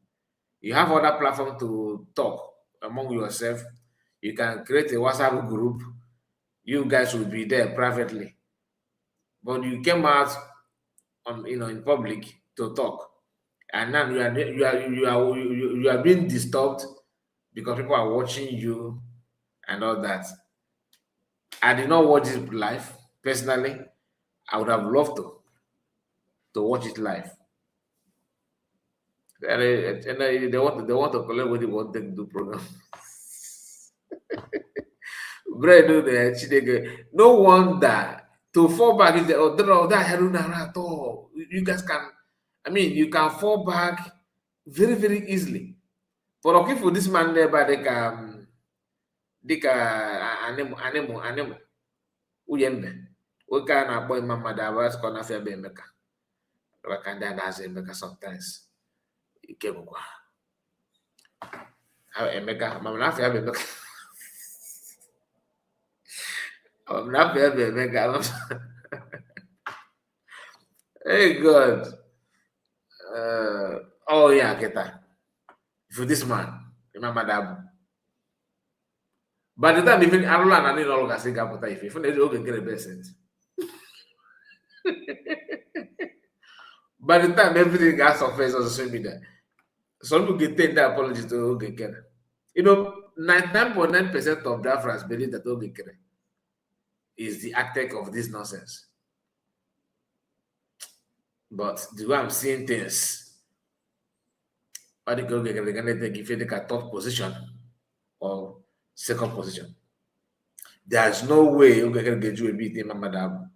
Speaker 1: You have other platform to talk among yourself. You can create a WhatsApp group. You guys will be there privately, but you came out on in public to talk, and now you are being disturbed because people are watching you and all that. I did not watch it live personally. I would have loved to watch it live. And they want to collect what they want them to do program. No wonder to fall back in the at all. You guys can, you can fall back very, very easily. But okay, for this man there, but they can uyembe. We can avoid Mama Davas, Kona Fabe Meka. Wakanda has Emeka sometimes. Ikebukwa. How Emeka, Mama Fabe Meka. I'm not fair, Meka. Hey, God. Oh, yeah, get that. For this man, remember that. By the time even Arulan and all of Singapore, if you can get a best sense. By the time everything got surface on social media, some people get take that apology to Ogekere. 99.9% of Biafrans believe that Ogekere is the architect of this nonsense. But the way I'm seeing things, I think Ogekere can take if you take a third position or second position. There's no way Ogekere get you a beat in Mamadab.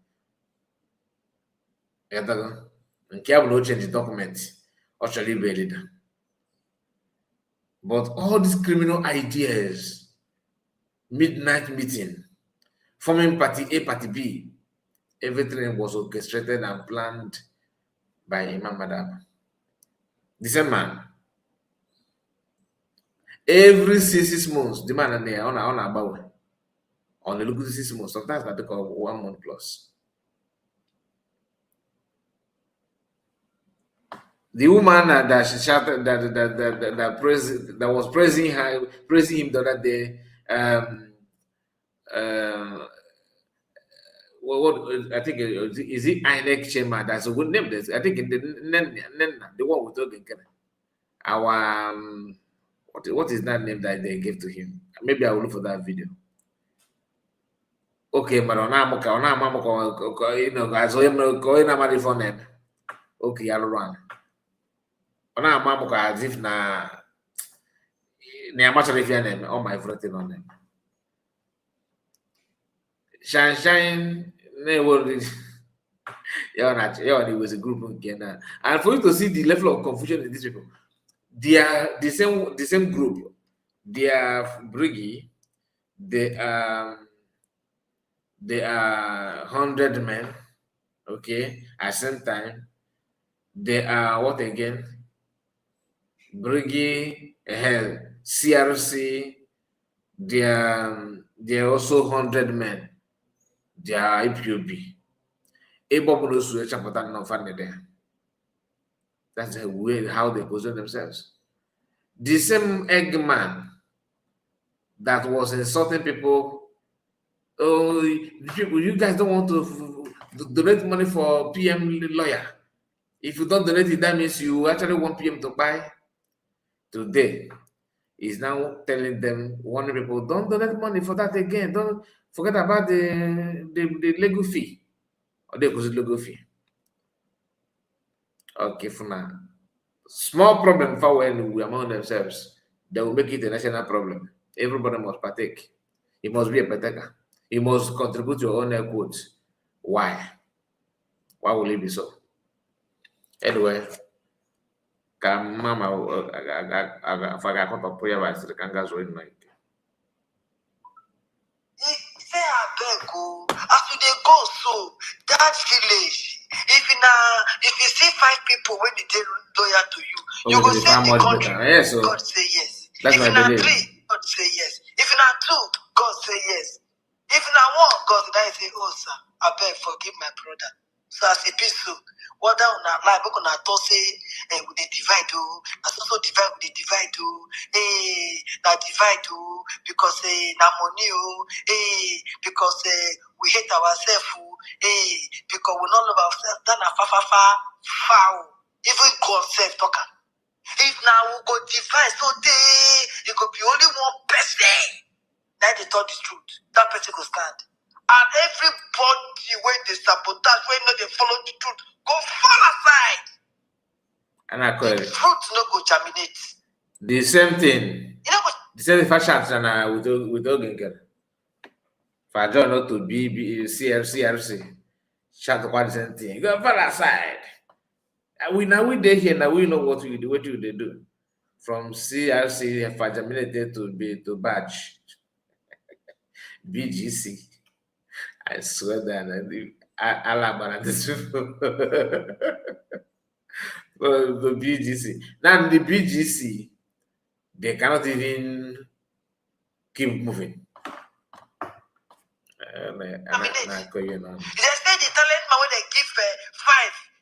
Speaker 1: And Kia will not change the document or shall he be a leader. But all these criminal ideas, midnight meeting, forming party A, party B, everything was orchestrated and planned by Imam Madab. The same man. Every 6 months, the man there on about on the look 6 months, sometimes I take 1 month plus. The woman that she shouted that was praising him the other day. What I think is it INEC chairman? That's a good name. I think in the one with our what is that name that they gave to him? Maybe I will look for that video. Okay, but okay, I'll run. As if na all my everything on them. Shine, it was a group of Ghana. And for you to see the level of confusion in these people, they are the same group. They are Briggy, they are 100 men, okay, at the same time. They are what again? Briggy, CRC, they are also 100 men. They are IPOB. That's the way how they position themselves. The same Eggman that was insulting people. Oh, you guys don't want to donate money for PM lawyer. If you don't donate it, that means you actually want PM to buy. Today, is now telling them, warning people, don't donate money for that again. Don't forget about the legal fee. Or the legal fee. Okay, for now. Small problem for when we among themselves, they will make it a national problem. Everybody must partake. It must be a partaker. You must contribute your own quotes. Why? Why will it be so? Anyway, mama
Speaker 5: They are go. After they go, so that village, if you see 5 people when they tell lawyer to you, you go say the country.
Speaker 1: Yes, so
Speaker 5: God say yes.
Speaker 1: that's
Speaker 5: If
Speaker 1: my
Speaker 5: you not
Speaker 1: belief.
Speaker 5: 3, God say yes. If you not 2, God say yes. If you not 1, God say, oh sir, I beg forgive my brother. So as a peaceful, whether on our life, we're gonna talk say, we they divide, as also divide, we they divide, that divide, because na money, because we hate ourselves, because we not love ourselves, then foul. Even God self talker. If now we go divide, so it could be only one person that they taught the truth. That person will stand. And everybody when they sabotage, when they follow the truth, go fall aside.
Speaker 1: And I call
Speaker 5: The
Speaker 1: it
Speaker 5: fruit no go germinate.
Speaker 1: the same thing.
Speaker 5: You know what?
Speaker 1: The same fashion and with Oginkel. For John not to be CRC. Shout about the same thing. Go fall aside. And we dey here now. We know what you they do. From CRC for germinated to badge. BGC. I swear that Alabama this people. Well, the BGC. Now the BGC, they cannot even keep moving.
Speaker 5: They say the talent man when they give 5,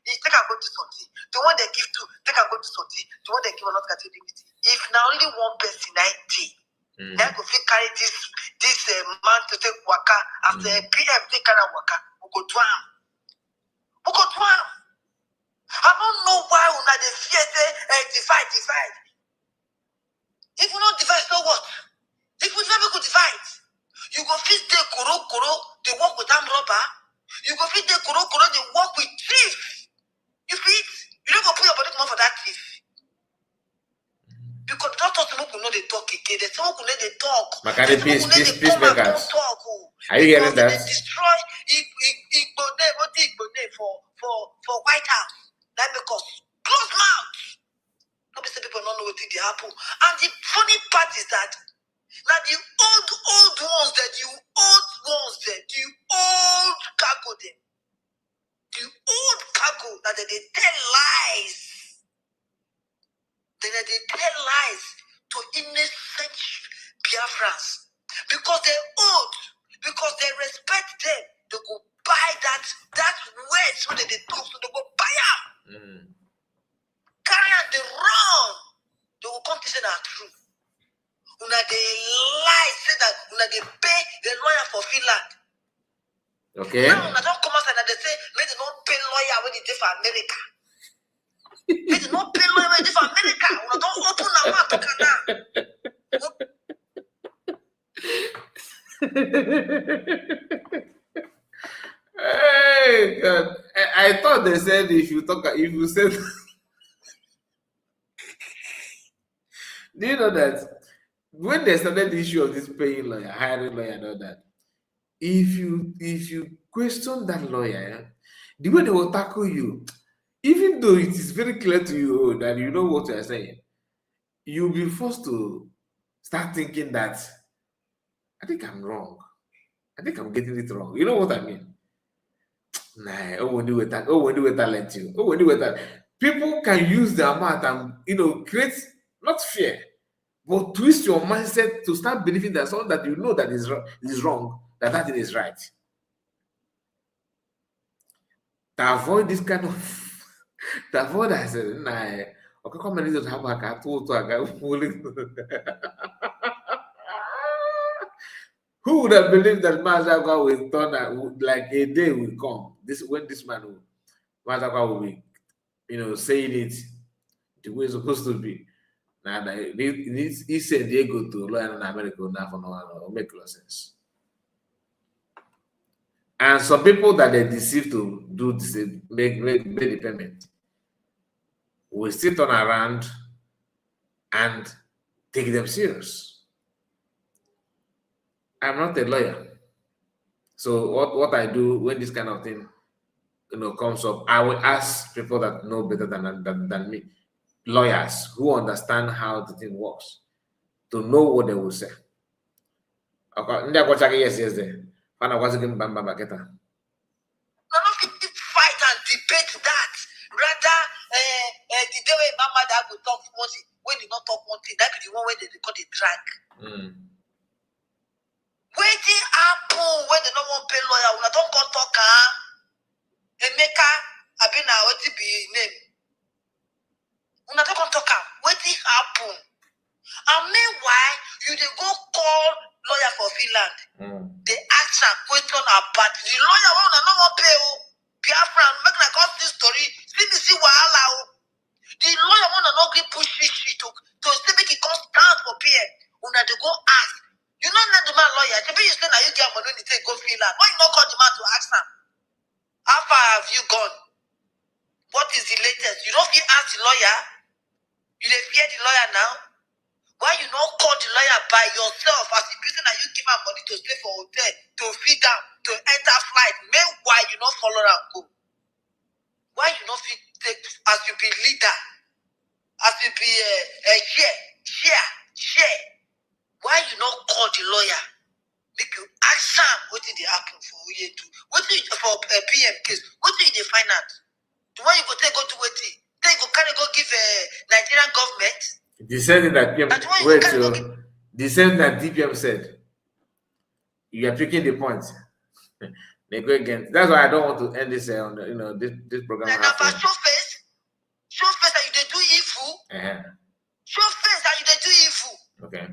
Speaker 5: he take and go to something. The one they give 2, take and go to something. The one they give another category. If now only one person 90, then go fit carry this man to take waka after PM take carry waka, we go to him. We go to him. I don't know why una dey fear say divide. If we not divide, so what? If we never go divide, you go fit take koro, they work with armed robber. You go fit take koro, they work with thief. You fit, you don't go put your body for that thief. Because the doctor people know they talk again. There's someone who know they talk.
Speaker 1: Peacemakers. Are you hearing that?
Speaker 5: They destroy Igbo for White House. That because close mouth. Obviously, people don't know what did happen. And the funny part is that now the old ones that the old cargo them. The old cargo that they tell lies. They tell lies to innocent Biafrans. Because they're old, because they respect them, they go buy that words when they talk, so they go buy them. Carry on the run. They will come to say that true. Una they lie, say that una they pay the lawyer for Finland.
Speaker 1: Okay.
Speaker 5: Now una don't come outside and they say, let them not pay lawyer when they for America. Let them not pay lawyer when they for America. Una don't open our mouth to
Speaker 1: Hey God. I thought they said if you said do you know that when they started the issue of this paying lawyer, hiring lawyer and all that, if you question that lawyer, the way they will tackle you, even though it is very clear to you that you know what you are saying, you'll be forced to start thinking that I think I'm wrong. I think I'm getting it wrong. You know what I mean? Nah, when you with talent, when you with that, people can use their mouth and create not fear, but twist your mindset to start believing that something that you know that is wrong, that thing is right. To avoid this kind of I said, nah, okay, come and have a cat who would have believed that Mazagwa will turn out like a day will come? When this man Mazagwa will be, saying it the way it's supposed to be. Now he said they go to lawyer in America now for no make no sense. And some people that they deceive to do this, make the payment, will still turn around and take them serious. I'm not a lawyer. So what I do when this kind of thing comes up, I will ask people that know better than me, lawyers who understand how the thing works, to know what they will say. Okay, yes. Pana was again Bamba Baketa.
Speaker 5: We're not fit to fight and debate that. Rather, the day when Mama that will talk one thing, when you not talk one thing, that be the one where they call the drag. Waiting happen when they don't want to pay lawyer, when I don't go talk, Emeka, Abina, what to be name? When I don't go talk, waiting happen. And meanwhile, you dey go call lawyer for Finland. They ask a question about the lawyer wey una no wan pay o. Biafra, make na come see story. See wahala o. The lawyer wey una no gree push shit to say make he come stand for PM. Una dey go ask. You no let the man lawyer. Maybe you say na you get money to take go Finland. Why you no call the man to ask am? How far have you gone? What is the latest? You don't fit ask the lawyer. You dey fear the lawyer now. Why you not call the lawyer by yourself as the person that you give her money to stay for hotel, to feed them, to enter flight? Meanwhile, you not follow her go. Why you not fit take as you be leader, as you be share? Why you not call the lawyer? Make you ask Sam what did they happen for you do? What did for PM case? What did they find out? The one you go take go to what? Then you go carry go give Nigerian government.
Speaker 1: The same thing that PM, the same that DPM said. You are picking the point. They go again. That's why I don't want to end this on this program.
Speaker 5: Now, show face that you they do evil. Show face that you they do evil.
Speaker 1: Okay.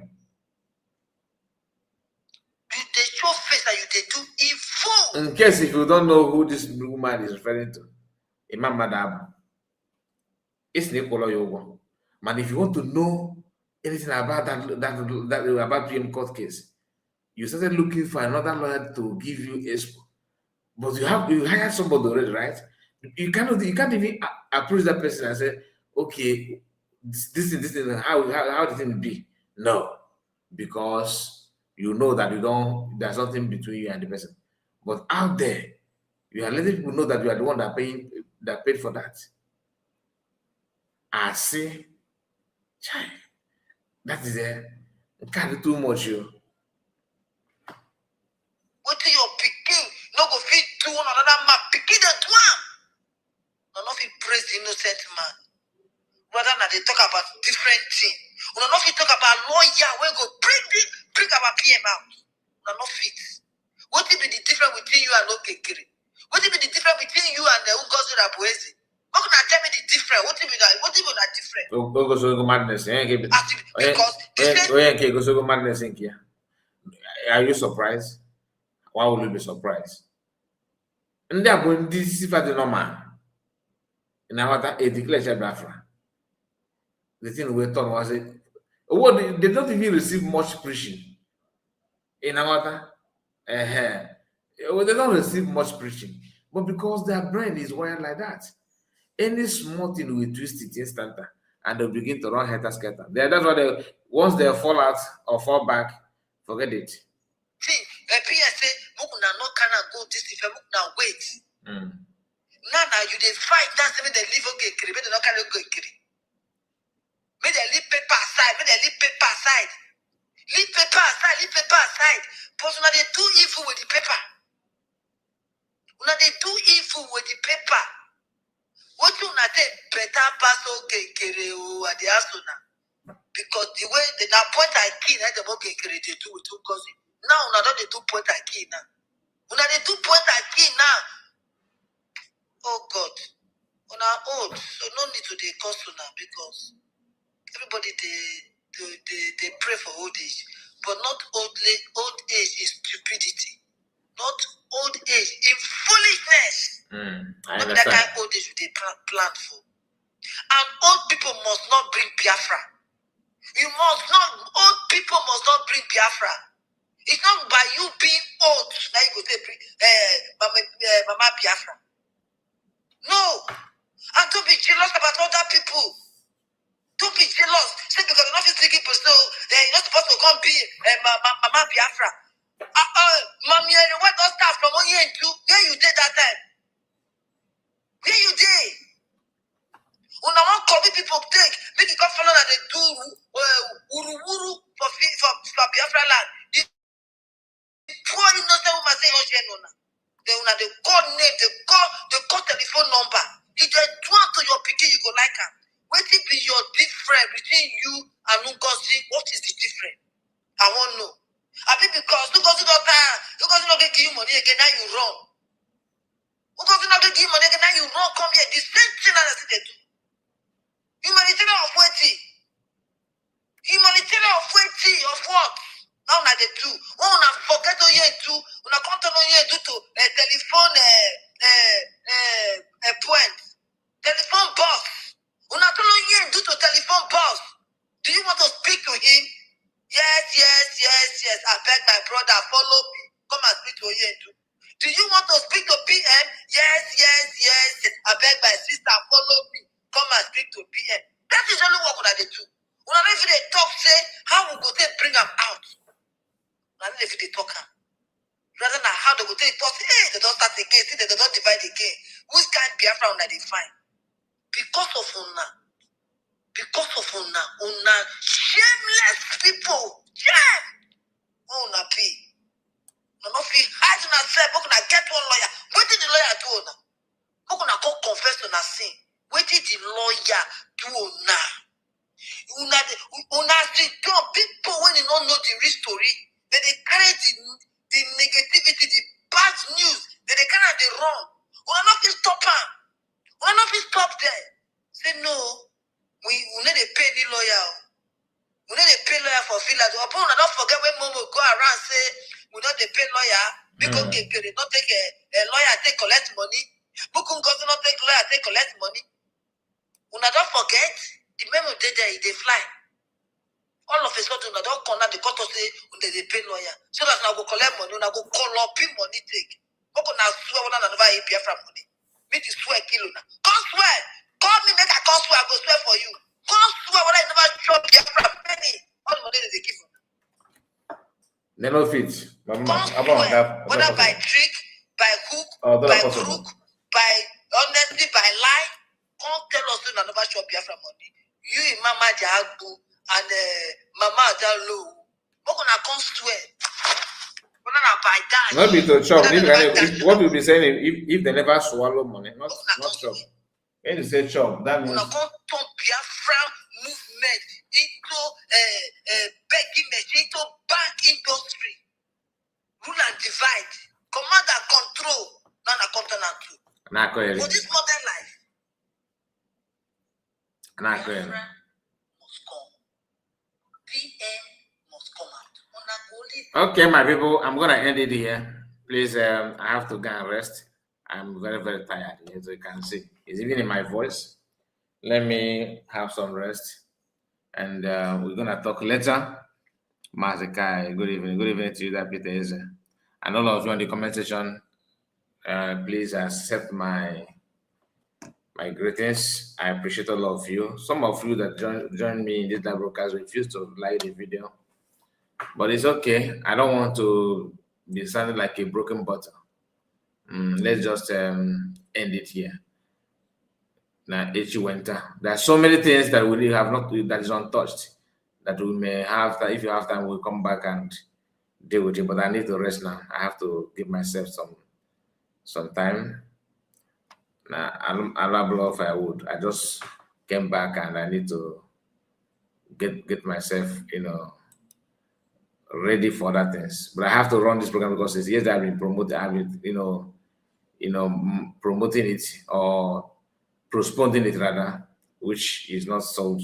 Speaker 5: They show face that you they do evil.
Speaker 1: In case if you don't know who this woman is referring to, Imam Madam, it's Nicola Yogo. Man, if you want to know anything about that about PM court case, you started looking for another lawyer to give you expo. But you hired somebody already, right? You can't even approach that person and say, okay, this thing, how the thing be? No, because you know that there's something between you and the person. But out there, you are letting people know that you are the one that paid for that. I see. That is kind of too much, yo.
Speaker 5: What do your picking? No go fit do one another man. Picking the one. No, not fit praise the innocent man. Rather than they talk about different things. No, not fit talk about lawyer. We go bring our PM out. No, not fit. What will be the difference between you and Okekere? What will be the difference between you and the Ungozi Rabuezi? How can I tell me the difference? What will be that difference?
Speaker 1: Go madness. Because madness in here. Are you surprised? Why would you be surprised? And they are going to see for the normal. In our a declared BIAFRA. The thing we thought was it. What they don't even receive much preaching. In our they don't receive much preaching. But because their brain is wired like that. Any small thing will twist it instant and they'll begin to run helter skelter. That's why once they fall out or fall back, forget it.
Speaker 5: See, say, Mukuna no cannot go this if Mukuna wait. Now you they fight, that's when they leave Okekere, but they not carry Okekere. May they leave paper aside, Leave paper aside. But now they do evil with the paper. What you not better pass Okekere at the Asuna? Because the way they now point I key at the Okekere they do with two cousins. Now they do point I key now. They do point I key now. Oh God. Old. So no need to the now because everybody they pray for old age. But not old age is stupidity. Not old age in foolishness. Not that kind of old age they plan for. And old people must not bring Biafra. Old people must not bring Biafra. It's not by you being old that you go to bring Mama Biafra. No. And don't be jealous about other people. Don't be jealous. Say because you're not thinking so you're not supposed to come be Mama Biafra. Mommy, what does start from 1 year and 2? Where you did that time? Where you did? When I want to people take, make it come follow that they do wuru for Biafra land. The poor innocent woman say, una dey call name, dey call telephone number. If they do am to your pikin, you go like am. Wetin be your difference between you and Ngozi? What is the difference? I wan know. Abi because Ngozi no tire, Ngozi no dey give you money again, now you run. Ngozi no dey give you money again, now you run come here. The same thing as they do. Humanitarian of wetin? Humanitarian of wetin? Of what? Now una dey do. When una forget to hear do, una come turn on here do to telephone point, telephone box. Una turn on here do to telephone box. Do you want to speak to him? Yes. I beg my brother, follow me. Come and speak to Oyedu. Do you want to speak to PM? Yes. I beg my sister, follow me. Come and speak to PM. That is only what they do. When I they talk, say, how we go take bring them out? When if they talk, rather than how they go take talk, hey, they don't start again, see, they don't divide again. Which kind of Biafra una they find? Because of una shameless people. Yeah. Una be. No feel hide una self, but una get one lawyer. What did the lawyer do una? How can I go confess on a sin? What did the lawyer do una? Una see people when you don't know the real story, they carry the negativity, the bad news, they carry the wrong. Una not fit stop am. Una not fit stop there. Say no, we need to pay the lawyer. We need to pay lawyer for village. Upon una don't forget when Momo go around say we don't pay lawyer because they not take a lawyer take collect money. Bukun goes not take lawyer take collect money. Una don't forget the memo dey there, they fly. All of a sudden, una don't come out the court to say they pay lawyer. So that now go collect money, una go call up money take. Bukun na swear one another BIAFRA money. Me to swear kill una. Come swear. Call me make I come swear. I go swear for you. Come swear when I never chop BIAFRA penny. All the money they give you.
Speaker 1: They no fit.
Speaker 5: Whether by trick, by hook, by crook, by honesty, by lie, come tell us you never chop BIAFRA money. You, Mama Jagu, and Mama Jalo, we're gonna come swear. We're gonna buy that.
Speaker 1: Not be to chop. If what we'll be saying if they never swallow money, not chop. When you say chop, that means
Speaker 5: we're gonna turn BIAFRA movement into begging machine, into bank industry. Rule and divide, command and control. Now na continent too. For this modern life. BIAFRA must come. PM must come out.
Speaker 1: Okay, my people, I'm gonna end it here. Please, I have to go and rest. I'm very, very tired, as you can see. It's even in my voice. Let me have some rest, and we're gonna talk later. Mazikai, good evening to you, that Peter is. And all of you in the comment section, please accept my greetings. I appreciate all of you. Some of you that join me in this live broadcast refuse to like the video, but it's okay. I don't want to be sounding like a broken bottle. Let's just end it here. Now, winter. There are so many things that we have not, that is untouched, that we may have. That if you have time, we'll come back and deal with it. But I need to rest now. I have to give myself some time. Now, I love firewood. I just came back and I need to get myself, ready for other things. But I have to run this program because it's years that I've been promoting. I've been, promoting it or postponing it rather, which is not so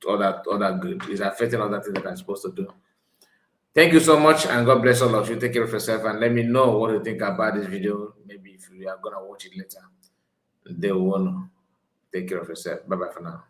Speaker 1: all that good. It's affecting other things that I'm supposed to do. Thank you so much, and God bless all of you. Take care of yourself, and let me know what you think about this video. Maybe if you are gonna watch it later, they will know. Take care of yourself. Bye bye for now.